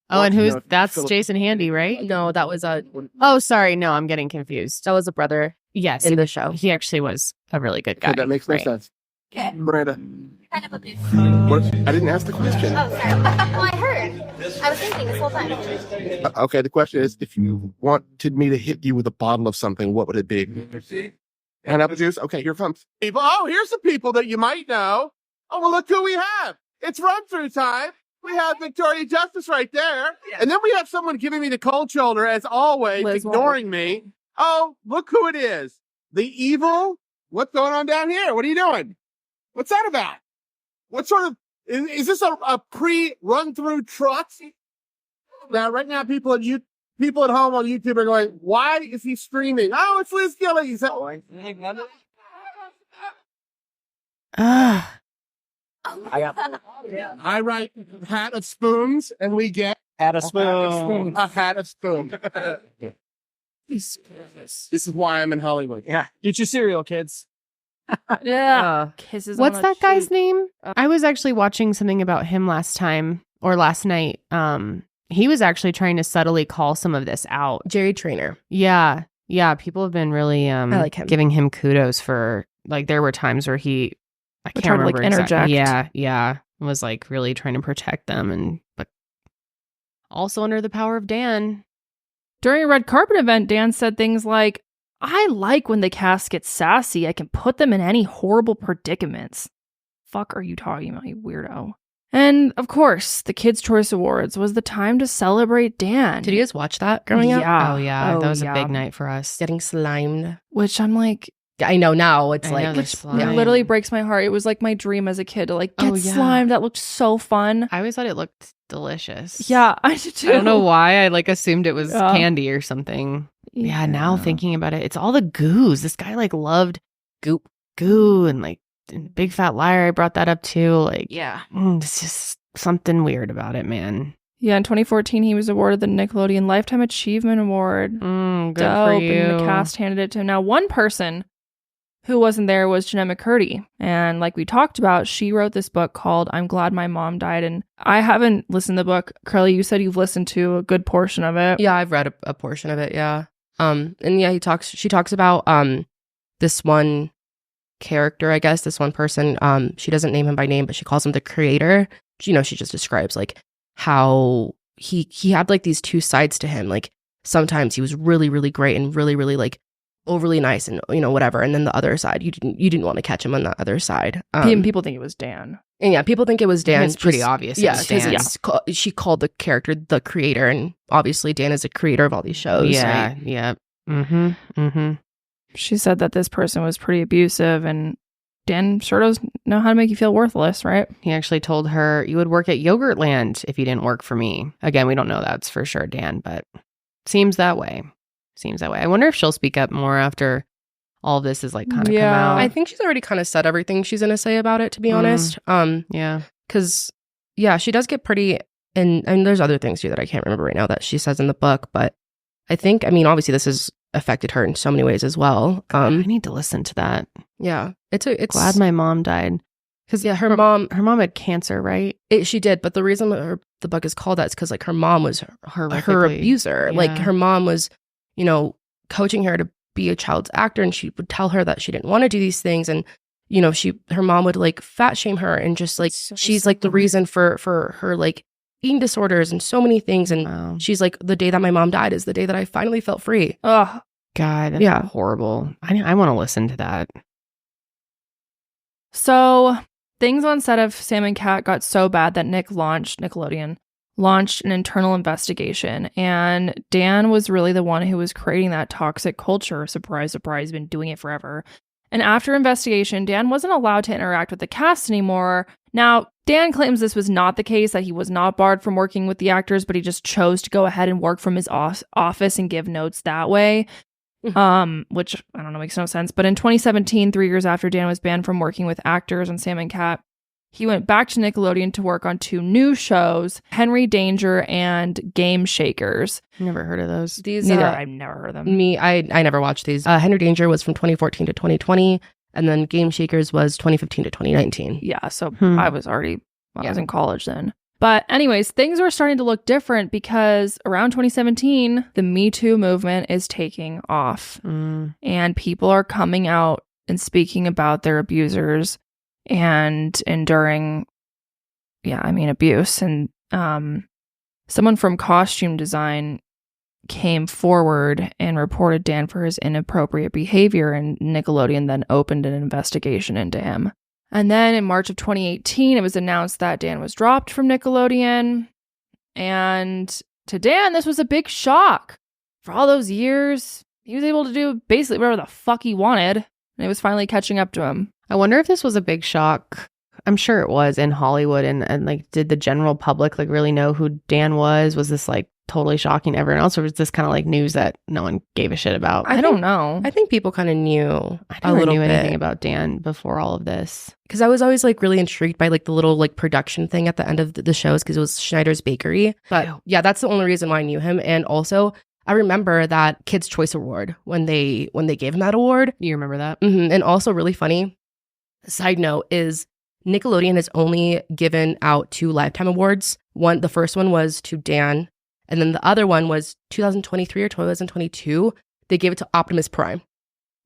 Oh, and who's that's Philip- Jason Handy, right? No, that was Oh, sorry. No, I'm getting confused. that was a brother Yes, in the show. he actually was a really good guy. Okay, that makes no Right. sense. Miranda, what? I didn't ask the question. Oh, sorry. Well, I heard. I was thinking this whole time. Okay, the question is, if you wanted me to hit you with a bottle of something, what would it be? Pineapple juice? Okay, here comes. People. Oh, here's some people that you might know. Oh, well, look who we have. It's run-through time. We have Victoria Justice right there. And then we have someone giving me the cold shoulder, as always, Liz ignoring me. Oh, look who it is. The evil. What's going on down here? What are you doing? What's that about? What sort of, is this a pre-run through truck? Now, right now, people at home on YouTube are going, why is he streaming? Oh, it's Liz Gillies. I write hat of spoons, and we get hat of spoon. A hat of spoon. This is why I'm in Hollywood. Yeah. Get your cereal, kids. Yeah. Kisses. What's on that the guy's cheek. name? I was actually watching something about him last night. He was actually trying to subtly call some of this out. Jerry Trainer. Yeah. Yeah. People have been really I like him. giving him kudos for, like, there were times where I can't tried to, remember like, interject. Yeah. Was like really trying to protect them, but also under the power of Dan. During a red carpet event, Dan said things like, I like when the cast gets sassy. I can put them in any horrible predicaments. Fuck are you talking about, you weirdo? And, of course, the Kids' Choice Awards was the time to celebrate Dan. Did you guys watch that growing up? Oh, yeah. That was a big night for us. Getting slimed. Which I'm like... I know now. It's it literally breaks my heart. It was like my dream as a kid to like get slimed. That looked so fun. I always thought it looked delicious. Yeah, I did too. I don't know why. I like assumed it was candy or something. Yeah, now thinking about it, it's all the goos. This guy like loved goo and like Big Fat Liar. I brought that up too. Like, it's just something weird about it, man. Yeah, in 2014, he was awarded the Nickelodeon Lifetime Achievement Award. Good Dope, for you. And the cast handed it to him. Now, one person who wasn't there was Jeanette McCurdy. And like we talked about, she wrote this book called I'm Glad My Mom Died. And I haven't listened to the book. Karelly, you said you've listened to a good portion of it. Yeah, I've read a portion of it, yeah. And yeah, she talks about this one character, I guess, this one person. She doesn't name him by name, but she calls him the creator. She just describes like how he had like these two sides to him. Like sometimes he was really, really great and really, really like overly nice and whatever, and then the other side you didn't want to catch him on that other side. People think it was Dan, and yeah, people think it was Dan. It's pretty obvious. Yeah, because she called the character the creator, and obviously Dan is a creator of all these shows. Yeah, right? yeah. She said that this person was pretty abusive, and Dan sure does know how to make you feel worthless, right? He actually told her, you would work at Yogurtland if you didn't work for me. Again, we don't know that's for sure, Dan, but seems that way. I wonder if she'll speak up more after all of this is like kind of come out. I think she's already kind of said everything she's going to say about it, to be honest. Yeah. Because, yeah, she does get pretty, and there's other things too that I can't remember right now that she says in the book, but I think, obviously this has affected her in so many ways as well. I need to listen to that. Yeah. It's Glad my mom died. Because her mom had cancer, right? She did, but the reason the book is called that is because like her mom was her abuser. Yeah. Like her mom was, coaching her to be a child's actor, and she would tell her that she didn't want to do these things, and her mom would like fat shame her, and just like she's like the reason for her like eating disorders and so many things, and she's like, the day that my mom died is the day that I finally felt free. Oh God, that's horrible. I want to listen to that. So things on set of Sam and Cat got so bad that Nickelodeon launched an internal investigation, and Dan was really the one who was creating that toxic culture. Surprise, surprise, been doing it forever. And after investigation, Dan wasn't allowed to interact with the cast anymore. Now, Dan claims this was not the case, that he was not barred from working with the actors, but he just chose to go ahead and work from his office and give notes that way. Which I don't know, makes no sense. But in 2017, 3 years after Dan was banned from working with actors on Sam and Cat, he went back to Nickelodeon to work on 2 new shows, Henry Danger and Game Shakers. Never heard of those. I've never heard of them. I never watched these. Henry Danger was from 2014 to 2020, and then Game Shakers was 2015 to 2019. Yeah, so I was in college then. But anyways, things were starting to look different because around 2017, the metoo movement is taking off. And people are coming out and speaking about their abusers and enduring, abuse. And someone from costume design came forward and reported Dan for his inappropriate behavior, and Nickelodeon then opened an investigation into him. And then in March of 2018, it was announced that Dan was dropped from Nickelodeon. And to Dan, this was a big shock. For all those years, he was able to do basically whatever the fuck he wanted. And it was finally catching up to him. I wonder if this was a big shock. I'm sure it was in Hollywood. And like, did the general public like really know who Dan was? Was this like totally shocking to everyone else? Or was this kind of like news that no one gave a shit about? I don't know. I think people kind of knew I never knew anything about Dan before all of this. Because I was always like really intrigued by like the little like production thing at the end of the shows because it was Schneider's Bakery. But yeah, that's the only reason why I knew him. And also, I remember that Kids' Choice Award when they gave him that award. You remember that? Mm-hmm. And also really funny, side note, is Nickelodeon has only given out 2 Lifetime Awards. The first one was to Dan, and then the other one was 2023 or 2022. They gave it to Optimus Prime.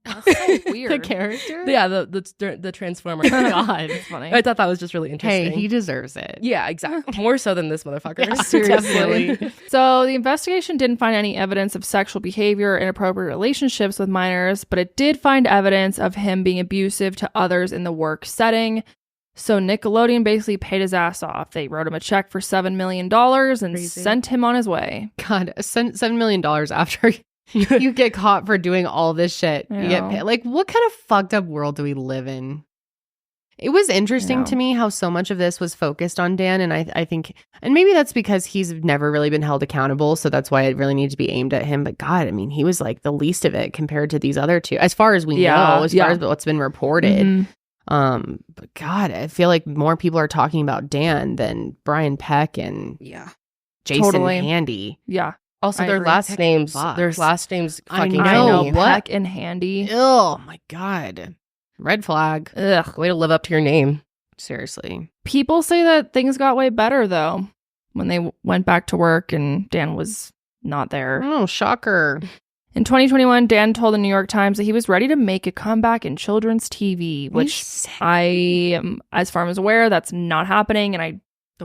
That's so weird. The character? Yeah, the Transformer. Oh God, it's funny. I thought that was just really interesting. Hey, he deserves it. Yeah, exactly. More so than this motherfucker. Yeah, seriously. So the investigation didn't find any evidence of sexual behavior or inappropriate relationships with minors, but it did find evidence of him being abusive to others in the work setting. So Nickelodeon basically paid his ass off. They wrote him a check for $7 million and sent him on his way. God, $7 million after you get caught for doing all this shit. You get paid. Like, what kind of fucked up world do we live in? It was interesting to me how so much of this was focused on Dan. And I think, and maybe that's because he's never really been held accountable. So that's why it really needed to be aimed at him. But God, I mean, he was like the least of it compared to these other two, as far as we know, as far as what's been reported. Mm-hmm. But God, I feel like more people are talking about Dan than Brian Peck and Jason Handy. Yeah. Also, their last names fucking I know. Peck and Handy. Oh my God. Red flag. Ugh. Way to live up to your name. Seriously. People say that things got way better, though, when they went back to work and Dan was not there. Oh, shocker. In 2021, Dan told the New York Times that he was ready to make a comeback in children's TV, which I, as far as I'm aware, that's not happening. And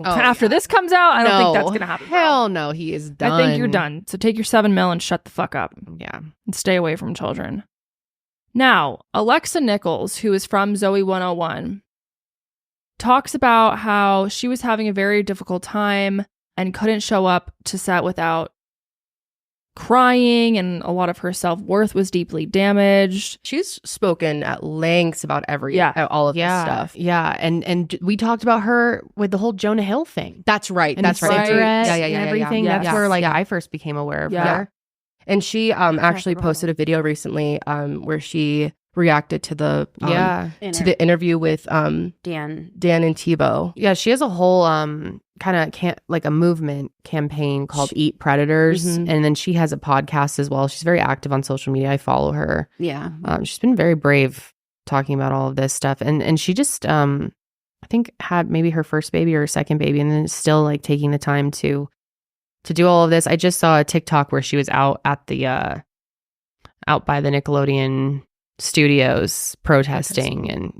after this comes out, I don't think that's going to happen. Hell no, he is done. I think you're done. So take your $7 million and shut the fuck up. Yeah. And stay away from children. Now, Alexa Nichols, who is from Zoe 101, talks about how she was having a very difficult time and couldn't show up to set without crying, and a lot of her self-worth was deeply damaged. She's spoken at lengths about all of this stuff. Yeah, and we talked about her with the whole Jonah Hill thing. That's right. And that's right. And everything. That's where I first became aware of her. And she actually posted a video recently where she reacted to the to the interview with Dan and Tebow. Yeah, she has a whole kind of like a movement campaign called Eat Predators, and then she has a podcast as well. She's very active on social media. I follow her. Yeah, she's been very brave talking about all of this stuff, and she just I think had maybe her first baby or her second baby, and then still like taking the time to do all of this. I just saw a TikTok where she was out at the out by the Nickelodeon studios protesting, and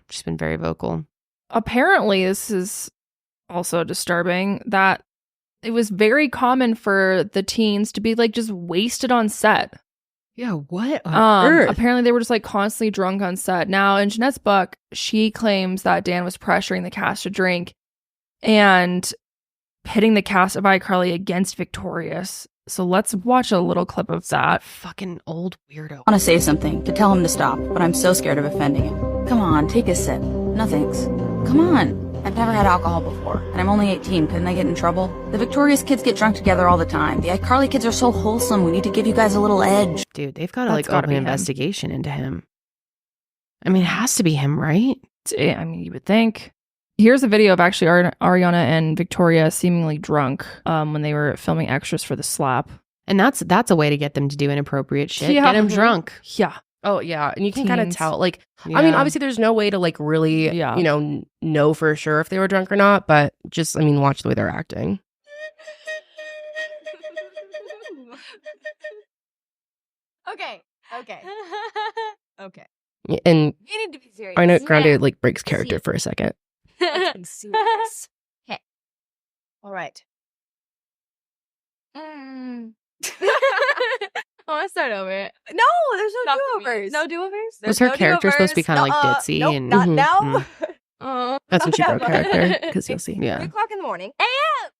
she's been very vocal. Apparently, this is also disturbing that it was very common for the teens to be like just wasted on set. Yeah, what on earth? Apparently they were just like constantly drunk on set. Now, in Jeanette's book, she claims that Dan was pressuring the cast to drink and pitting the cast of iCarly against Victorious. So let's watch a little clip of that. Fucking old weirdo. I want to say something to tell him to stop, but I'm so scared of offending him. Come on, take a sip. No thanks. Come on. I've never had alcohol before, and I'm only 18. Couldn't I get in trouble? The Victorious kids get drunk together all the time. The iCarly kids are so wholesome. We need to give you guys a little edge. Dude, they've got to like open an investigation into him. I mean, it has to be him, right? I mean, you would think. Here's a video of actually Ariana and Victoria seemingly drunk when they were filming extras for The Slap. And that's a way to get them to do inappropriate shit. Yeah. Get them drunk. Yeah. Oh, yeah. And you can kind of tell. Like, I mean, obviously there's no way to like really, know for sure if they were drunk or not. But just, I mean, watch the way they're acting. Okay. And you need to be serious. Ariana Grande like breaks character for a second. Let's be serious. Okay. All right. I want to start over. No, there's no do-overs. No do-overs? Was her character supposed to be kind of like ditzy? Nope, and not now. That's when she broke character, because you'll see. 3 o'clock in the morning. AM!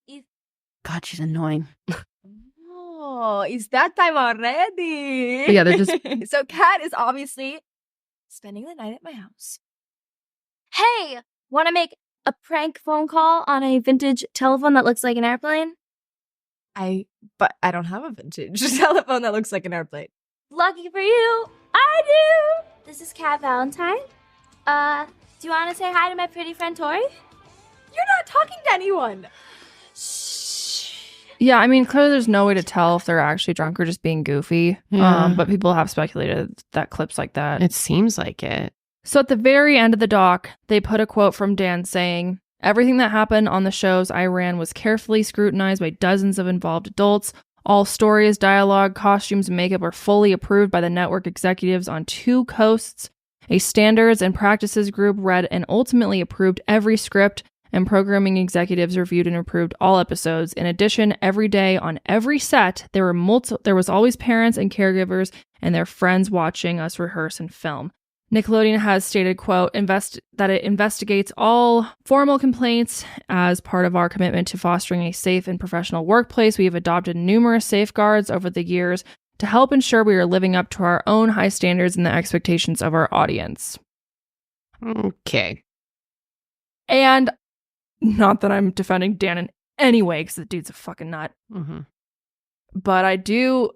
Yeah. God, she's annoying. Oh, it's that time already. But yeah, they're just... So Kat is obviously spending the night at my house. Hey, want to make a prank phone call on a vintage telephone that looks like an airplane? But I don't have a vintage telephone that looks like an airplane. Lucky for you, I do. This is Kat Valentine. Do you want to say hi to my pretty friend Tori? You're not talking to anyone. Yeah, I mean, clearly there's no way to tell if they're actually drunk or just being goofy. Yeah. But people have speculated that clips like that. It seems like it. So at the very end of the doc, they put a quote from Dan saying, "Everything that happened on the shows I ran was carefully scrutinized by dozens of involved adults. All stories, dialogue, costumes, and makeup were fully approved by the network executives on 2 coasts. A standards and practices group read and ultimately approved every script, and programming executives reviewed and approved all episodes. In addition, every day on every set, there was always parents and caregivers and their friends watching us rehearse and film." Nickelodeon has stated, quote, that it investigates all formal complaints as part of our commitment to fostering a safe and professional workplace. We have adopted numerous safeguards over the years to help ensure we are living up to our own high standards and the expectations of our audience. Okay. And not that I'm defending Dan in any way, because the dude's a fucking nut. Mm-hmm. But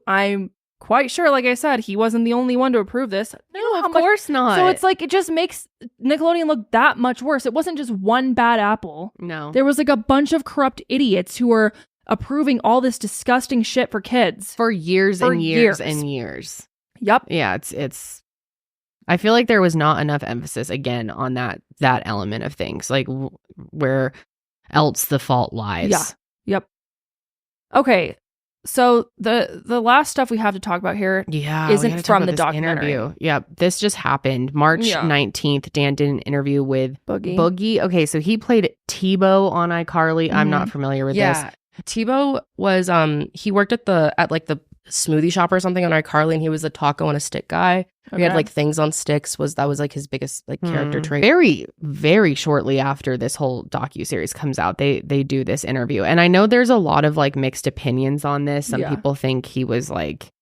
I'm quite sure, like I said, he wasn't the only one to approve this. No, of course not. So it's like, it just makes Nickelodeon look that much worse. It wasn't just one bad apple. No. There was like a bunch of corrupt idiots who were approving all this disgusting shit for kids. For years and years and years. Yep. Yeah, it's I feel like there was not enough emphasis again on that element of things, like where else the fault lies. Yeah. Yep. Okay. So the last stuff we have to talk about here isn't from the documentary. Interview. Yep. This just happened. March 19th, Dan did an interview with Boogie. Okay, so he played Tebow on iCarly. I'm not familiar with this. Tebow was he worked at the smoothie shop or something on iCarly, and he was a taco on a stick guy. He had like things on sticks. That was like his biggest like character trait. Very, very shortly after this whole docuseries comes out, they do this interview. And I know there's a lot of like mixed opinions on this. Some people think he was like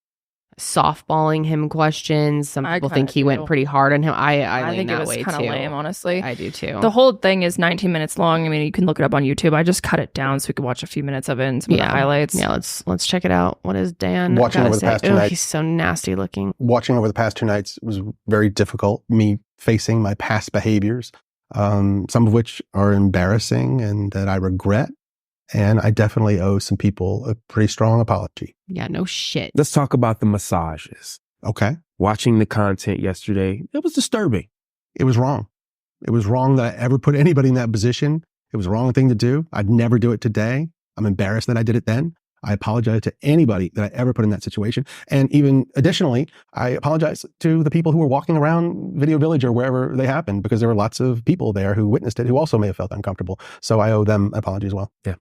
softballing him questions. Some people think he went pretty hard on him. I think it was kind of lame, honestly. I do too. The whole thing is 19 minutes long. I mean, you can look it up on YouTube. I just cut it down so we could watch a few minutes of it and some of the highlights. Yeah, let's check it out. What is Dan watching over the past 2 nights? He's so nasty looking. Watching over the past 2 nights was very difficult. Me facing my past behaviors, some of which are embarrassing and that I regret. And I definitely owe some people a pretty strong apology. Yeah, no shit. Let's talk about the massages. Okay. Watching the content yesterday, it was disturbing. It was wrong. It was wrong that I ever put anybody in that position. It was the wrong thing to do. I'd never do it today. I'm embarrassed that I did it then. I apologize to anybody that I ever put in that situation. And even additionally, I apologize to the people who were walking around Video Village or wherever they happened, because there were lots of people there who witnessed it who also may have felt uncomfortable. So I owe them an apology as well. Yeah.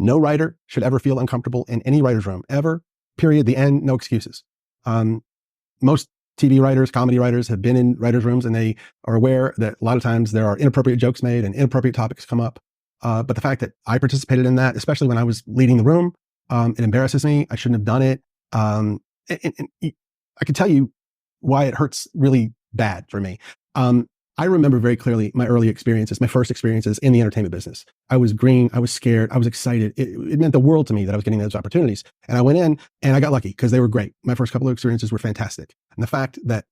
No writer should ever feel uncomfortable in any writer's room, ever, period, the end, no excuses. Most TV writers, comedy writers have been in writers' rooms, and they are aware that a lot of times there are inappropriate jokes made and inappropriate topics come up. But the fact that I participated in that, especially when I was leading the room, it embarrasses me. I shouldn't have done it. And I can tell you why it hurts really bad for me. I remember very clearly my early experiences, my first experiences in the entertainment business. I was green. I was scared. I was excited. It meant the world to me that I was getting those opportunities. And I went in and I got lucky because they were great. My first couple of experiences were fantastic. And the fact that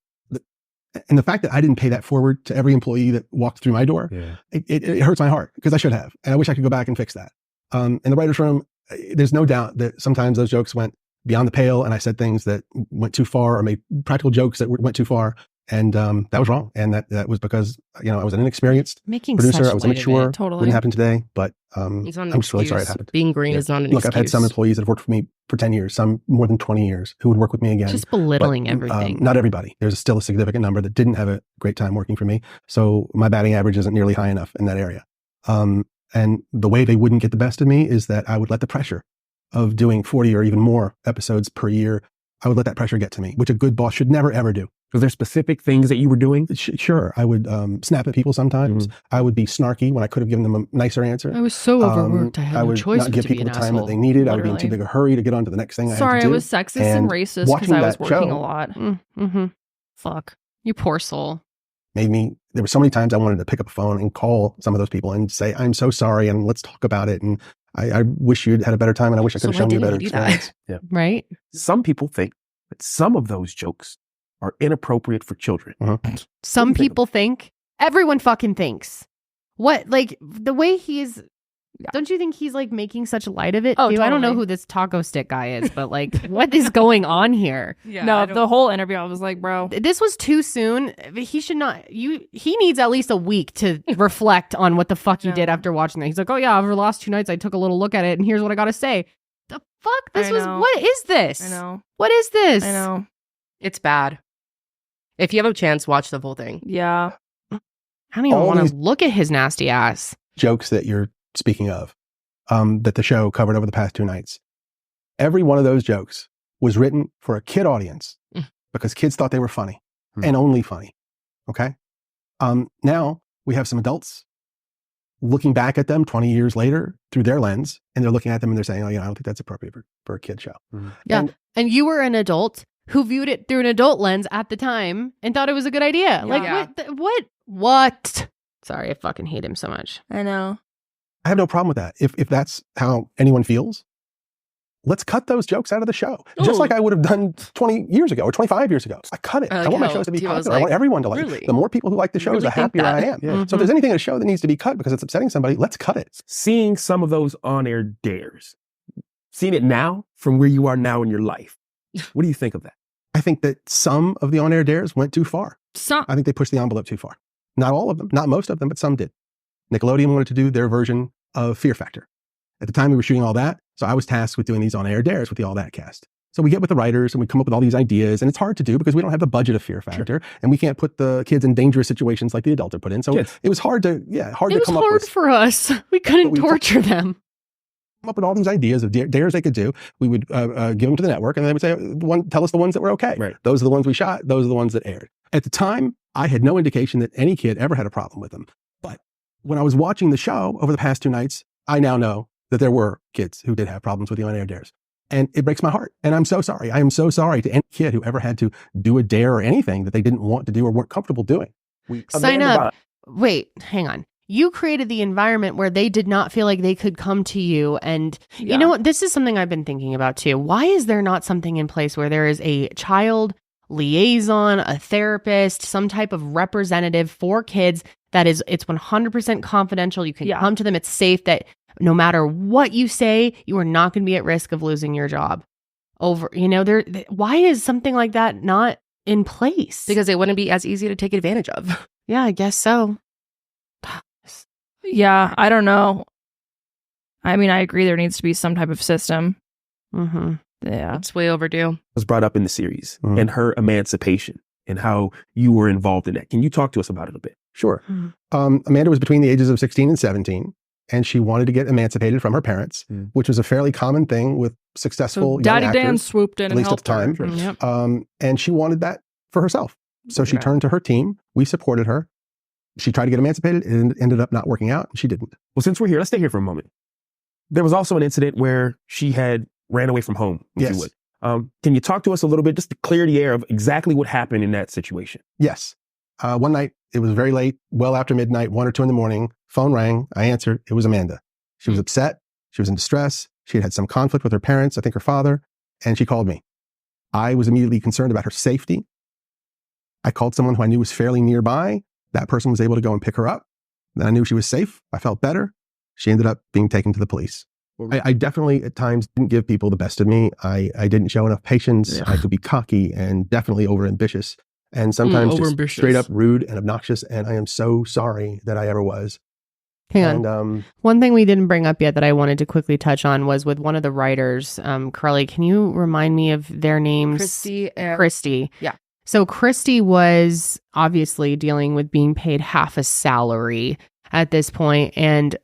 I didn't pay that forward to every employee that walked through my door, it hurts my heart because I should have. And I wish I could go back and fix that. In the writer's room, there's no doubt that sometimes those jokes went beyond the pale and I said things that went too far or made practical jokes that went too far. And that was wrong. And that was because, I was an inexperienced producer. I was immature. Totally. Wouldn't happen today. But I'm just really sorry it happened. Being green is not an excuse. Look, I've had some employees that have worked for me for 10 years, some more than 20 years, who would work with me again. Just belittling everything. Not everybody. There's still a significant number that didn't have a great time working for me. So my batting average isn't nearly high enough in that area. And the way they wouldn't get the best of me is that I would let the pressure of doing 40 or even more episodes per year I would let that pressure get to me, which a good boss should never, ever do. Was there specific things that you were doing? Sure. I would snap at people sometimes. I would be snarky when I could have given them a nicer answer. I was so overworked. I had no choice not give people the time that they needed. Literally. I would be in too big a hurry to get on to the next thing I had to do. Sorry, I was sexist and racist because I was working a lot. Fuck. You poor soul. There were so many times I wanted to pick up a phone and call some of those people and say, I'm so sorry and let's talk about it. And I wish you'd had a better time and I wish I could have shown you a better experience. Yeah. Right? Some people think that some of those jokes are inappropriate for children. Some people think. Everyone fucking thinks. What? Like, the way he's... Don't you think he's, like, making such light of it? Oh, too? totally. I don't know who this taco stick guy is, but, like, what is going on here? Yeah, no, the whole interview, I was like, bro. This was too soon. He should not... He needs at least a week to reflect on what the fuck he did after watching that. He's like, oh, yeah, over the last 2 nights, I took a little look at it, and here's what I got to say. The fuck? What is this? I know. What is this? I know. It's bad. If you have a chance, watch the whole thing. Yeah. I don't even want to look at his nasty ass. Jokes that you're speaking of, that the show covered over the past 2 nights. Every one of those jokes was written for a kid audience because kids thought they were funny and only funny. Okay. Now we have some adults looking back at them 20 years later through their lens, and they're looking at them and they're saying, oh, I don't think that's appropriate for a kid show. Yeah. And you were an adult who viewed it through an adult lens at the time and thought it was a good idea. Yeah. Like, what? Sorry, I fucking hate him so much. I know. I have no problem with that. If that's how anyone feels, let's cut those jokes out of the show. Just like I would have done 20 years ago or 25 years ago. I cut it. I want my shows to be popular. I want everyone to like it. The more people who like the shows, the happier I am. So if there's anything in a show that needs to be cut because it's upsetting somebody, let's cut it. Seeing some of those on-air dares, seeing it now from where you are now in your life, what do you think of that? I think that some of the on-air dares went too far. I think they pushed the envelope too far. Not all of them, not most of them, but some did. Nickelodeon wanted to do their version of Fear Factor. At the time we were shooting All That, so I was tasked with doing these on-air dares with the All That cast. So we get with the writers and we come up with all these ideas, and it's hard to do because we don't have the budget of Fear Factor, and we can't put the kids in dangerous situations like the adults are put in. So it was hard to, to come up with. It was hard for us. We couldn't torture them. Come up with all these ideas of dares they could do. We would give them to the network, and they would say, tell us the ones that were okay. Right. Those are the ones we shot. Those are the ones that aired. At the time, I had no indication that any kid ever had a problem with them. But when I was watching the show over the past 2 nights, I now know that there were kids who did have problems with the on-air dares. And it breaks my heart. And I'm so sorry. I am so sorry to any kid who ever had to do a dare or anything that they didn't want to do or weren't comfortable doing. Sign up. Wait, hang on. You created the environment where they did not feel like they could come to you. And you know what? This is something I've been thinking about too. Why is there not something in place where there is a child liaison, a therapist, some type of representative for kids that is, it's 100% confidential. You can come to them. It's safe that no matter what you say, you are not going to be at risk of losing your job over, why is something like that not in place? Because it wouldn't be as easy to take advantage of. Yeah, I guess so. Yeah, I don't know. I mean, I agree there needs to be some type of system. Yeah. It's way overdue. Was brought up in the series and her emancipation and how you were involved in that. Can you talk to us about it a bit? Sure. Amanda was between the ages of 16 and 17, and she wanted to get emancipated from her parents, which was a fairly common thing with successful young Daddy actors, Dan swooped in at least and at the time. Yep. And she wanted that for herself. So she turned to her team. We supported her. She tried to get emancipated. It ended up not working out. She didn't. Well, since we're here, let's stay here for a moment. There was also an incident where she had ran away from home, if you would. Can you talk to us a little bit, just to clear the air of exactly what happened in that situation? Yes. One night, it was very late, well after midnight, 1 or 2 in the morning. Phone rang. I answered. It was Amanda. She was upset. She was in distress. She had had some conflict with her parents, I think her father, and she called me. I was immediately concerned about her safety. I called someone who I knew was fairly nearby. That person was able to go and pick her up. Then I knew she was safe. I felt better. She ended up being taken to the police. I definitely at times didn't give people the best of me. I didn't show enough patience. I could be cocky and definitely overambitious. And sometimes just straight up rude and obnoxious. And I am so sorry that I ever was. Hang on. One thing we didn't bring up yet that I wanted to quickly touch on was with one of the writers, Karelly. Can you remind me of their names? Christy. Yeah. So Christy was obviously dealing with being paid half a salary at this point. And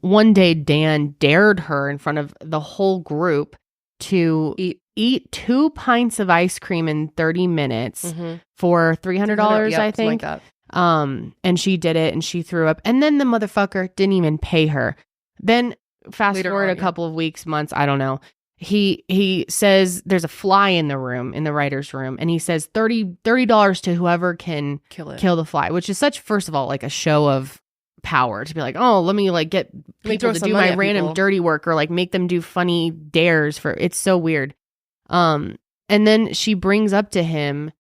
one day Dan dared her in front of the whole group to eat 2 pints of ice cream in 30 minutes for $300, I think. Like that. And she did it and she threw up. And then the motherfucker didn't even pay her. Then fast forward a couple of weeks, months, I don't know. He says there's a fly in the room, in the writer's room, and he says $30 to whoever can kill the fly, which is such, first of all, like a show of power to be like, oh, let me like get people to do my random dirty work or like make them do funny dares for, it's so weird. And then she brings up to him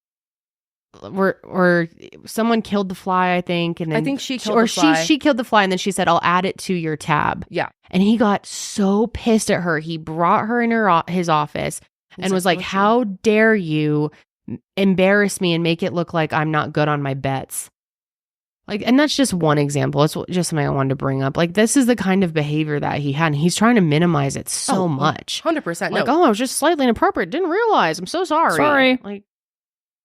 or someone killed the fly, I think, and then I think she killed the fly. She killed the fly, and then she said, I'll add it to your tab. Yeah. And he got so pissed at her. He brought her in his office and was like, how dare you embarrass me and make it look like I'm not good on my bets? Like, and that's just one example. It's just something I wanted to bring up. Like, this is the kind of behavior that he had, and he's trying to minimize it so much. 100%. Like, I was just slightly inappropriate. Didn't realize. I'm so sorry. Sorry. Like,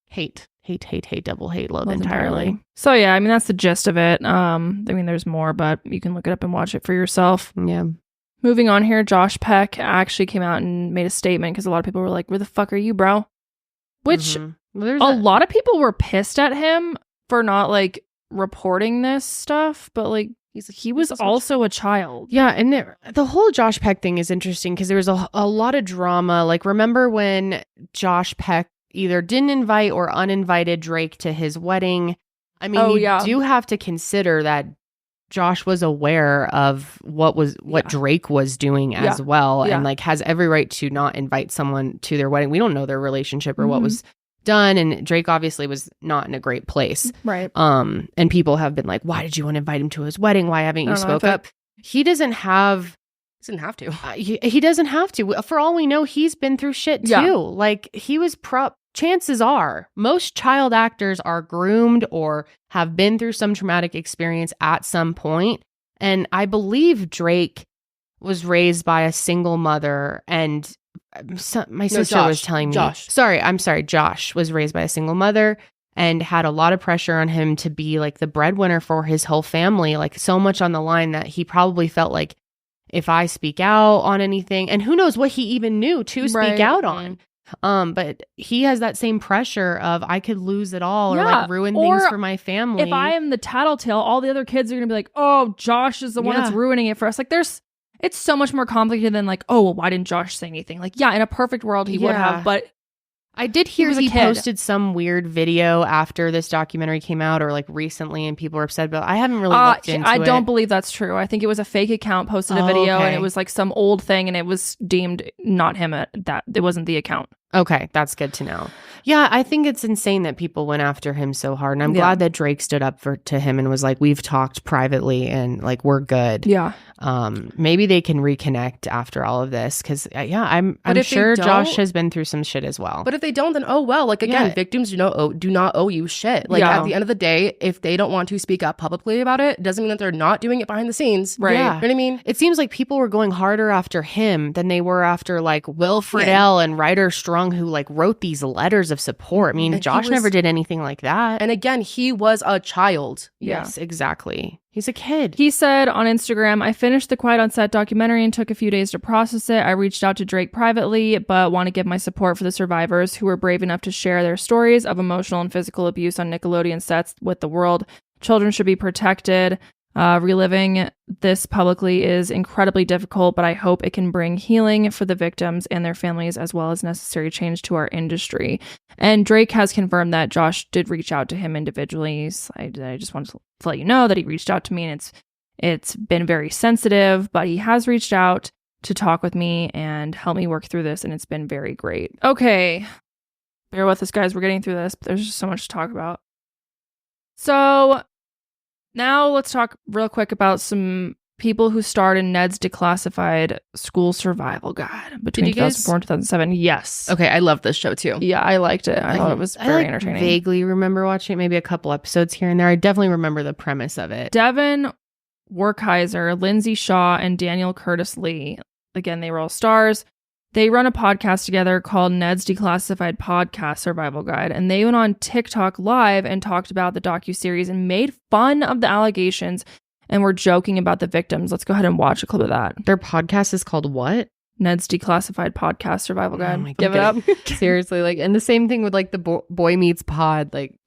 hate, double hate, love entirely. So yeah, I mean, that's the gist of it. I mean, there's more, but you can look it up and watch it for yourself. Yeah. Moving on here, Josh Peck actually came out and made a statement because a lot of people were like, where the fuck are you, bro? Which a lot of people were pissed at him for not like reporting this stuff, but like he was also a child. Yeah, and the whole Josh Peck thing is interesting because there was a lot of drama. Like, remember when Josh Peck either didn't invite or uninvited Drake to his wedding? I mean, you do have to consider that Josh was aware of what Drake was doing as well, and like has every right to not invite someone to their wedding. We don't know their relationship or what was done, and Drake obviously was not in a great place, right? And people have been like, why did you want to invite him to his wedding? Why haven't you spoke up? He doesn't have to. He doesn't have to. For all we know, he's been through shit too. Like, he was chances are most child actors are groomed or have been through some traumatic experience at some point. And I believe Drake was raised by a single mother, and my sister was telling me. Josh was raised by a single mother and had a lot of pressure on him to be like the breadwinner for his whole family, like so much on the line that he probably felt like, if I speak out on anything, and who knows what he even knew to speak out on. But he has that same pressure of, I could lose it all or like ruin things for my family. If I am the tattletale, all the other kids are gonna be like, oh, Josh is the one that's ruining it for us. Like, it's so much more complicated than like, oh, well, why didn't Josh say anything? Like, yeah, in a perfect world he would have, but I did hear he posted some weird video after this documentary came out, or like recently, and people were upset about it. I haven't really looked into it. I don't believe that's true. I think it was a fake account posted a video, and it was like some old thing, and it was deemed not him that it wasn't the account. Okay, that's good to know. Yeah, I think it's insane that people went after him so hard, and I'm glad that Drake stood up to him and was like, we've talked privately and like, we're good. Yeah. Maybe they can reconnect after all of this, because I'm sure Josh has been through some shit as well. But if they don't, then oh well. Like, again, victims do not owe you shit. Like, at the end of the day, if they don't want to speak up publicly about it, doesn't mean that they're not doing it behind the scenes. Right. Yeah. You know what I mean? It seems like people were going harder after him than they were after like Will Friedle and Ryder Strong, who like wrote these letters of support. I mean, and Josh never did anything like that. And again, he was a child. Yes, exactly. He's a kid. He said on Instagram, I finished the Quiet on Set documentary and took a few days to process it. I reached out to Drake privately, but want to give my support for the survivors who were brave enough to share their stories of emotional and physical abuse on Nickelodeon sets with the world. Children should be protected. Reliving this publicly is incredibly difficult, but I hope it can bring healing for the victims and their families, as well as necessary change to our industry. And Drake has confirmed that Josh did reach out to him individually. So I just wanted to let you know that he reached out to me, and it's been very sensitive, but he has reached out to talk with me and help me work through this, and it's been very great. Okay, bear with us, guys. We're getting through this, but there's just so much to talk about. So now let's talk real quick about some people who starred in Ned's Declassified School Survival Guide between 2004 and 2007. Yes. Okay, I love this show too. Yeah, I liked it. I thought it was very entertaining. I vaguely remember watching it, maybe a couple episodes here and there. I definitely remember the premise of it. Devin Werkheiser, Lindsay Shaw, and Daniel Curtis Lee. Again, they were all stars. They run a podcast together called Ned's Declassified Podcast Survival Guide, and they went on TikTok Live and talked about the docuseries and made fun of the allegations and were joking about the victims. Let's go ahead and watch a clip of that. Their podcast is called what? Ned's Declassified Podcast Survival Guide. my Give it up. Seriously, like, and the same thing with like the Boy Meets Pod. Like,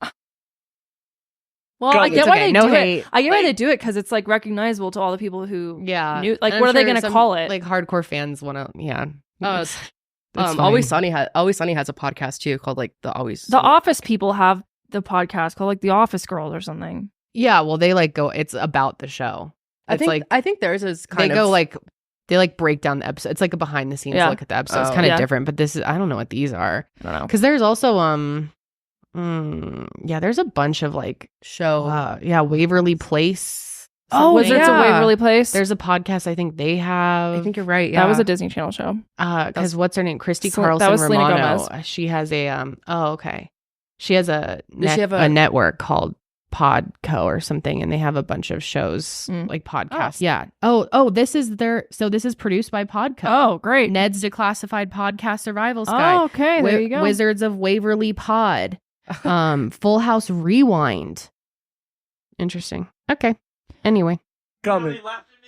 well, I get why they do hate. it. I get why Like- they do it because it's like recognizable to all the people who knew. Like, And what I'm are they sure going to some, call it? Like hardcore fans want to, yeah. It's Always fine. Sunny has a podcast too called like the The Office people have the podcast called like The Office Girls or something. Yeah, well, they like go. It's about the show. It's I think theirs is kind they of go like they like break down the episode. It's like a behind the scenes look at the episode. It's kind of different, but this is I don't know what these are. I don't know because there's also there's a bunch of like show Waverly Place. Wizards of Waverly Place. There's a podcast I think they have. I think you're right. Yeah, That was a Disney Channel show. Because what's her name? Christy That Carlson was Selena Romano. Gomez. She has a She has a Does she have a- network called Podco or something, and they have a bunch of shows like podcasts. Yeah. This is produced by Podco. Oh, great. Ned's Declassified Podcast Survival Guide. Oh, okay. There you go. Wizards of Waverly Pod. Full House Rewind. Interesting. Okay. Anyway. Coming.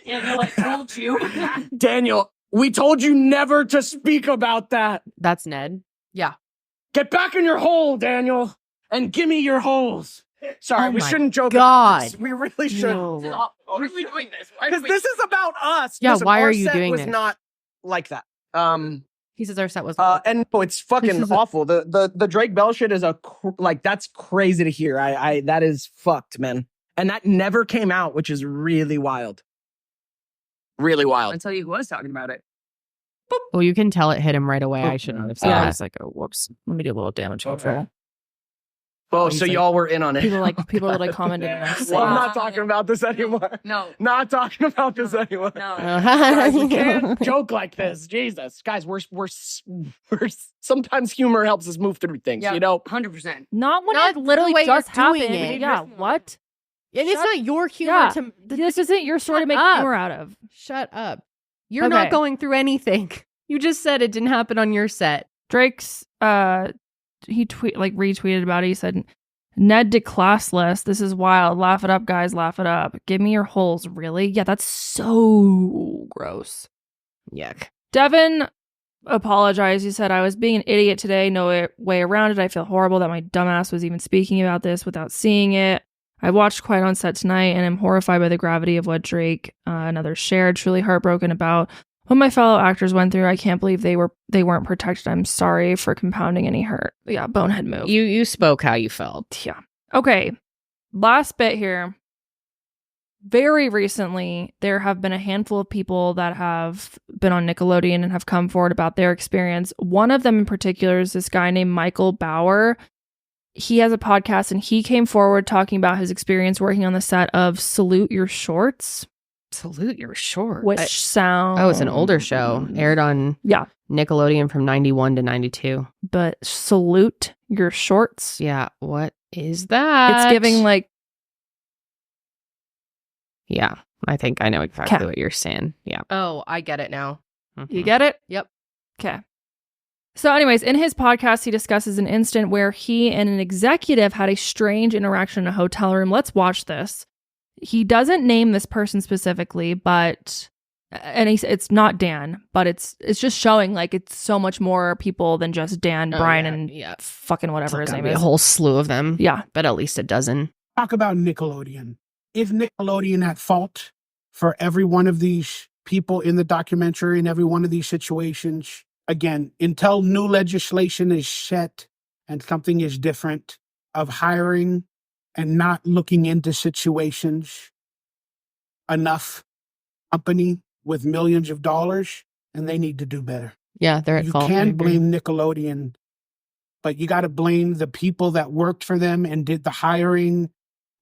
Yeah, I told you. Daniel, we told you never to speak about that. That's Ned. Yeah. Get back in your hole, Daniel, and give me your holes. Sorry, Oh we my shouldn't joke God. about this. We really shouldn't. Why are we doing this? Because this is about us. Yeah, Listen, why our are you set doing was this? not like that. He says our set was And no, it's fucking awful. The Drake Bell shit is that's crazy to hear. I that is fucked, man. And that never came out, which is really wild. Really wild. I'll tell you who was talking about it. Well, you can tell it hit him right away. I shouldn't have said Yeah, that. it's like, oh, whoops. Let me do a little damage control. Oh, so y'all were in on it. People are like commenting. And Well, I'm not talking about this anymore. No. Not talking about this anymore. No. Guys, we can't joke like this. Jesus. Guys, we're sometimes humor helps us move through things, you know? 100%. Not when Not it literally the way just you're doing happened. it. Yeah, what? And it's not your humor Yeah. to This isn't your story to make up. humor out of. shut up. You're Okay. not going through anything. You just said it didn't happen on your set. Drake's he retweeted about it. He said, Ned declassless. This is wild. Laugh it up, guys. Laugh it up. Give me your holes. Really? Yeah, that's so gross. Yuck. Devin apologized. He said, I was being an idiot today. No way around it. I feel horrible that my dumbass was even speaking about this without seeing it. I watched Quiet on Set tonight and I'm horrified by the gravity of what Drake and others shared. Truly heartbroken about what my fellow actors went through. I can't believe they weren't protected. I'm sorry for compounding any hurt. Yeah, bonehead move. You spoke how you felt. Yeah. Okay. Last bit here. Very recently, there have been a handful of people that have been on Nickelodeon and have come forward about their experience. One of them in particular is this guy named Michael Bauer. He has a podcast and he came forward talking about his experience working on the set of Salute Your Shorts. Salute Your Shorts. Which sound... Oh, it's an older show. Aired on Nickelodeon from 91 to 92. But Salute Your Shorts. Yeah. What is that? It's giving like... Yeah. I think I know exactly what you're saying. Yeah. Oh, I get it now. You get it? Yep. Okay. So anyways, in his podcast, he discusses an incident where he and an executive had a strange interaction in a hotel room. Let's watch this. He doesn't name this person specifically, but it's not Dan, but it's just showing like it's so much more people than just Dan, Brian, and fucking whatever his name is. A whole slew of them. Yeah. But at least a dozen. Talk about Nickelodeon. Is Nickelodeon at fault for every one of these people in the documentary and every one of these situations? Again, until new legislation is set and something is different of hiring and not looking into situations enough, company with millions of dollars, and they need to do better. Yeah, they're at You fault. can't blame Nickelodeon, but you got to blame the people that worked for them and did the hiring.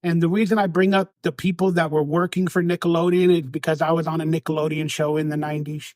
And the reason I bring up the people that were working for Nickelodeon is because I was on a Nickelodeon show in the 90s,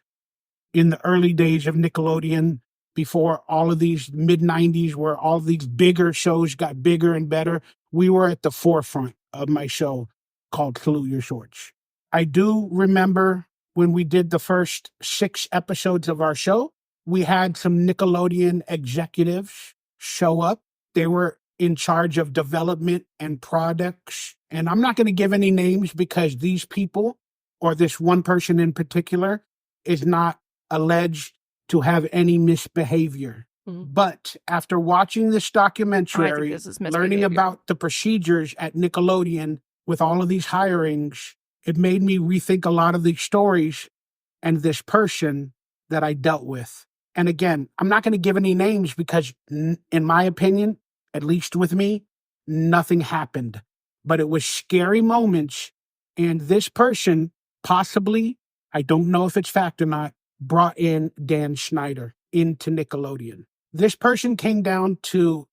in the early days of Nickelodeon, before all of these mid-90s where all these bigger shows got bigger and better. We were at the forefront of my show called Salute Your Shorts. I do remember when we did the first 6 episodes of our show, we had some Nickelodeon executives show up. They were in charge of development and products. And I'm not going to give any names because these people, or this one person in particular, is not alleged to have any misbehavior. But after watching this documentary, learning about the procedures at Nickelodeon with all of these hirings, it made me rethink a lot of these stories and this person that I dealt with. And again, I'm not going to give any names because in my opinion, at least with me, nothing happened. But it was scary moments. And this person possibly, I don't know if it's fact or not, brought in Dan Schneider into Nickelodeon. This person came down to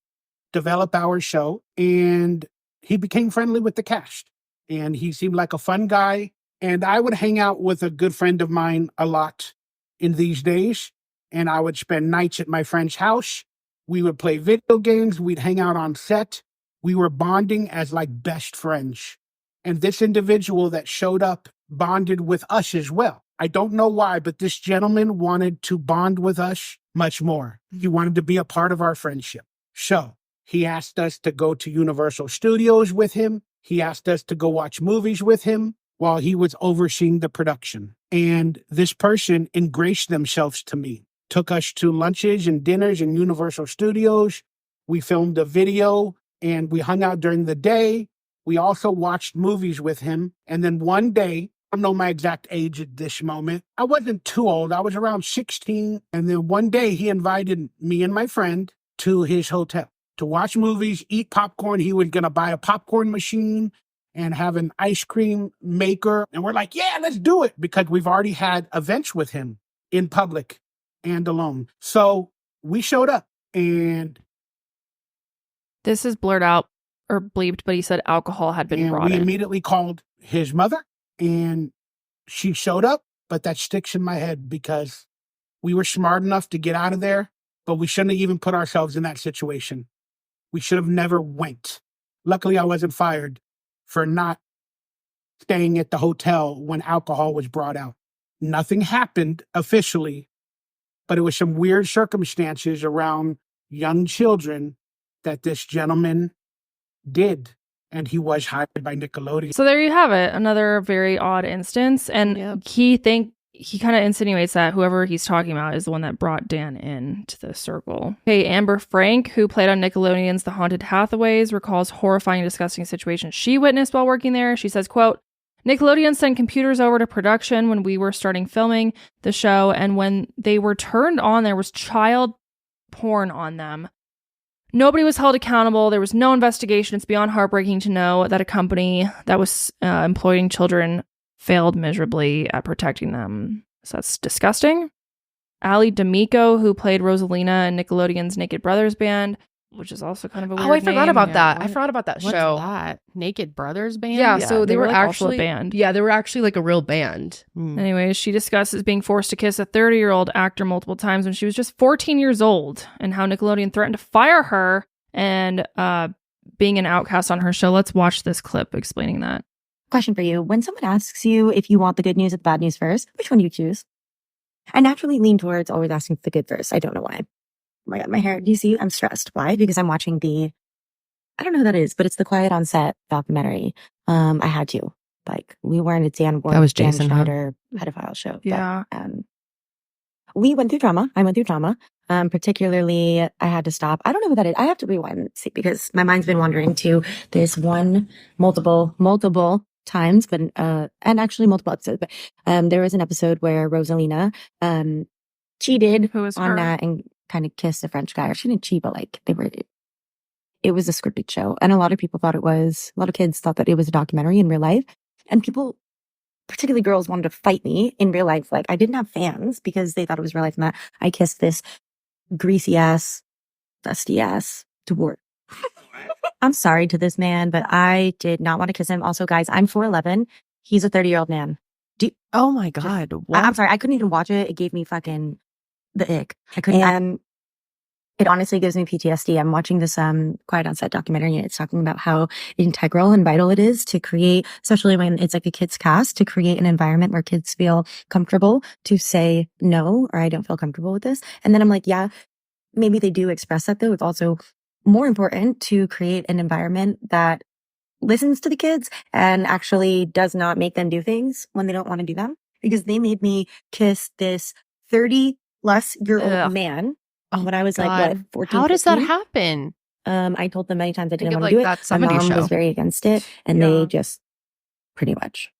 develop our show, and he became friendly with the cast. And he seemed like a fun guy. And I would hang out with a good friend of mine a lot in these days. And I would spend nights at my friend's house. We would play video games. We'd hang out on set. We were bonding as like best friends. And this individual that showed up bonded with us as well. I don't know why, but this gentleman wanted to bond with us much more. He wanted to be a part of our friendship. So he asked us to go to Universal Studios with him. He asked us to go watch movies with him while he was overseeing the production. And this person ingratiated themselves to me, took us to lunches and dinners in Universal Studios. We filmed a video and we hung out during the day. We also watched movies with him. And then one day, I don't know my exact age at this moment. I wasn't too old. I was around 16. And then one day he invited me and my friend to his hotel to watch movies, eat popcorn. He was going to buy a popcorn machine and have an ice cream maker. And we're like, yeah, let's do it, because we've already had events with him in public and alone. So we showed up, and this is blurred out or bleeped, but he said alcohol had been brought in. We immediately called his mother, and she showed up, but that sticks in my head because we were smart enough to get out of there, but we shouldn't have even put ourselves in that situation. We should have never went. Luckily, I wasn't fired for not staying at the hotel when alcohol was brought out. Nothing happened officially, but it was some weird circumstances around young children that this gentleman did. And he was hired by Nickelodeon. So there you have it. Another very odd instance. And he kind of insinuates that whoever he's talking about is the one that brought Dan into the circle. Okay, Amber Frank, who played on Nickelodeon's The Haunted Hathaways, recalls horrifying, disgusting situations she witnessed while working there. She says, quote, Nickelodeon sent computers over to production when we were starting filming the show, and when they were turned on, there was child porn on them. Nobody was held accountable. There was no investigation. It's beyond heartbreaking to know that a company that was employing children failed miserably at protecting them. So that's disgusting. Ali D'Amico, who played Rosalina in Nickelodeon's Naked Brothers Band, which is also kind of a weird I forgot name. about that. I forgot about that What's show. that? Naked Brothers Band? Yeah, so they were like actually also a band. Yeah, they were actually like a real band. Anyways, she discusses being forced to kiss a 30-year-old actor multiple times when she was just 14 years old, and how Nickelodeon threatened to fire her and being an outcast on her show. Let's watch this clip explaining that. Question for you. When someone asks you if you want the good news or the bad news first, which one do you choose? I naturally lean towards always asking for the good first. I don't know why. Oh my God, my hair. Do you see? I'm stressed. Why? Because I'm watching I don't know who that is, but it's the Quiet on Set documentary. I had to. Like, we weren't a Dan Schneider pedophile show. Yeah. But, we went through trauma. I went through trauma. Particularly, I had to stop. I don't know who that is. I have to rewind and see, because my mind's been wandering to this one multiple times, but and actually multiple episodes. But there was an episode where Rosalina cheated on Nat and kind of kissed a French guy. Or she didn't cheat, but like it was a scripted show, and a lot of kids thought that it was a documentary in real life, and people, particularly girls, wanted to fight me in real life. Like, I didn't have fans because they thought it was real life, and that I kissed this greasy ass, dusty ass dwarf. I'm sorry to this man, but I did not want to kiss him. Also, guys, I'm 4'11". He's a 30-year-old man. Oh my God. I'm sorry. I couldn't even watch it. It gave me fucking the ick. I couldn't. And it honestly gives me PTSD. I'm watching this Quiet on Set documentary, and it's talking about how integral and vital it is to create, especially when it's like a kids cast, to create an environment where kids feel comfortable to say no, or I don't feel comfortable with this. And then I'm like, yeah, maybe they do express that, though. It's also more important to create an environment that listens to the kids and actually does not make them do things when they don't want to do them. Because they made me kiss this 30-plus-year-old man when I was like, what, 14, How does 15? that happen? I told them many times I didn't Think of, want to like, do that it. My 70s mom show. was very against it, and they just pretty much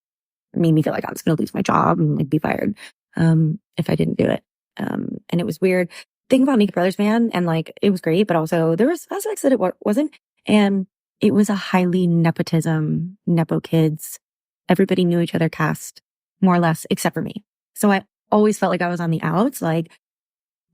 made me feel like I was going to lose my job and like be fired if I didn't do it. And it was weird. Thing about Naked Brothers, man, and like it was great, but also there was aspects that it wasn't. And it was a highly nepo kids. Everybody knew each other cast, more or less, except for me. So I always felt like I was on the outs, like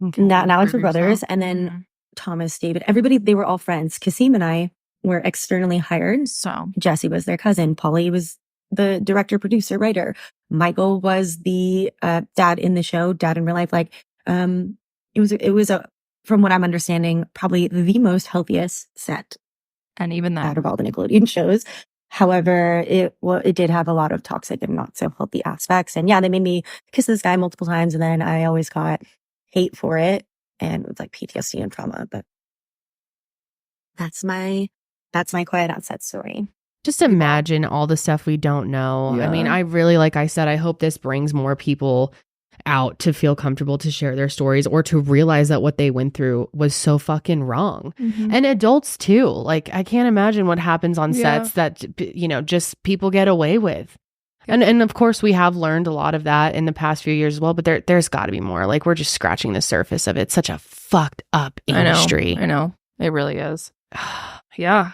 now it's for brothers. And then Thomas, David, everybody, they were all friends. Kasim and I were externally hired. So Jesse was their cousin. Polly was the director, producer, writer. Michael was the dad in the show, dad in real life. Like, it was a, from what I'm understanding, probably the most healthiest set. And even that out of all the Nickelodeon shows. However, it did have a lot of toxic and not so healthy aspects. And yeah, they made me kiss this guy multiple times, and then I always got hate for it, and it was like PTSD and trauma. But that's my quiet outset story. Just imagine all the stuff we don't know. I mean, I really, like I said, I hope this brings more people out to feel comfortable to share their stories or to realize that what they went through was so fucking wrong. And adults too. Like, I can't imagine what happens on sets that, you know, just people get away with. And of course we have learned a lot of that in the past few years as well, but there's got to be more. Like, we're just scratching the surface of it. It's such a fucked up industry. I know. It really is. Yeah.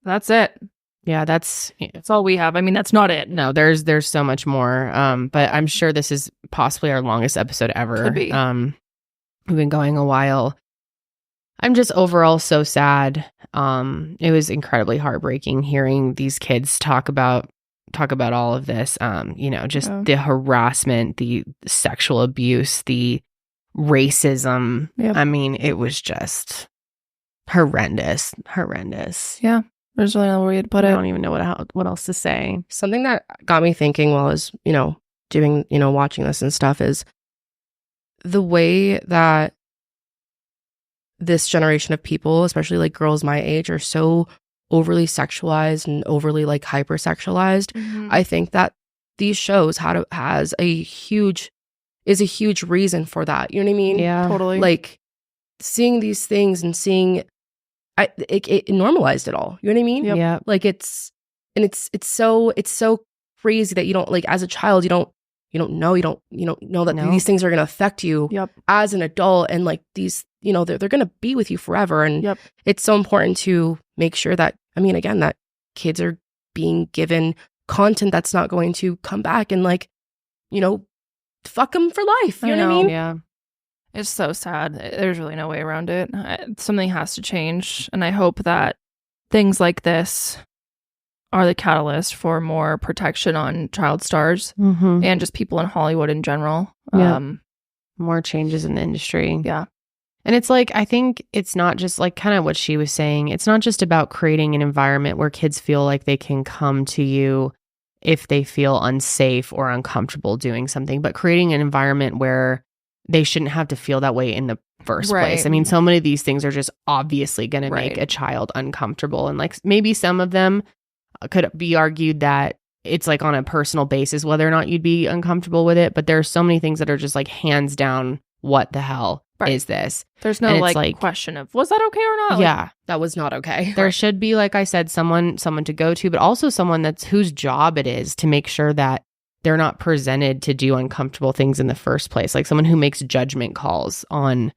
That's it. Yeah, that's all we have. I mean, that's not it. No, there's so much more. But I'm sure this is possibly our longest episode ever. Could be. We've been going a while. I'm just overall so sad. It was incredibly heartbreaking hearing these kids talk about all of this. You know, just the harassment, the sexual abuse, the racism. I mean, it was just horrendous. Yeah. There's really no way to put it. I don't even know what else to say. Something that got me thinking while I was, watching this and stuff is the way that this generation of people, especially like girls my age, are so overly sexualized and overly like hypersexualized. I think that these shows is a huge reason for that. You know what I mean? Yeah, totally. Like seeing these things and seeing it normalized it all. You know what I mean? Yeah. Like it's so crazy that you don't, like, as a child, you don't know that these things are going to affect you as an adult, and like these, they're going to be with you forever. And it's so important to make sure that, that kids are being given content that's not going to come back and like, fuck them for life. You know what I mean? Yeah. It's so sad. There's really no way around it. Something has to change. And I hope that things like this are the catalyst for more protection on child stars and just people in Hollywood in general. More changes in the industry. Yeah. And it's like, I think it's not just like kind of what she was saying. It's not just about creating an environment where kids feel like they can come to you if they feel unsafe or uncomfortable doing something, but creating an environment where they shouldn't have to feel that way in the first place. I mean, so many of these things are just obviously going to make a child uncomfortable. And like maybe some of them could be argued that it's like on a personal basis, whether or not you'd be uncomfortable with it. But there are so many things that are just like hands down, what the hell is this? There's no like question of, was that okay or not? Yeah. Like, that was not okay. There should be, like I said, someone to go to, but also someone whose job it is to make sure that they're not presented to do uncomfortable things in the first place. Like someone who makes judgment calls on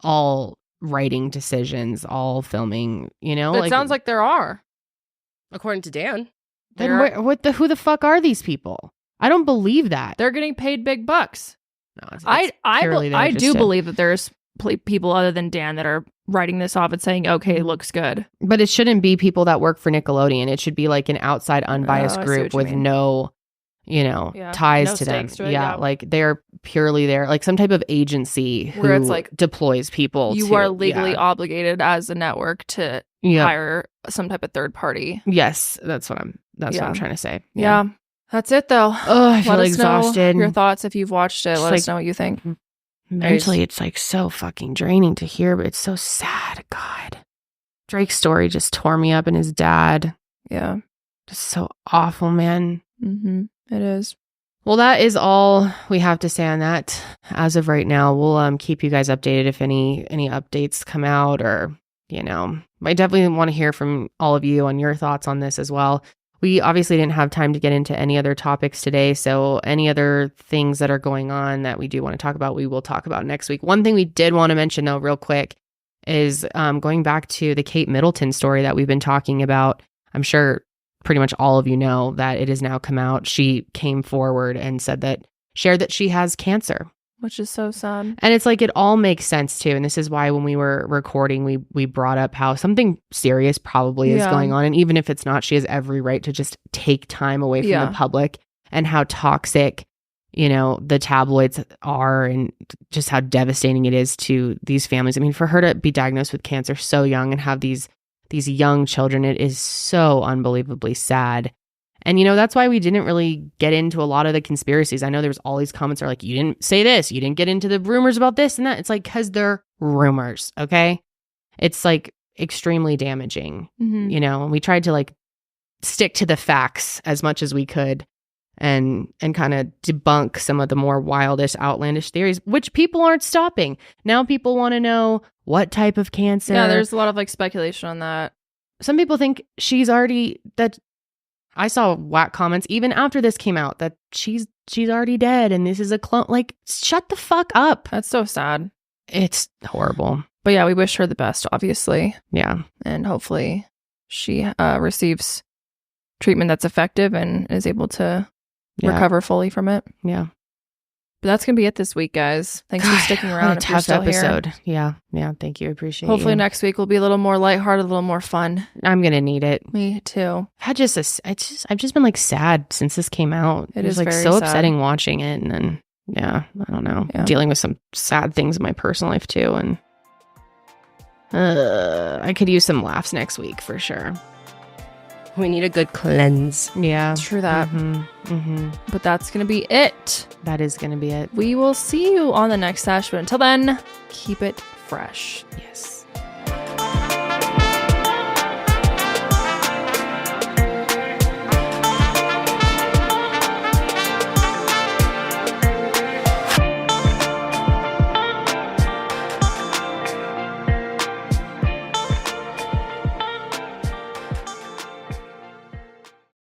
all writing decisions, all filming, It sounds like there are. According to Dan. Then who the fuck are these people? I don't believe that. They're getting paid big bucks. No, I do believe that there's people other than Dan that are writing this off and saying, okay, it looks good. But it shouldn't be people that work for Nickelodeon. It should be like an outside unbiased group with no ties to them. Like they're purely there, like some type of agency where it's like deploys people. You are legally obligated as a network to hire some type of third party. Yes, that's what I'm trying to say. Yeah. That's it though. Oh, I feel exhausted. Your thoughts if you've watched it. Let us know what you think. Mentally, it's like so fucking draining to hear, but it's so sad. God. Drake's story just tore me up, and his dad. Yeah. Just so awful, man. It is. Well, that is all we have to say on that as of right now. We'll keep you guys updated if any updates come out, or, you know, I definitely want to hear from all of you on your thoughts on this as well. We obviously didn't have time to get into any other topics today, so any other things that are going on that we do want to talk about, we will talk about next week. One thing we did want to mention, though, real quick, is going back to the Kate Middleton story that we've been talking about. I'm sure pretty much all of you know that it has now come out. She came forward and shared that she has cancer. Which is so sad. And it's like, it all makes sense too. And this is why when we were recording, we brought up how something serious probably is going on. And even if it's not, she has every right to just take time away from the public, and how toxic, you know, the tabloids are, and just how devastating it is to these families. I mean, for her to be diagnosed with cancer so young and have these young children, it is so unbelievably sad. And, you know, that's why we didn't really get into a lot of the conspiracies. I know there was all these comments are like, you didn't say this, you didn't get into the rumors about this and that. It's like, because they're rumors, okay? It's like extremely damaging, you know, and we tried to like stick to the facts as much as we could, and kind of debunk some of the more wildest, outlandish theories, which people aren't stopping. Now people want to know what type of cancer. Yeah, there's a lot of like speculation on that. Some people think she's already, that I saw whack comments even after this came out that she's already dead and this is a clone. Like, shut the fuck up. That's so sad. It's horrible. But yeah, we wish her the best, obviously. Yeah. And hopefully she receives treatment that's effective and is able to recover fully from it. Yeah. But that's going to be it this week, guys. Thanks for sticking around. What a tough episode. Here. Yeah. Thank you. I appreciate it. Hopefully next week will be a little more lighthearted, a little more fun. I'm going to need it. Me too. I've just been like sad since this came out. It is like very so sad. Upsetting watching it. And then, I don't know. Yeah. Dealing with some sad things in my personal life too. And I could use some laughs next week for sure. We need a good cleanse. Yeah. True that. But that's going to be it. That is going to be it. We will see you on the next sesh. But until then, keep it fresh. Yes.